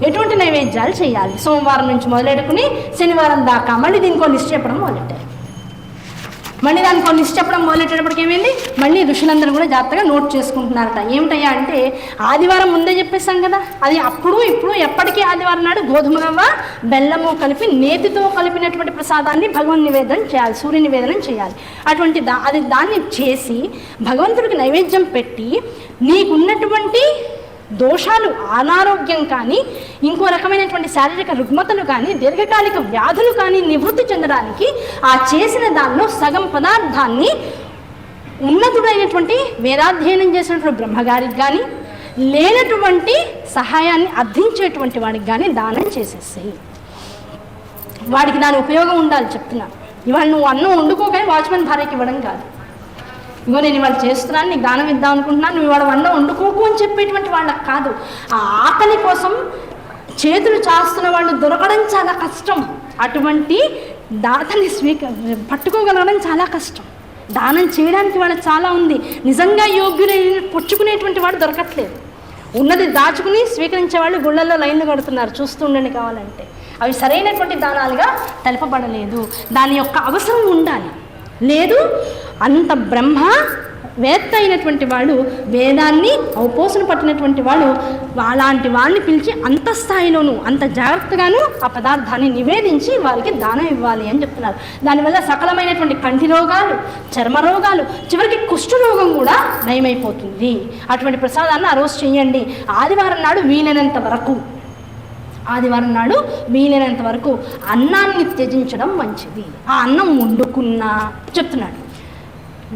ఎటువంటి నైవేద్యాలు చేయాలి? సోమవారం నుంచి మొదలెట్టుకుని శనివారం దాకా మళ్ళీ దీనికో లిస్ట్ చెప్పడం మొదలెట్టారు. మళ్ళీ దానికో లిస్ట్ చెప్పడం మొదలెట్టేటప్పటికి ఏమైంది, మళ్ళీ ఋషులందరూ కూడా జాగ్రత్తగా నోట్ చేసుకుంటున్నారట. ఏమిటయ్యా అంటే, ఆదివారం ముందే చెప్పేస్తాం కదా, అది అప్పుడు ఇప్పుడు ఎప్పటికీ ఆదివారం నాడు గోధుమ రవ్వ, బెల్లము కలిపి నేతితో కలిపినటువంటి ప్రసాదాన్ని భగవన్ నివేదన చేయాలి, సూర్య నివేదనం చేయాలి. అటువంటి దాన్ని చేసి భగవంతుడికి నైవేద్యం పెట్టి నీకున్నటువంటి దోషాలు, అనారోగ్యం కానీ, ఇంకో రకమైనటువంటి శారీరక రుగ్మతలు కానీ, దీర్ఘకాలిక వ్యాధులు కానీ నివృత్తి చెందడానికి ఆ చేసిన దానిలో సగం పదార్థాన్ని ఉన్నతుడైనటువంటి వేదాధ్యయనం చేసినటువంటి బ్రహ్మగారికి కానీ, లేనటువంటి సహాయాన్ని అర్థించేటువంటి వాడికి కానీ దానం చేసేస్తాయి. వాడికి దాని ఉపయోగం ఉండాలి చెప్తున్నాను. ఇవాళ నువ్వు అన్నం వండుకోగానే వాచ్మెన్ భార్యకి ఇవ్వడం కాదు, ఇగో నేను ఇవాళ చేస్తున్నాను, నీకు దానం ఇద్దాం అనుకుంటున్నాను, నువ్వు ఇవాళ వంట వండుకోకు అని చెప్పేటువంటి వాళ్ళకి కాదు. ఆ ఆకలి కోసం చేతులు చాస్తున్న వాళ్ళు దొరకడం చాలా కష్టం. అటువంటి దాతని పట్టుకోగలగడం చాలా కష్టం. దానం చేయడానికి వాళ్ళకి చాలా ఉంది. నిజంగా యోగ్యులైన పుచ్చుకునేటువంటి వాడు దొరకట్లేదు. ఉన్నది దాచుకుని స్వీకరించే వాళ్ళు గుళ్ళల్లో లైన్లు కడుతున్నారు, చూస్తూ ఉండండి కావాలంటే. అవి సరైనటువంటి దానాలుగా తెలపబడలేదు. దాని యొక్క అవసరం ఉండాలి. లేదు, అంత బ్రహ్మ వేత్త అయినటువంటి వాడు, వేదాన్ని అవపోసన పట్టినటువంటి వాడు, అలాంటి వాళ్ళని పిలిచి అంత స్థాయిలోనూ అంత జాగ్రత్తగాను ఆ పదార్థాన్ని నివేదించి వారికి దానం ఇవ్వాలి అని చెప్తున్నారు. దానివల్ల సకలమైనటువంటి కంటి రోగాలు, చర్మ రోగాలు, చివరికి కుష్ఠరోగం కూడా నయమైపోతుంది. అటువంటి ప్రసాదాన్ని ఆ రోజు చేయండి. ఆదివారం నాడు వీలైనంత వరకు అన్నాన్ని త్యజించడం మంచిది. ఆ అన్నం వండుకున్నా చెప్తున్నాడు,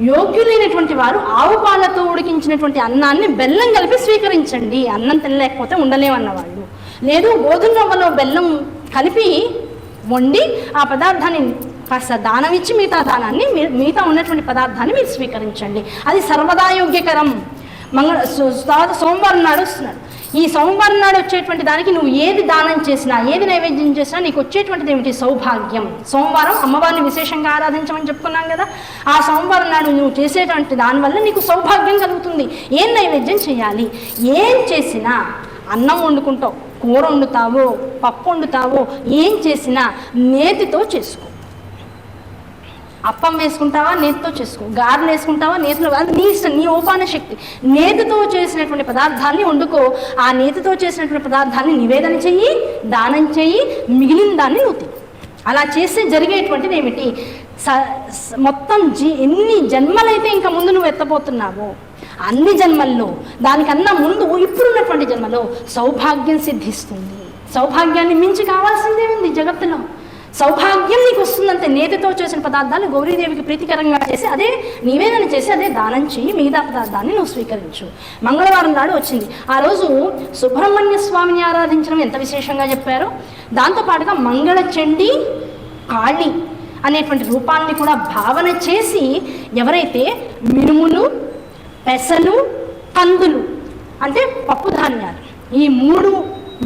యోగ్యులైనటువంటి వారు ఆవు పాలతో ఉడికించినటువంటి అన్నాన్ని బెల్లం కలిపి స్వీకరించండి. అన్నం తినలేకపోతే ఉండలేమన్నవాళ్ళు. లేదు, గోధుమ రవ్వలో బెల్లం కలిపి వండి ఆ పదార్థాన్ని కాస్త దానం ఇచ్చి మిగతా ఉన్నటువంటి పదార్థాన్ని మీరు స్వీకరించండి. అది సర్వదా యోగ్యకరం. సోమవారం నాడు వస్తున్నాడు. ఈ సోమవారం నాడు వచ్చేటువంటి దానికి నువ్వు ఏది దానం చేసినా, ఏది నైవేద్యం చేసినా నీకు వచ్చేటువంటిది ఏమిటి? సౌభాగ్యం. సోమవారం అమ్మవారిని విశేషంగా ఆరాధించమని చెప్పుకున్నాం కదా. ఆ సోమవారం నాడు నువ్వు చేసేటువంటి దానివల్ల నీకు సౌభాగ్యం కలుగుతుంది. ఏం నైవేద్యం చేయాలి? ఏం చేసినా, అన్నం వండుకుంటావు, కూర వండుతావో, పప్పు వండుతావో, ఏం చేసినా నేతితో చేసుకో. అప్పం వేసుకుంటావా, నేతితో చేసుకో. గారెలు వేసుకుంటావా, నేతిలో, అది నీ ఇష్టం, నీ ఓపాన శక్తి. నేతితో చేసినటువంటి పదార్థాన్ని వండుకో. ఆ నేతితో చేసినటువంటి పదార్థాన్ని నివేదన చెయ్యి, దానం చెయ్యి, మిగిలిన దాన్ని నువ్వు తిను. అలా చేస్తే జరిగేటువంటిది ఏమిటి, మొత్తం ఎన్ని జన్మలైతే ఇంకా ముందు నువ్వు ఎత్తబోతున్నావో అన్ని జన్మల్లో, దానికన్నా ముందు ఇప్పుడున్నటువంటి జన్మలో సౌభాగ్యం సిద్ధిస్తుంది. సౌభాగ్యాన్ని మించి కావాల్సిందే ఉంది జగత్తులో. సౌభాగ్యం నీకు వస్తుందంటే నేతితో చేసిన పదార్థాలు గౌరీదేవికి ప్రీతికరంగా చేసి అదే నివేదన చేసి అదే దానం చేయి, మిగతా పదార్థాన్ని నువ్వు స్వీకరించు. మంగళవారం నాడు వచ్చింది. ఆ రోజు సుబ్రహ్మణ్య స్వామిని ఆరాధించడం ఎంత విశేషంగా చెప్పారో, దాంతోపాటుగా మంగళచండి కాళి అనేటువంటి రూపాన్ని కూడా భావన చేసి ఎవరైతే మినుములు, పెసలు, కందులు అంటే పప్పు ధాన్యాలు, ఈ 3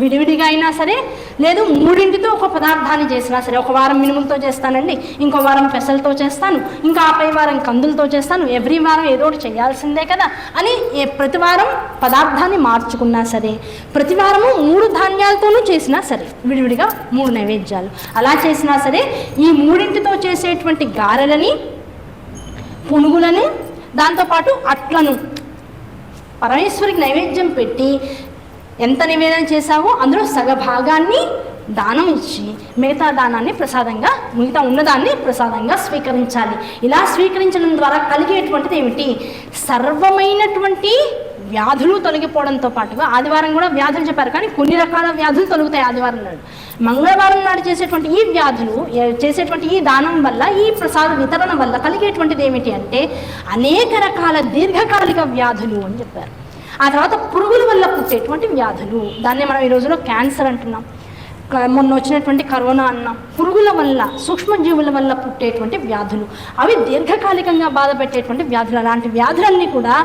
విడివిడిగా అయినా సరే, లేదు 3 ఒక పదార్థాన్ని చేసినా సరే, ఒక వారం మినుములతో చేస్తానండి, ఇంకో వారం పెసలతో చేస్తాను, ఇంకా ఆపై వారం కందులతో చేస్తాను, ఎవ్రీ వారం ఏదో ఒకటి చేయాల్సిందే కదా అని ప్రతి వారం పదార్థాన్ని మార్చుకున్నా సరే, ప్రతి వారము 3 ధాన్యాలతోనూ చేసినా సరే, విడివిడిగా 3 నైవేద్యాలు అలా చేసినా సరే, ఈ 3 చేసేటువంటి గారెలని, పునుగులను, దాంతోపాటు అట్లను పరమేశ్వరికి నైవేద్యం పెట్టి ఎంత నివేదన చేశావో అందులో సగభాగాన్ని దానం ఇచ్చి మిగతా దానాన్ని ప్రసాదంగా, మిగతా ఉన్నదాన్ని ప్రసాదంగా స్వీకరించాలి. ఇలా స్వీకరించడం ద్వారా కలిగేటువంటిది ఏమిటి, సర్వమైనటువంటి వ్యాధులు తొలగిపోవడంతో పాటుగా, ఆదివారం కూడా వ్యాధులు చెప్పారు కానీ కొన్ని రకాల వ్యాధులు తొలగుతాయి ఆదివారం నాడు. మంగళవారం నాడు చేసేటువంటి ఈ వ్యాధులు, చేసేటువంటి ఈ దానం వల్ల, ఈ ప్రసాద వితరణ వల్ల కలిగేటువంటిది ఏమిటి అంటే అనేక రకాల దీర్ఘకాలిక వ్యాధులు అని చెప్పారు. ఆ తర్వాత పురుగుల వల్ల పుట్టేటువంటి వ్యాధులు, దాన్నే మనం ఈ రోజులో క్యాన్సర్ అంటున్నాం, మొన్న వచ్చినటువంటి కరోనా అన్నాం. పురుగుల వల్ల, సూక్ష్మజీవుల వల్ల పుట్టేటువంటి వ్యాధులు, అవి దీర్ఘకాలికంగా బాధ పెట్టేటువంటి వ్యాధులు. అలాంటి వ్యాధులన్నీ కూడా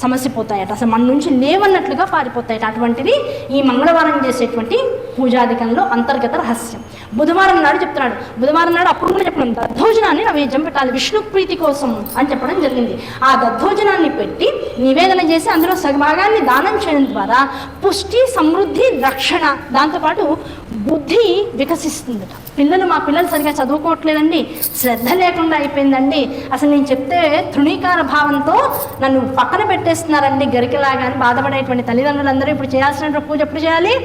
సమసిపోతాయట, అసలు మన నుంచి లేవన్నట్లుగా పారిపోతాయట. అటువంటిది ఈ మంగళవారం చేసేటువంటి పూజాధికంలో అంతర్గత రహస్యం. బుధవారం నాడు చెప్తున్నాడు. బుధవారం నాడు అప్పుడు కూడా చెప్పడం, దద్దోజనాన్ని నైవేద్యం పెట్టాలి విష్ణు ప్రీతి కోసం అని చెప్పడం జరిగింది. ఆ దద్దోజనాన్ని పెట్టి నివేదన చేసి అందులో సగభాగాన్ని దానం చేయడం ద్వారా పుష్టి, సమృద్ధి, రక్షణ, దాంతోపాటు బుద్ధి వికసిస్తుందట. మా పిల్లలు సరిగా చదువుకోవట్లేదండి, శ్రద్ధ లేకుండా అయిపోయిందండి, అసలు నేను చెప్తే తృణీకార భావంతో నన్ను పక్కన పెట్టేస్తున్నారండి గరికలాగా అని బాధపడేటువంటి తల్లిదండ్రులందరూ ఇప్పుడు చేయాల్సిన పూజ ఎప్పుడు చేయాలి,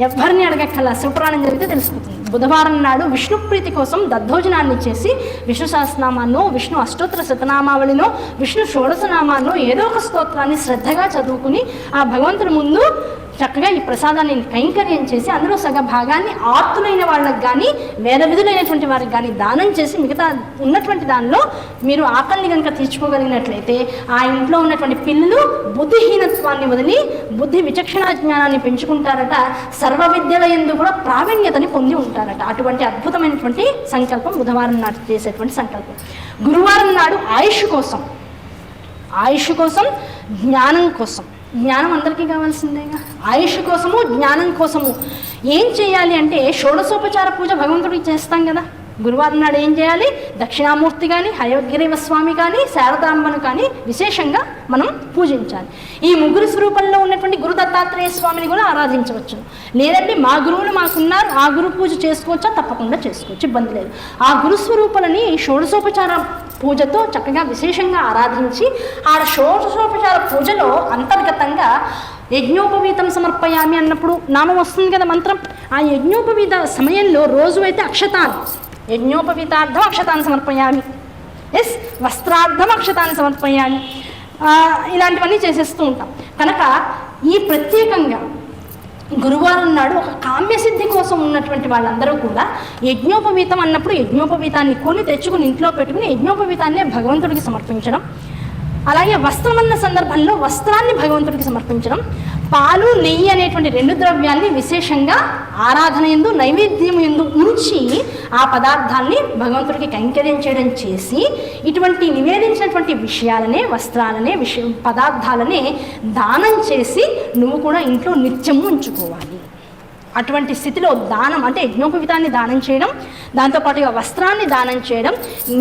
ఎవరిని అడగక్కల శివపురాణం జరిగితే తెలిసిపోతుంది. బుధవారం నాడు విష్ణు ప్రీతి కోసం దద్దోజనాన్ని చేసి విష్ణు సహస్రనామాన్నో, విష్ణు అష్టోత్తర శతనామావళినో, విష్ణు షోడశనామాన్నో ఏదో ఒక స్తోత్రాన్ని శ్రద్ధగా చదువుకుని ఆ భగవంతుడి ముందు చక్కగా ఈ ప్రసాదాన్ని కైంకర్యం చేసి అందులో సగ భాగాన్ని ఆర్తులైన వాళ్ళకి కానీ, వేద విధులైనటువంటి వారికి కానీ దానం చేసి మిగతా ఉన్నటువంటి దానిలో మీరు ఆకలిని కనుక తీర్చుకోగలిగినట్లయితే ఆ ఇంట్లో ఉన్నటువంటి పిల్లలు బుద్ధిహీనత్వాన్ని వదిలి బుద్ధి విచక్షణ జ్ఞానాన్ని పెంచుకుంటారట. సర్వ విద్యల యందు కూడా ప్రావీణ్యతని పొంది ఉంటారట. అటువంటి అద్భుతమైనటువంటి సంకల్పం బుధవారం నాడు చేసేటువంటి సంకల్పం. గురువారం నాడు ఆయుష్ కోసం, జ్ఞానం కోసం. జ్ఞానం అందరికీ కావాల్సిందేగా. ఆయుష్ కోసము, జ్ఞానం కోసము ఏం చేయాలి అంటే షోడశోపచార పూజ భగవంతుడికి చేస్తాం కదా. గురువారం నాడు ఏం చేయాలి, దక్షిణామూర్తి కానీ, హయగ్రీవ స్వామి కానీ, శారదాంబను కానీ విశేషంగా మనం పూజించాలి. ఈ 3 స్వరూపంలో ఉన్నటువంటి గురు దత్తాత్రేయ స్వామిని కూడా ఆరాధించవచ్చు. లేదంటే మా గురువులు మాకున్నారు, ఆ గురు పూజ చేసుకోవచ్చా, తప్పకుండా చేసుకోవచ్చు, ఇబ్బంది లేదు. ఆ గురు స్వరూపాలని షోడశోపచార పూజతో చక్కగా విశేషంగా ఆరాధించి ఆ షోడశోపచార పూజలో అంతర్గతంగా యజ్ఞోపవీతం సమర్పయామి అన్నప్పుడు నామం వస్తుంది కదా మంత్రం. ఆ యజ్ఞోపవీత సమయంలో రోజు అయితే అక్షతాన్ని, యజ్ఞోపవీతార్థం అక్షతాన్ని సమర్పయామి, వస్త్రార్థం అక్షతాన్ని సమర్పయామి, ఇలాంటివన్నీ చేసేస్తూ ఉంటాం. కనుక ఈ ప్రత్యేకంగా గురువారం నాడు ఒక కామ్యసిద్ధి కోసం ఉన్నటువంటి వాళ్ళందరూ కూడా యజ్ఞోపవీతం అన్నప్పుడు యజ్ఞోపవీతాన్ని కొని తెచ్చుకుని ఇంట్లో పెట్టుకుని యజ్ఞోపవీతాన్నే భగవంతుడికి సమర్పించడం, అలాగే వస్త్రం అన్న సందర్భంలో వస్త్రాన్ని భగవంతుడికి సమర్పించడం, పాలు, నెయ్యి అనేటువంటి 2 ద్రవ్యాల్ని విశేషంగా ఆరాధన యందు, నైవేద్యం యందు ఉంచి ఆ పదార్థాన్ని భగవంతుడికి కైంకర్యం చేయడం చేసి ఇటువంటి నివేదించినటువంటి విషయాలనే, వస్త్రాలనే, పదార్థాలనే దానం చేసి నువ్వు కూడా ఇంట్లో నిత్యము ఉంచుకోవాలి. అటువంటి స్థితిలో దానం అంటే యజ్ఞోపవీతాన్ని దానం చేయడం, దాంతోపాటుగా వస్త్రాన్ని దానం చేయడం,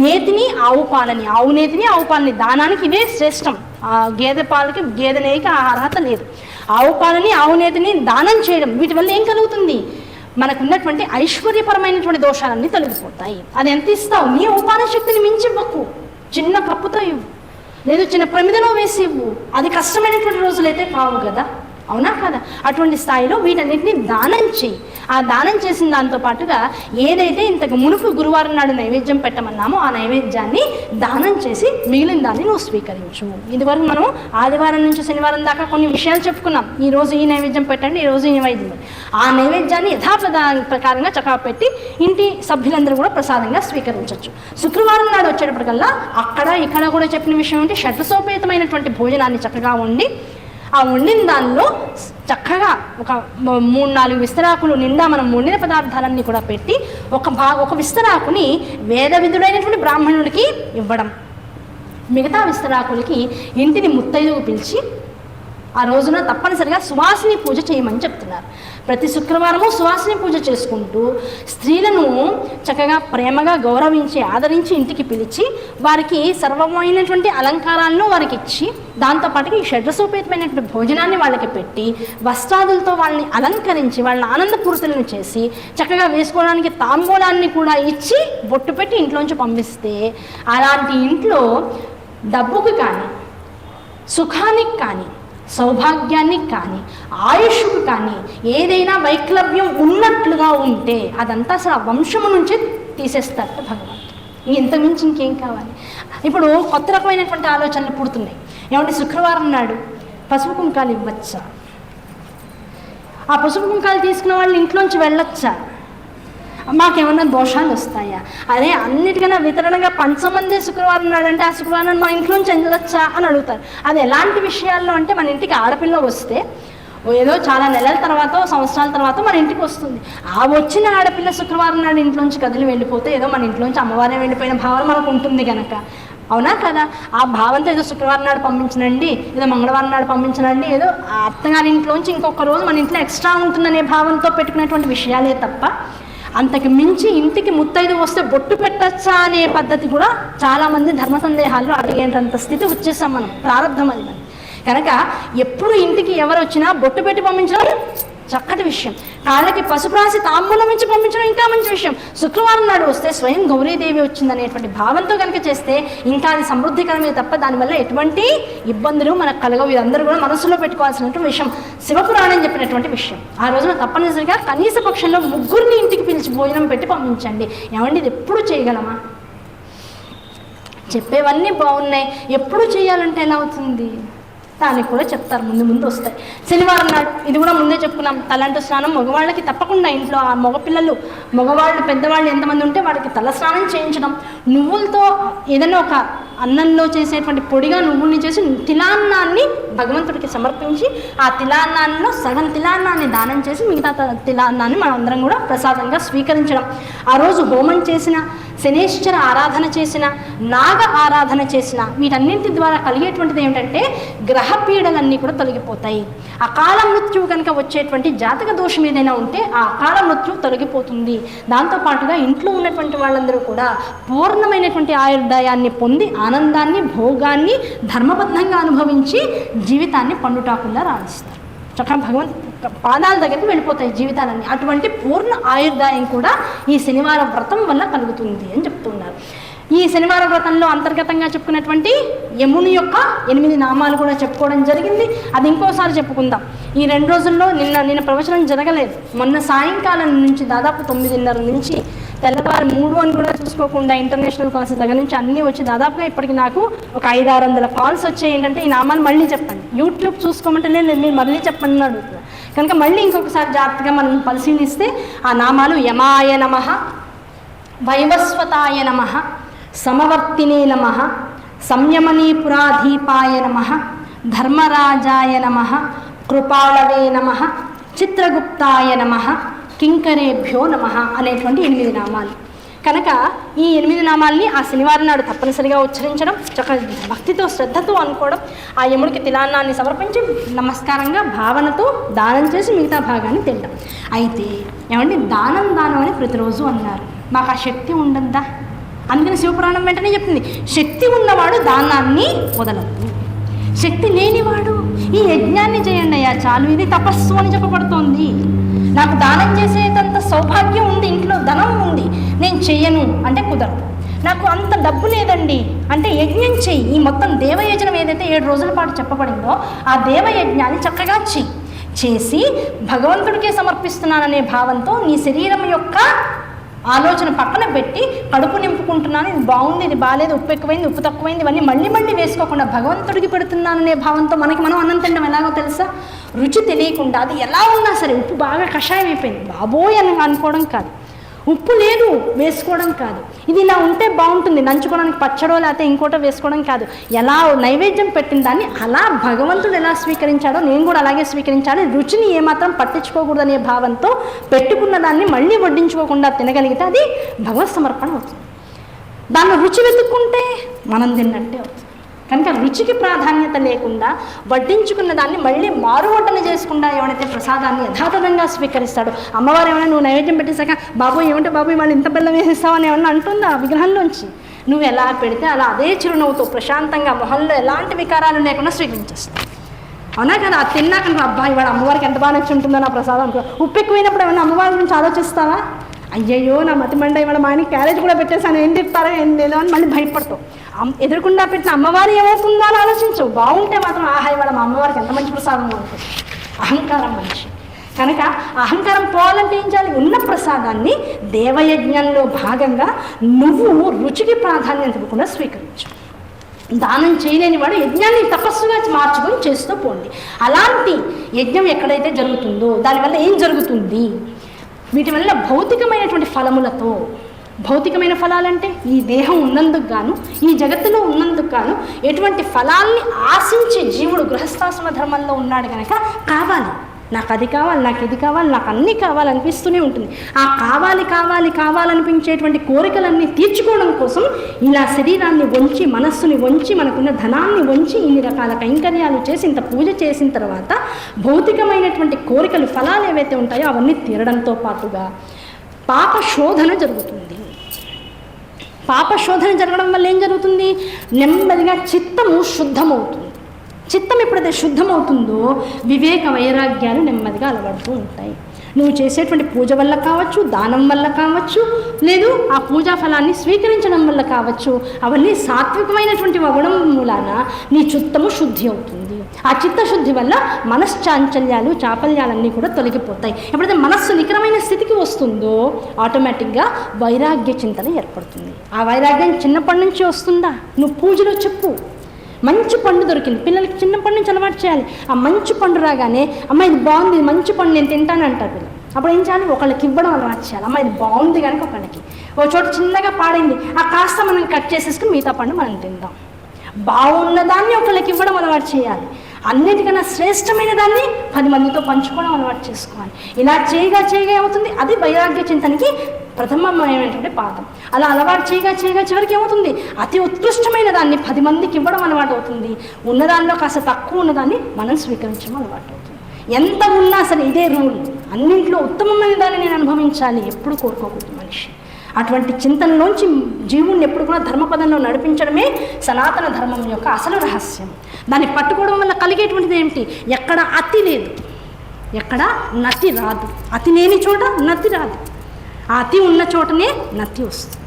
నేతిని, ఆవు నేతిని, ఆవు పాలని దానానికి ఇవే శ్రేష్టం. గేదె పాలకి, గేదె నెయ్యికి ఆ అర్హత లేదు. ఆవు పాలని, ఆవు నేతిని దానం చేయడం, వీటి వల్ల ఏం కలుగుతుంది, మనకున్నటువంటి ఐశ్వర్యపరమైనటువంటి దోషాలన్నీ తొలగిపోతాయి. అది ఎంత ఇస్తావు? నీ ఉపాన శక్తిని మించి ఇవ్వకు. చిన్న కప్పుతో ఇవ్వు, లేదు చిన్న ప్రమిదలో వేసి ఇవ్వు. అది కష్టమైనటువంటి రోజులైతే కావు కదా, అవునా కదా? అటువంటి స్థాయిలో వీటన్నిటిని దానం చేయి. ఆ దానం చేసిన దాంతో పాటుగా ఏదైతే ఇంతకు మునుపు గురువారం నాడు నైవేద్యం పెట్టమన్నామో ఆ నైవేద్యాన్ని దానం చేసి మిగిలిన దాన్ని నువ్వు స్వీకరించు. ఇదివరకు మనం ఆదివారం నుంచి శనివారం దాకా కొన్ని విషయాలు చెప్పుకున్నాం. ఈరోజు ఈ నైవేద్యం పెట్టండి, ఈరోజు ఈ నైవేద్యం. ఆ నైవేద్యాన్ని ప్రకారంగా చక్కగా పెట్టి ఇంటి సభ్యులందరూ కూడా ప్రసాదంగా స్వీకరించవచ్చు. శుక్రవారం నాడు వచ్చేటప్పటికల్లా అక్కడ ఇక్కడ కూడా చెప్పిన విషయం ఏంటి, షడ్రసోపేతమైనటువంటి భోజనాన్ని చక్కగా వండి ఆ వండిన దానిలో చక్కగా ఒక 3-4 విస్తరాకులు నిండా మనం వండిన పదార్థాలన్నీ కూడా పెట్టి ఒక విస్తరాకుని వేద విధుడైనటువంటి బ్రాహ్మణుడికి ఇవ్వడం, మిగతా విస్తరాకులకి ఇంటిని ముత్తైదుకు పిలిచి ఆ రోజున తప్పనిసరిగా సువాసిని పూజ చేయమని చెప్తున్నారు. ప్రతి శుక్రవారము సువాసిని పూజ చేసుకుంటూ స్త్రీలను చక్కగా ప్రేమగా గౌరవించి ఆదరించి ఇంటికి పిలిచి వారికి సర్వమైనటువంటి అలంకారాలను వారికి ఇచ్చి దాంతోపాటుగా ఈ షడ్రసోపేతమైనటువంటి భోజనాన్ని వాళ్ళకి పెట్టి వస్త్రాదులతో వాళ్ళని అలంకరించి వాళ్ళని ఆనందపూరితులను చేసి చక్కగా వేసుకోవడానికి తాంబూలాన్ని కూడా ఇచ్చి బొట్టు పెట్టి ఇంట్లోంచి పంపిస్తే అలాంటి ఇంట్లో డబ్బుకి కానీ సుఖానికి కానీ సౌభాగ్యానికి కానీ ఆయుష్కు కానీ ఏదైనా వైక్లభ్యం ఉన్నట్లుగా ఉంటే అదంతా అసలు ఆ వంశము నుంచే తీసేస్తారట భగవంతుడు. ఇంతకుమించి ఇంకేం కావాలి? ఇప్పుడు కొత్త రకమైనటువంటి ఆలోచనలు పుడుతున్నాయి. ఏమంటే శుక్రవారం నాడు పసుపు కుంకాలు ఇవ్వచ్చా? ఆ పసుపు కుంకాలు తీసుకున్న వాళ్ళు ఇంట్లోంచి వెళ్ళొచ్చా? మాకేమన్నా దోషాలు వస్తాయా? అదే అన్నిటికన్నా వితరణగా పంచమంది శుక్రవారం నాడంటే ఆ శుక్రవారం మా ఇంట్లోంచి వెళ్ళొచ్చా అని అడుగుతారు. అది ఎలాంటి విషయాల్లో అంటే మన ఇంటికి ఆడపిల్ల వస్తే ఏదో చాలా నెలల తర్వాత సంవత్సరాల తర్వాత మన ఇంటికి వస్తుంది. ఆ వచ్చిన ఆడపిల్ల శుక్రవారం నాడు ఇంట్లోంచి కదిలి వెళ్ళిపోతే ఏదో మన ఇంట్లోంచి అమ్మవారే వెళ్ళిపోయిన భావన మనకు ఉంటుంది కనుక, అవునా కదా? ఆ భావంతో ఏదో శుక్రవారం నాడు పంపించనండి, ఏదో మంగళవారం నాడు పంపించనండి, ఏదో ఆ అత్తగారి ఇంట్లోంచి ఇంకొక రోజు మన ఇంట్లో ఎక్స్ట్రా ఉంటుందనే భావంతో పెట్టుకునేటువంటి విషయాలే తప్ప అంతకు మించి ఇంటికి ముత్తైదు వస్తే బొట్టు పెట్టచ్చా అనే పద్ధతి కూడా చాలామంది ధర్మ సందేహాల్లో అడిగేంత స్థితి వచ్చేసాం మనం. ప్రారంభం అది మనం కనుక ఎప్పుడు ఇంటికి ఎవరు వచ్చినా బొట్టు పెట్టి పంపించడం చక్కటి విషయం. కాళ్ళకి పసుపు రాసి తాంబూలం నుంచి పంపించడం ఇంకా మంచి విషయం. శుక్రవారం నాడు వస్తే స్వయం గౌరీదేవి వచ్చిందనేటువంటి భావంతో కనుక చేస్తే ఇంకా అది సమృద్ధికరమే తప్ప దానివల్ల ఎటువంటి ఇబ్బందులు మనకు కలగవు. ఇదందరూ కూడా మనసులో పెట్టుకోవాల్సినటువంటి విషయం, శివపురాణం చెప్పినటువంటి విషయం. ఆ రోజున తప్పనిసరిగా కనీస పక్షంలో 3 ఇంటికి పిలిచి భోజనం పెట్టి పంపించండి. ఏమండి ఇది ఎప్పుడు చేయగలమా? చెప్పేవన్నీ బాగున్నాయి, ఎప్పుడు చేయాలంటే ఎలా అవుతుంది? దానికి కూడా చెప్తారు, ముందు ముందు వస్తాయి. శనివారం నాడు ఇది కూడా ముందే చెప్పుకున్నాం, తలంటు స్నానం మగవాళ్ళకి తప్పకుండా. ఇంట్లో ఆ మగపిల్లలు మగవాళ్ళు పెద్దవాళ్ళు ఎంతమంది ఉంటే వాళ్ళకి తల స్నానం చేయించడం, నువ్వులతో ఏదైనా ఒక అన్నంలో చేసేటువంటి పొడిగా నువ్వుల్ని చేసి తిలాన్నాన్ని భగవంతుడికి సమర్పించి ఆ తిలాన్నాల్లో సగం తిలాన్నాన్ని దానం చేసి మిగతా తిలాన్నాన్ని మనం అందరం కూడా ప్రసాదంగా స్వీకరించడం. ఆ రోజు హోమం చేసిన, శనేశ్వర ఆరాధన చేసిన, నాగ ఆరాధన చేసిన వీటన్నింటి ద్వారా కలిగేటువంటిది ఏమిటంటే గ్రహపీడలన్నీ కూడా తొలగిపోతాయి. అకాల మృత్యువు కనుక వచ్చేటువంటి జాతక దోషం ఏదైనా ఉంటే ఆ అకాల మృత్యువు తొలగిపోతుంది. దాంతోపాటుగా ఇంట్లో ఉన్నటువంటి వాళ్ళందరూ కూడా పూర్ణమైనటువంటి ఆయుర్దాయాన్ని పొంది ఆనందాన్ని భోగాన్ని ధర్మబద్ధంగా అనుభవించి జీవితాన్ని పండుటాకుండా రాణిస్తారు. చక్కగా భగవంతు పాదాల దగ్గరికి వెళ్ళిపోతాయి జీవితాలన్నీ. అటువంటి పూర్ణ ఆయుర్దాయం కూడా ఈ శనివార వ్రతం వల్ల కలుగుతుంది అని చెప్తున్నారు. ఈ శనివార వ్రతంలో అంతర్గతంగా చెప్పుకున్నటువంటి యముని యొక్క 8 నామాలు కూడా చెప్పుకోవడం జరిగింది. అది ఇంకోసారి చెప్పుకుందాం. ఈ 2 రోజుల్లో నిన్న ప్రవచనం జరగలేదు. మొన్న సాయంకాలం నుంచి దాదాపు 9:30 నుంచి తెల్లవారు 3 అని కూడా చూసుకోకుండా ఇంటర్నేషనల్ కాల్స్ దగ్గర నుంచి అన్నీ వచ్చి దాదాపుగా ఇప్పటికి నాకు ఒక 500-600 కాల్స్ వచ్చాయి. ఏంటంటే ఈ నామాలు మళ్ళీ చెప్పండి, యూట్యూబ్ చూసుకోమంటే నేను మీరు మళ్ళీ చెప్పండి అడుగుతున్నాను కనుక మళ్ళీ ఇంకొకసారి జాగ్రత్తగా మనం పరిశీలిస్తే ఆ నామాలు యమాయ నమః, వైవస్వతాయ నమః, సమవర్తినే నమః, సంయమనీపురాధీపాయ నమః, ధర్మరాజాయ నమః, కృపాళవే నమః, చిత్రగుప్తాయ నమః, కింకరేభ్యో నమః అనేటువంటి 8 నామాలు. కనుక ఈ 8 నామాల్ని ఆ శనివారం నాడు తప్పనిసరిగా ఉచ్చరించడం, భక్తితో శ్రద్ధతో అనుకోవడం, ఆ యముడికి తిలాన్నాన్ని సమర్పించి నమస్కారంగా భావనతో దానం చేసి మిగతా భాగాన్ని తినడం. అయితే ఏమంటే దానం అని ప్రతిరోజు అన్నారు. మాకు ఆ శక్తి ఉండద్దా? అందుకని శివపురాణం వెంటనే చెప్తుంది, శక్తి ఉన్నవాడు దానాన్ని వదలదు, శక్తి లేనివాడు ఈ యజ్ఞాన్ని చేయండి అయ్యా చాలు, ఇది తపస్సు అని చెప్పబడుతోంది. నాకు దానం చేసేటంత సౌభాగ్యం ఉంది, ఇంట్లో ధనం ఉంది, నేను చెయ్యను అంటే కుదరదు. నాకు అంత డబ్బు లేదండి అంటే యజ్ఞం చెయ్యి. ఈ మొత్తం దేవయజ్ఞం ఏదైతే 7 రోజుల పాటు చెప్పబడిందో ఆ దేవయజ్ఞాన్ని చక్కగా చేసి భగవంతుడికే సమర్పిస్తున్నాననే భావంతో నీ శరీరం యొక్క ఆలోచన పక్కన పెట్టి కడుపు నింపుకుంటున్నాను, ఇది బాగుంది, ఇది బాగాలేదు, ఉప్పు ఎక్కువైంది, ఉప్పు తక్కువైంది, ఇవన్నీ మళ్ళీ వేసుకోకుండా భగవంతుడికి పెడుతున్నాననే భావంతో మనం అన్నం తినడం ఎలాగో తెలుసా? రుచి తెలియకుండా అది ఎలా ఉన్నా సరే, ఉప్పు బాగా కషాయం అయిపోయింది బాబోయ్ అని అనుకోవడం కాదు, ఉప్పు లేదు వేసుకోవడం కాదు, ఇది ఇలా ఉంటే బాగుంటుంది నంచుకోవడానికి పచ్చడో లేకపోతే ఇంకోటో వేసుకోవడం కాదు, ఎలా నైవేద్యం పెట్టిన దాన్ని అలా భగవంతుడు ఎలా స్వీకరించాడో నేను కూడా అలాగే స్వీకరించాలి, రుచిని ఏమాత్రం పట్టించుకోకూడదనే భావంతో పెట్టుకున్న దాన్ని మళ్ళీ వడ్డించుకోకుండా తినగలిగితే అది భగవత్ సమర్పణ అవుతుంది. దాన్ని రుచి వెతుక్కుంటే మనం తిన్నట్టే అవుతుంది. కనుక రుచికి ప్రాధాన్యత లేకుండా వడ్డించుకున్న దాన్ని మళ్ళీ మారువడ్డన చేసుకుండా ఎవరైతే ప్రసాదాన్ని యథాతథంగా స్వీకరిస్తాడో, అమ్మవారు ఏమైనా నువ్వు నైవేద్యం పెట్టేశాక బాబు ఏమంటే బాబు వాళ్ళు ఇంత బెల్లం వేసేస్తావని ఏమన్నా అంటుందా విగ్రహంలోంచి? నువ్వు ఎలా పెడితే అలా అదే చిరునవ్వుతో ప్రశాంతంగా మొహంలో ఎలాంటి వికారాలు లేకుండా స్వీకరించేస్తావు. అవునా కదా? అది తిన్నాక నువ్వు అబ్బాయి వాడు అమ్మవారికి ఎంత బాగా నచ్చి ఉంటుందో నా ప్రసాదం అనుకో. ఉప్పు ఎక్కువైనప్పుడు ఏమన్నా అమ్మవారి గురించి ఆలోచిస్తావా? అయ్యయ్యో నా మతిమండ ఇవాళ మా ఆయనకి క్యారేజ్ కూడా పెట్టేసాను, ఏం తిప్పారో ఏం లేదో అని మళ్ళీ భయపడతావు. ఎదురుకుండా పెట్టిన అమ్మవారి ఏమవుతుందో అని ఆలోచించవు. బాగుంటే మాత్రం ఆహా ఇవాళ మా అమ్మవారికి ఎంత మంచి ప్రసాదం ఉంటుంది. అహంకారం మనిషి. కనుక అహంకారం పోవాలంటే ఏం చేయాలి? ఉన్న ప్రసాదాన్ని దేవయజ్ఞంలో భాగంగా నువ్వు రుచికి ప్రాధాన్యత ఇవ్వకుండా స్వీకరించు. దానం చేయలేని వాడు యజ్ఞాన్ని తపస్సుగా మార్చుకొని చేస్తూ పోండి. అలాంటి యజ్ఞం ఎక్కడైతే జరుగుతుందో దానివల్ల ఏం జరుగుతుంది? వీటి వల్ల భౌతికమైనటువంటి ఫలములతో, భౌతికమైన ఫలాలంటే ఈ దేహం ఉన్నందుకు గాను ఈ జగత్తులో ఉన్నందుకు గాను ఎటువంటి ఫలాల్ని ఆశించి జీవుడు గృహస్థాశ్రమ ధర్మంలో ఉన్నాడు కనుక కావాలి, నాకు అది కావాలి, నాకు ఇది కావాలి, నాకు అన్నీ కావాలనిపిస్తూనే ఉంటుంది. ఆ కావాలనిపించేటువంటి కోరికలన్నీ తీర్చుకోవడం కోసం ఇలా శరీరాన్ని వంచి మనస్సుని వంచి మనకున్న ధనాన్ని వంచి ఇన్ని రకాల కైంకర్యాలు చేసి ఇంత పూజ చేసిన తర్వాత భౌతికమైనటువంటి కోరికలు ఫలాలు ఏవైతే ఉంటాయో అవన్నీ తీరడంతో పాటుగా పాప శోధన జరుగుతుంది. పాప శోధన జరగడం వల్ల ఏం జరుగుతుంది? నెమ్మదిగా చిత్తము శుద్ధమవుతుంది. చిత్తం ఎప్పుడైతే శుద్ధమవుతుందో వివేక వైరాగ్యాలు నెమ్మదిగా అలవడుతూ ఉంటాయి. నువ్వు చేసేటువంటి పూజ వల్ల కావచ్చు, దానం వల్ల కావచ్చు, లేదు ఆ పూజా ఫలాన్ని స్వీకరించడం వల్ల కావచ్చు, అవన్నీ సాత్వికమైనటువంటి అవ్వడం మూలాన నీ చిత్తము శుద్ధి అవుతుంది. ఆ చిత్తశుద్ధి వల్ల మనశ్చాంచల్యాలు చాపల్యాలన్నీ కూడా తొలగిపోతాయి. ఎప్పుడైతే మనస్సు నికరమైన స్థితికి వస్తుందో ఆటోమేటిక్గా వైరాగ్య చింతన ఏర్పడుతుంది. ఆ వైరాగ్యం చిన్నప్పటి నుంచి వస్తుందా? నువ్వు పూజలో చెప్పు, మంచి పండు దొరికింది, పిల్లలకి చిన్నప్పటి నుంచి అలవాటు చేయాలి. ఆ మంచి పండు రాగానే అమ్మ ఇది బాగుంది, ఇది మంచి పండు నేను తింటాను అంటారు పిల్లలు. అప్పుడు ఏం చేయాలి? ఒకళ్ళకి ఇవ్వడం అలవాటు చేయాలి. అమ్మ ఇది బాగుంది కనుక ఒకళ్ళకి, ఒక చోట చిన్నగా పాడైంది ఆ కాస్త మనం కట్ చేసేసుకుని మిగతా పండు మనం తిందాం. బాగున్నదాన్ని ఒకళ్ళకి ఇవ్వడం అలవాటు చేయాలి. అన్నిటికన్నా శ్రేష్టమైన దాన్ని 10 మందితో పంచుకోవడం అలవాటు చేసుకోవాలి. ఇలా చేయగా ఏమవుతుంది? అది వైరాగ్య చింతనకి ప్రథమమైనటువంటి పాఠం. అలా అలవాటు చేయగా చివరికి ఏమవుతుంది? అతి ఉత్కృష్టమైన దాన్ని 10 మందికి ఇవ్వడం అలవాటు అవుతుంది. ఉన్నదానిలో కాస్త తక్కువ ఉన్నదాన్ని మనం స్వీకరించడం అలవాటు అవుతుంది. ఎంత ఉన్నా సరే ఇదే రూల్, అన్నింట్లో ఉత్తమమైన దాన్ని నేను అనుభవించాలి ఎప్పుడు కోరుకోకూడదు మనిషి. అటువంటి చింతనలోంచి జీవుణ్ణి ఎప్పుడు కూడా ధర్మపదంలో నడిపించడమే సనాతన ధర్మం యొక్క అసలు రహస్యం. దాన్ని పట్టుకోవడం వల్ల కలిగేటువంటిది ఏమిటి? ఎక్కడ అతి లేదు, ఎక్కడ నతి రాదు. అతి లేని చోట నతి రాదు, ఆ అతి ఉన్న చోటనే నతి వస్తుంది.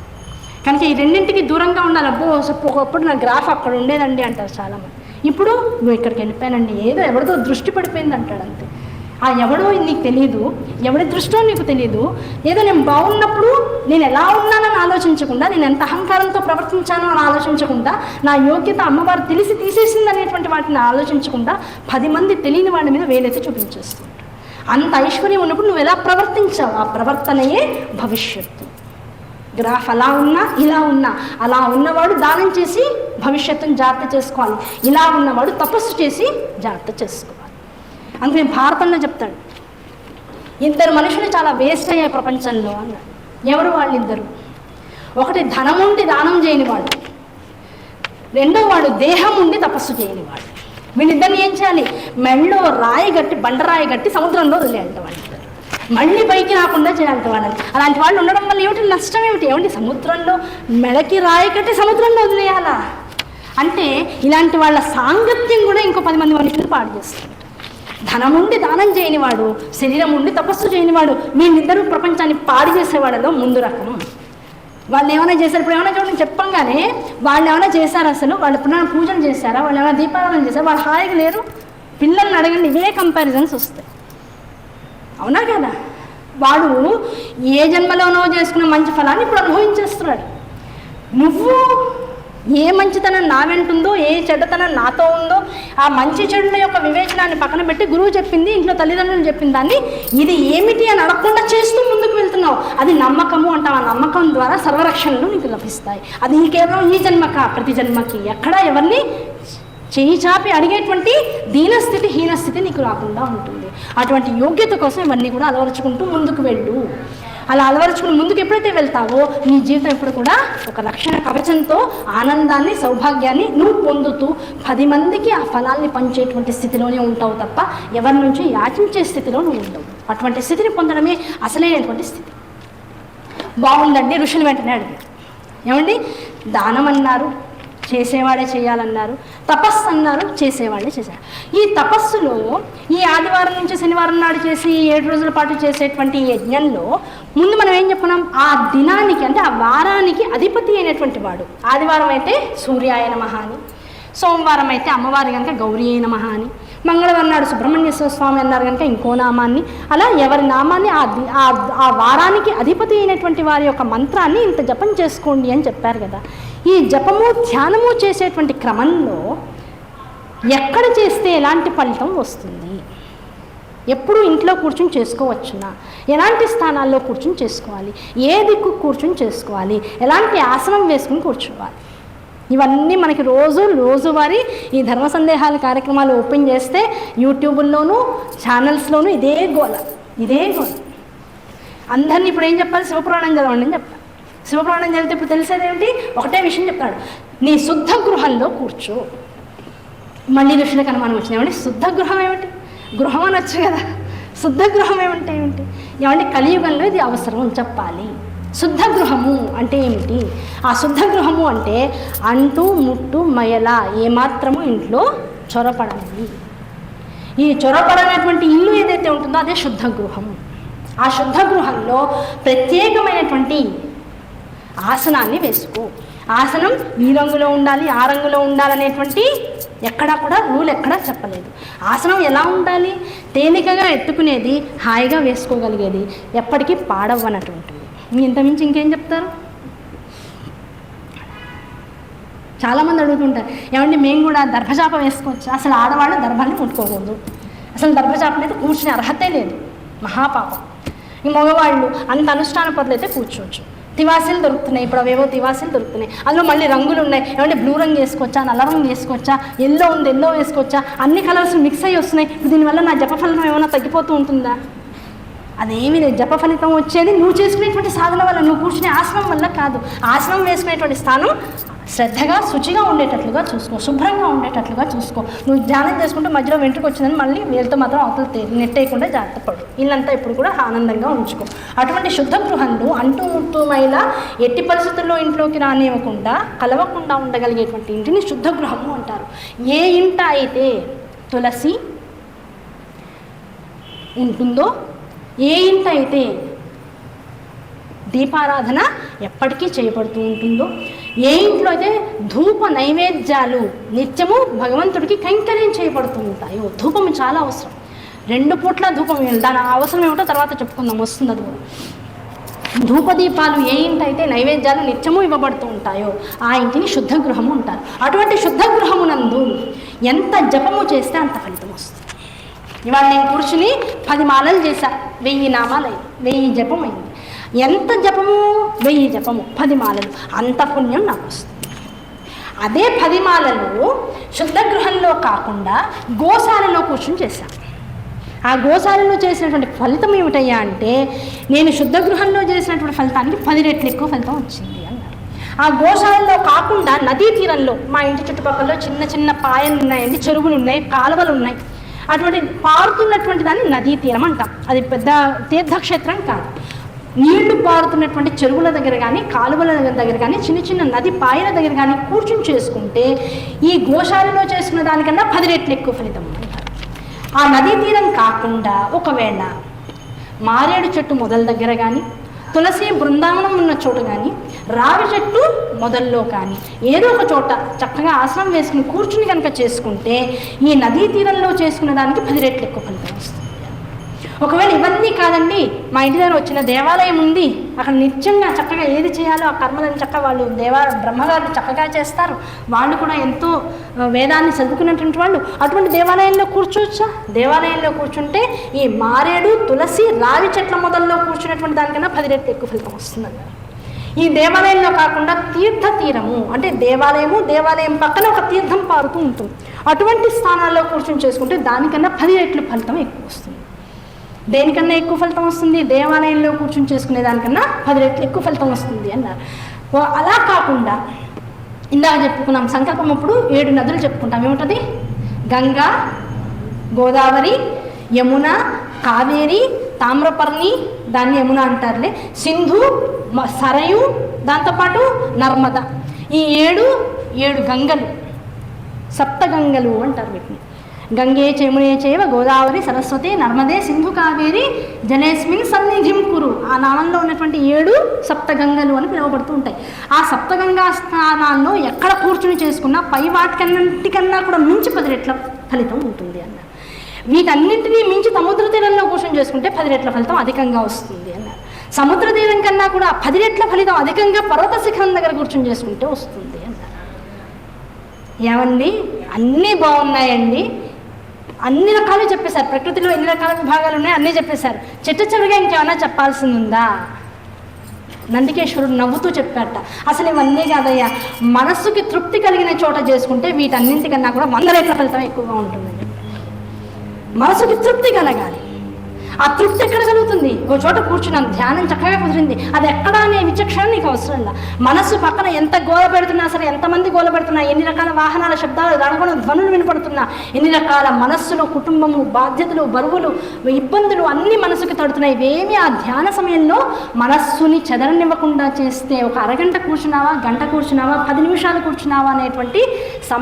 కనుక ఈ రెండింటికి దూరంగా ఉండాలి. అబ్బో ఒకప్పుడు నా గ్రాఫ్ అక్కడ ఉండేదండి అంటారు చాలామంది. ఇప్పుడు నువ్వు ఇక్కడికి వెళ్ళిపోయానండి, ఏదో ఎవరితో దృష్టి పడిపోయింది అంటాడు అంతే. ఆ ఎవడో నీకు తెలియదు, ఎవడి దృష్టో నీకు తెలియదు. ఏదో నేను బాగున్నప్పుడు నేను ఎలా ఉన్నానని ఆలోచించకుండా, నేను ఎంత అహంకారంతో ప్రవర్తించానో అని ఆలోచించకుండా, నా యోగ్యత అమ్మవారు తెలిసి తీసేసింది అనేటువంటి వాటిని ఆలోచించకుండా 10 మంది తెలియని వాడి మీద వేలైతే చూపించేస్తుంటారు. అంత ఐశ్వర్యం ఉన్నప్పుడు నువ్వు ఎలా ప్రవర్తించావు, ఆ ప్రవర్తనయే భవిష్యత్తు. గ్రాఫ్ అలా ఉన్నా ఇలా ఉన్నా, అలా ఉన్నవాడు దానం చేసి భవిష్యత్తును జాగ్రత్త చేసుకోవాలి, ఇలా ఉన్నవాడు తపస్సు చేసి జాగ్రత్త చేసుకోవాలి. అందుకే భారతంలో చెప్తాడు, 2 మనుషులు చాలా వేస్ట్ అయ్యాయి ప్రపంచంలో అన్నాడు. ఎవరు వాళ్ళిద్దరు? ఒకటి ధనం ఉండి దానం చేయని వాడు, రెండో వాడు దేహం ఉండి తపస్సు చేయని వాడు. వీళ్ళిద్దరిని ఏం చేయాలి? మెళ్ళో రాయి గట్టి, బండరాయి గట్టి సముద్రంలో వదిలేయాలి వాళ్ళిద్దరు, మళ్ళీ పైకి రాకుండా చేయాలి వాళ్ళని. అలాంటి వాళ్ళు ఉండడం వల్ల ఏమిటి నష్టం? ఏమిటి సముద్రంలో మెడకి రాయి కట్టి సముద్రంలో వదిలేయాలా అంటే? ఇలాంటి వాళ్ళ సాంగత్యం కూడా ఇంకో 10 మంది మనుషులు పాడు చేస్తారు. ధనముండి దానం చేయనివాడు, శరీరం ఉండి తపస్సు చేయనివాడు, మీరిద్దరూ ప్రపంచాన్ని పాడు చేసేవాడలో ముందు రకం. వాళ్ళు ఏమైనా చేశారు? ఇప్పుడు ఏమైనా చూడండి, చెప్పంగానే వాళ్ళు ఏమైనా చేశారు? అసలు వాళ్ళు ఎప్పుడైనా పూజలు చేశారా? వాళ్ళు ఏమైనా దీపారాధన చేశారు? వాళ్ళు హాయిగా లేరు. పిల్లల్ని అడగండి, ఇవే కంపారిజన్స్ వస్తాయి. అవునా కదా? వాడు ఏ జన్మలోనో చేసుకున్న మంచి ఫలాన్ని ఇప్పుడు అనుభవించేస్తున్నాడు. నువ్వు ఏ మంచితనం నా వెంటుందో, ఏ చెడ్డతనం నాతో ఉందో, ఆ మంచి చెడుల యొక్క వివేచనాన్ని పక్కన పెట్టి గురువు చెప్పింది, ఇంట్లో తల్లిదండ్రులు చెప్పిన దాన్ని ఇది ఏమిటి అని అడగకుండా చేస్తూ ముందుకు వెళ్తున్నావు. అది నమ్మకము అంటావు. ఆ నమ్మకం ద్వారా సర్వరక్షణలు నీకు లభిస్తాయి. అది కేవలం ఈ జన్మక, ప్రతి జన్మకి ఎక్కడా ఎవరిని చేయి చాపి అడిగేటువంటి దీనస్థితి, హీనస్థితి నీకు రాకుండా ఉంటుంది. అటువంటి యోగ్యత కోసం ఇవన్నీ కూడా అలవరుచుకుంటూ ముందుకు వెళ్ళు. అలా అలవరుచుకుని ముందుకు ఎప్పుడైతే వెళ్తావో నీ జీవితం ఎప్పుడు కూడా ఒక రక్షణ కవచంతో ఆనందాన్ని, సౌభాగ్యాన్ని నువ్వు పొందుతూ 10 మందికి ఆ ఫలాల్ని పంచేటువంటి స్థితిలోనే ఉంటావు తప్ప ఎవరి నుంచి యాచించే స్థితిలో నువ్వు ఉండవు. అటువంటి స్థితిని పొందడమే అసలైనటువంటి స్థితి. బాగుందండి. ఋషులు వెంటనే అడిగారు, ఏమండి దానం అన్నారు, చేసేవాడే చేయాలన్నారు, తపస్సు అన్నారు, చేసేవాడే చేశారు. ఈ తపస్సులో ఈ ఆదివారం నుంచి శనివారం నాడు చేసి 7 రోజుల పాటు చేసేటువంటి యజ్ఞంలో ముందు మనం ఏం చెప్పుకున్నాం? ఆ దినానికి అంటే ఆ వారానికి అధిపతి అయినటువంటి వాడు. ఆదివారం అయితే సూర్యాయ నమః అని, సోమవారం అయితే అమ్మవారి కనుక గౌరీ అయ నమః అని, మంగళవారం నాడు సుబ్రహ్మణ్యేశ్వర స్వామి అన్నారు కనుక ఇంకో నామాన్ని, అలా ఎవరి నామాన్ని ఆ వారానికి అధిపతి అయినటువంటి వారి యొక్క మంత్రాన్ని ఇంత జపం చేసుకోండి అని చెప్పారు కదా. ఈ జపము ధ్యానము చేసేటువంటి క్రమంలో ఎక్కడ చేస్తే ఎలాంటి ఫలితం వస్తుంది? ఎప్పుడు ఇంట్లో కూర్చుని చేసుకోవచ్చునా? ఎలాంటి స్థానాల్లో కూర్చుని చేసుకోవాలి? ఏ దిక్కు కూర్చుని చేసుకోవాలి? ఎలాంటి ఆసనం వేసుకుని కూర్చోవాలి? ఇవన్నీ మనకి రోజువారీ ఈ ధర్మ సందేహాల కార్యక్రమాలు ఓపెన్ చేస్తే యూట్యూబుల్లోనూ ఛానల్స్లోనూ ఇదే గోల. అందరినీ ఇప్పుడు ఏం చెప్పాలి? శివపురాణం చదవండి అని చెప్పాలి. శివపురాణం చదివితే ఇప్పుడు తెలిసేదేమిటి? ఒకటే విషయం చెప్తాడు, నీ శుద్ధ గృహంలో కూర్చో. మళ్ళీ ఋషులకు అనుమానం వచ్చింది, ఏమంటే శుద్ధ గృహం ఏమిటి? గృహం అనొచ్చు కదా, శుద్ధ గృహం ఏమంటే ఏమిటి? ఏమంటే కలియుగంలో ఇది అవసరం చెప్పాలి. శుద్ధ గృహము అంటే ఏమిటి? ఆ శుద్ధ గృహము అంటే అంటూ ముట్టు మయల ఏమాత్రము ఇంట్లో చొరపడనిది. ఈ చొరపడనటువంటి ఇల్లు ఏదైతే ఉంటుందో అదే శుద్ధ గృహం. ఆ శుద్ధ గృహంలో ప్రత్యేకమైనటువంటి ఆసనాన్ని వేసుకో. ఆసనం ఈ రంగులో ఉండాలి, ఆ రంగులో ఉండాలనేటువంటి ఎక్కడా కూడా రూల్ ఎక్కడా చెప్పలేదు. ఆసనం ఎలా ఉండాలి? తేలికగా ఎత్తుకునేది, హాయిగా వేసుకోగలిగేది, ఎప్పటికీ పాడవ్వనటువంటిది. ఇంతమించి ఇంకేం చెప్తారు? చాలామంది అడుగుతుంటారు, ఏమండి మేము కూడా దర్భచాప వేసుకోవచ్చు? అసలు ఆడవాళ్ళు దర్భాన్ని ముట్టుకోకూడదు, అసలు దర్భచాప మీద కూర్చునే అర్హతే లేదు, మహాపాపం. ఈ మగవాళ్ళు అంత అనుష్ఠాన పద్ధతులు అయితే కూర్చోవచ్చు. తివాసీలు దొరుకుతున్నాయి, ఇప్పుడు అవేవో తివాసీలు దొరుకుతున్నాయి, అందులో మళ్ళీ రంగులు ఉన్నాయి. ఏమంటే బ్లూ రంగు వేసుకోవచ్చా, నల్ల రంగు వేసుకోవచ్చా, ఎల్లో ఉంది ఎల్లో వేసుకోవచ్చా, అన్ని కలర్స్ మిక్స్ అయ్యి వస్తున్నాయి. దీనివల్ల నా జప ఫలితం ఏమైనా తగ్గిపోతూ ఉంటుందా? అదేమీ లేదు. జప ఫలితం వచ్చేది నువ్వు చేసుకునేటువంటి సాధన వల్ల, నువ్వు కూర్చునే ఆసనం వల్ల కాదు. ఆసనం వేసుకునేటువంటి స్థానం శ్రద్ధగా, శుచిగా ఉండేటట్లుగా చూసుకో, శుభ్రంగా ఉండేటట్లుగా చూసుకో. నువ్వు ధ్యానం చేసుకుంటే మధ్యలో వెంట్రుకు వచ్చిందని మళ్ళీ వేలుతో మాత్రం అవతల నెట్టేయకుండా జాగ్రత్త పడు. ఇల్లంతా ఇప్పుడు కూడా ఆనందంగా ఉంచుకో. అటువంటి శుద్ధ గృహంలో అంటూ ముట్టుమైలా ఎట్టి పరిస్థితుల్లో ఇంట్లోకి రానివ్వకుండా, కలవకుండా ఉండగలిగేటువంటి ఇంటిని శుద్ధ గృహము అంటారు. ఏ ఇంట అయితే తులసి ఉంటుందో, ఏ ఇంట అయితే దీపారాధన ఎప్పటికీ చేయబడుతూ ఉంటుందో, ఏ ఇంట్లో అయితే ధూప నైవేద్యాలు నిత్యము భగవంతుడికి కైంకర్యం చేయబడుతూ ఉంటాయో, ధూపం చాలా అవసరం. 2 పూట్ల ధూపం, దాని అవసరం ఏమిటో తర్వాత చెప్పుకుందాం, వస్తుంది అది కూడా. ధూపదీపాలు ఏ ఇంట అయితే నైవేద్యాలు నిత్యము ఇవ్వబడుతూ ఉంటాయో ఆ ఇంటిని శుద్ధ గృహము అంటారు. అటువంటి శుద్ధ గృహమునందు ఎంత జపము చేస్తే అంత ఫలితం వస్తుంది. ఇవాళ నేను కూర్చుని 10 మాలలు చేశా, 1000 నామాలు అయింది, 1000 జపం అయింది. ఎంత జపము? 1000 జపము, 10 మాలలు, అంత పుణ్యం నాకు వస్తుంది. అదే 10 మాలలు శుద్ధ గృహంలో కాకుండా గోశాలలో కూర్చుని చేశాను. ఆ గోశాలలో చేసినటువంటి ఫలితం ఏమిటయ్యా అంటే, నేను శుద్ధ గృహంలో చేసినటువంటి ఫలితానికి 10 రెట్లు ఎక్కువ ఫలితం వచ్చింది అన్నారు. ఆ గోశాలలో కాకుండా నదీ తీరంలో, మా ఇంటి చుట్టుపక్కల చిన్న చిన్న పాయలు ఉన్నాయండి, చెరువులు ఉన్నాయి, కాలువలు ఉన్నాయి. అటువంటి పారుతున్నటువంటి దాన్ని నదీ తీరం అంటాం. అది పెద్ద తీర్థక్షేత్రం కాదు. నీళ్లు పారుతున్నటువంటి చెరువుల దగ్గర కానీ, కాలువల దగ్గర కానీ, చిన్న చిన్న నది పాయల దగ్గర కానీ కూర్చుని చేసుకుంటే ఈ గోశాలలో చేసుకున్న దానికన్నా 10 రెట్లు ఎక్కువ ఫలితం అంటారు. ఆ నదీ తీరం కాకుండా ఒకవేళ మారేడు చెట్టు మొదల దగ్గర కానీ, తులసి బృందావనం ఉన్న చోట కానీ, రావి చెట్టు మొదల్లో కానీ ఏదో ఒక చోట చక్కగా ఆసనం వేసుకుని కూర్చుని కనుక చేసుకుంటే ఈ నదీ తీరంలో చేసుకునే దానికి 10 రెట్లు ఎక్కువ ఫలితం వస్తుంది. ఒకవేళ ఇవన్నీ కాదండి, మా ఇంటి దగ్గర వచ్చిన దేవాలయం ఉంది, అక్కడ నిత్యంగా చక్కగా ఏది చేయాలో ఆ కర్మలను చక్కగా వాళ్ళు బ్రహ్మగారు చక్కగా చేస్తారు, వాళ్ళు కూడా ఎంతో వేదాన్ని చదువుకున్నటువంటి వాళ్ళు, అటువంటి దేవాలయంలో కూర్చోవచ్చా? దేవాలయంలో కూర్చుంటే ఈ మారేడు, తులసి, రావి చెట్ల మొదల్లో కూర్చున్నటువంటి దానికన్నా 10 రెట్లు ఎక్కువ ఫలితం వస్తుందన్నారు. ఈ దేవాలయంలో కాకుండా తీరము అంటే దేవాలయం పక్కన ఒక తీర్థం పారుతూ ఉంటుంది, అటువంటి స్థానాల్లో కూర్చొని చేసుకుంటే దానికన్నా 10 రెట్లు ఫలితం ఎక్కువ వస్తుంది. దేనికన్నా ఎక్కువ ఫలితం వస్తుంది? దేవాలయంలో కూర్చొని చేసుకునే దానికన్నా 10 రెట్లు ఎక్కువ ఫలితం వస్తుంది అన్నారు. అలా కాకుండా ఇందాక చెప్పుకున్నాం, సంకల్పం అప్పుడు 7 నదులు చెప్పుకుంటాం. ఏముంటుంది? గంగా, గోదావరి, యమున, కావేరి, తామ్రపర్ణి, దాన్ని యమున అంటారులే, సింధు, సరయు, దాంతోపాటు నర్మద. ఈ 7 గంగలు, సప్తగంగలు అంటారు వీటిని. గంగే చమునే చైవ గోదావరి సరస్వతి నర్మదే సింధు కావేరి జలేస్మిన్ సన్నిధిం కురు. ఆ నామంలో ఉన్నటువంటి 7 సప్తగంగలు అని పిలువబడుతూ ఉంటాయి. ఆ సప్తగంగా స్థానాల్లో ఎక్కడ కూర్చుని చేసుకున్నా పై వాటికన్నింటికన్నా కూడా మించి 10 రెట్ల ఫలితం ఉంటుంది అన్నారు. వీటన్నింటినీ మించి సముద్ర తీరంలో కూర్చొని చేసుకుంటే 10 రెట్ల ఫలితం అధికంగా వస్తుంది అన్నారు. సముద్ర తీరం కన్నా కూడా 10 రెట్ల ఫలితం అధికంగా పర్వత శిఖరం దగ్గర కూర్చొని చేసుకుంటే వస్తుంది అన్నారు. ఏమండి, అన్నీ బాగున్నాయండి, అన్ని రకాలు చెప్పేశారు. ప్రకృతిలో ఎన్ని రకాల విభాగాలు ఉన్నాయో అన్నీ చెప్పేశారు. చివరిగా ఇంకేమైనా చెప్పాల్సింది ఉందా? నందికేశ్వరుడు నవ్వుతూ చెప్పారట, అసలు ఇవన్నీ కాదయ్యా, మనస్సుకి తృప్తి కలిగిన చోట చేసుకుంటే వీటన్నింటికన్నా కూడా 100 రెట్ల ఫలితం ఎక్కువగా ఉంటుందని. మనసుకి తృప్తి కలగాలి. ఆ తృప్తి ఎక్కడ కలుగుతుంది? ఓ చోట కూర్చున్నాను, ధ్యానం చక్కగా కుదిరింది, అది ఎక్కడ అనే విచక్షణ నీకు అవసరం లేదు. మనసు పక్కన ఎంత గోల పెడుతున్నా సరే, ఎంతమంది గోల పెడుతున్నా, ఎన్ని రకాల వాహనాల శబ్దాలు, రణగుణ ధ్వనులు వినపడుతున్నా, ఎన్ని రకాల మనస్సులు, కుటుంబము, బాధ్యతలు, బరువులు, ఇబ్బందులు అన్నీ మనసుకి తడుతున్నాయి. ఇవేమి ఆ ధ్యాన సమయంలో మనస్సుని చెదరనివ్వకుండా చేస్తే ఒక అరగంట కూర్చున్నావా, గంట కూర్చున్నావా, 10 నిమిషాలు కూర్చున్నావా అనేటువంటి సమయం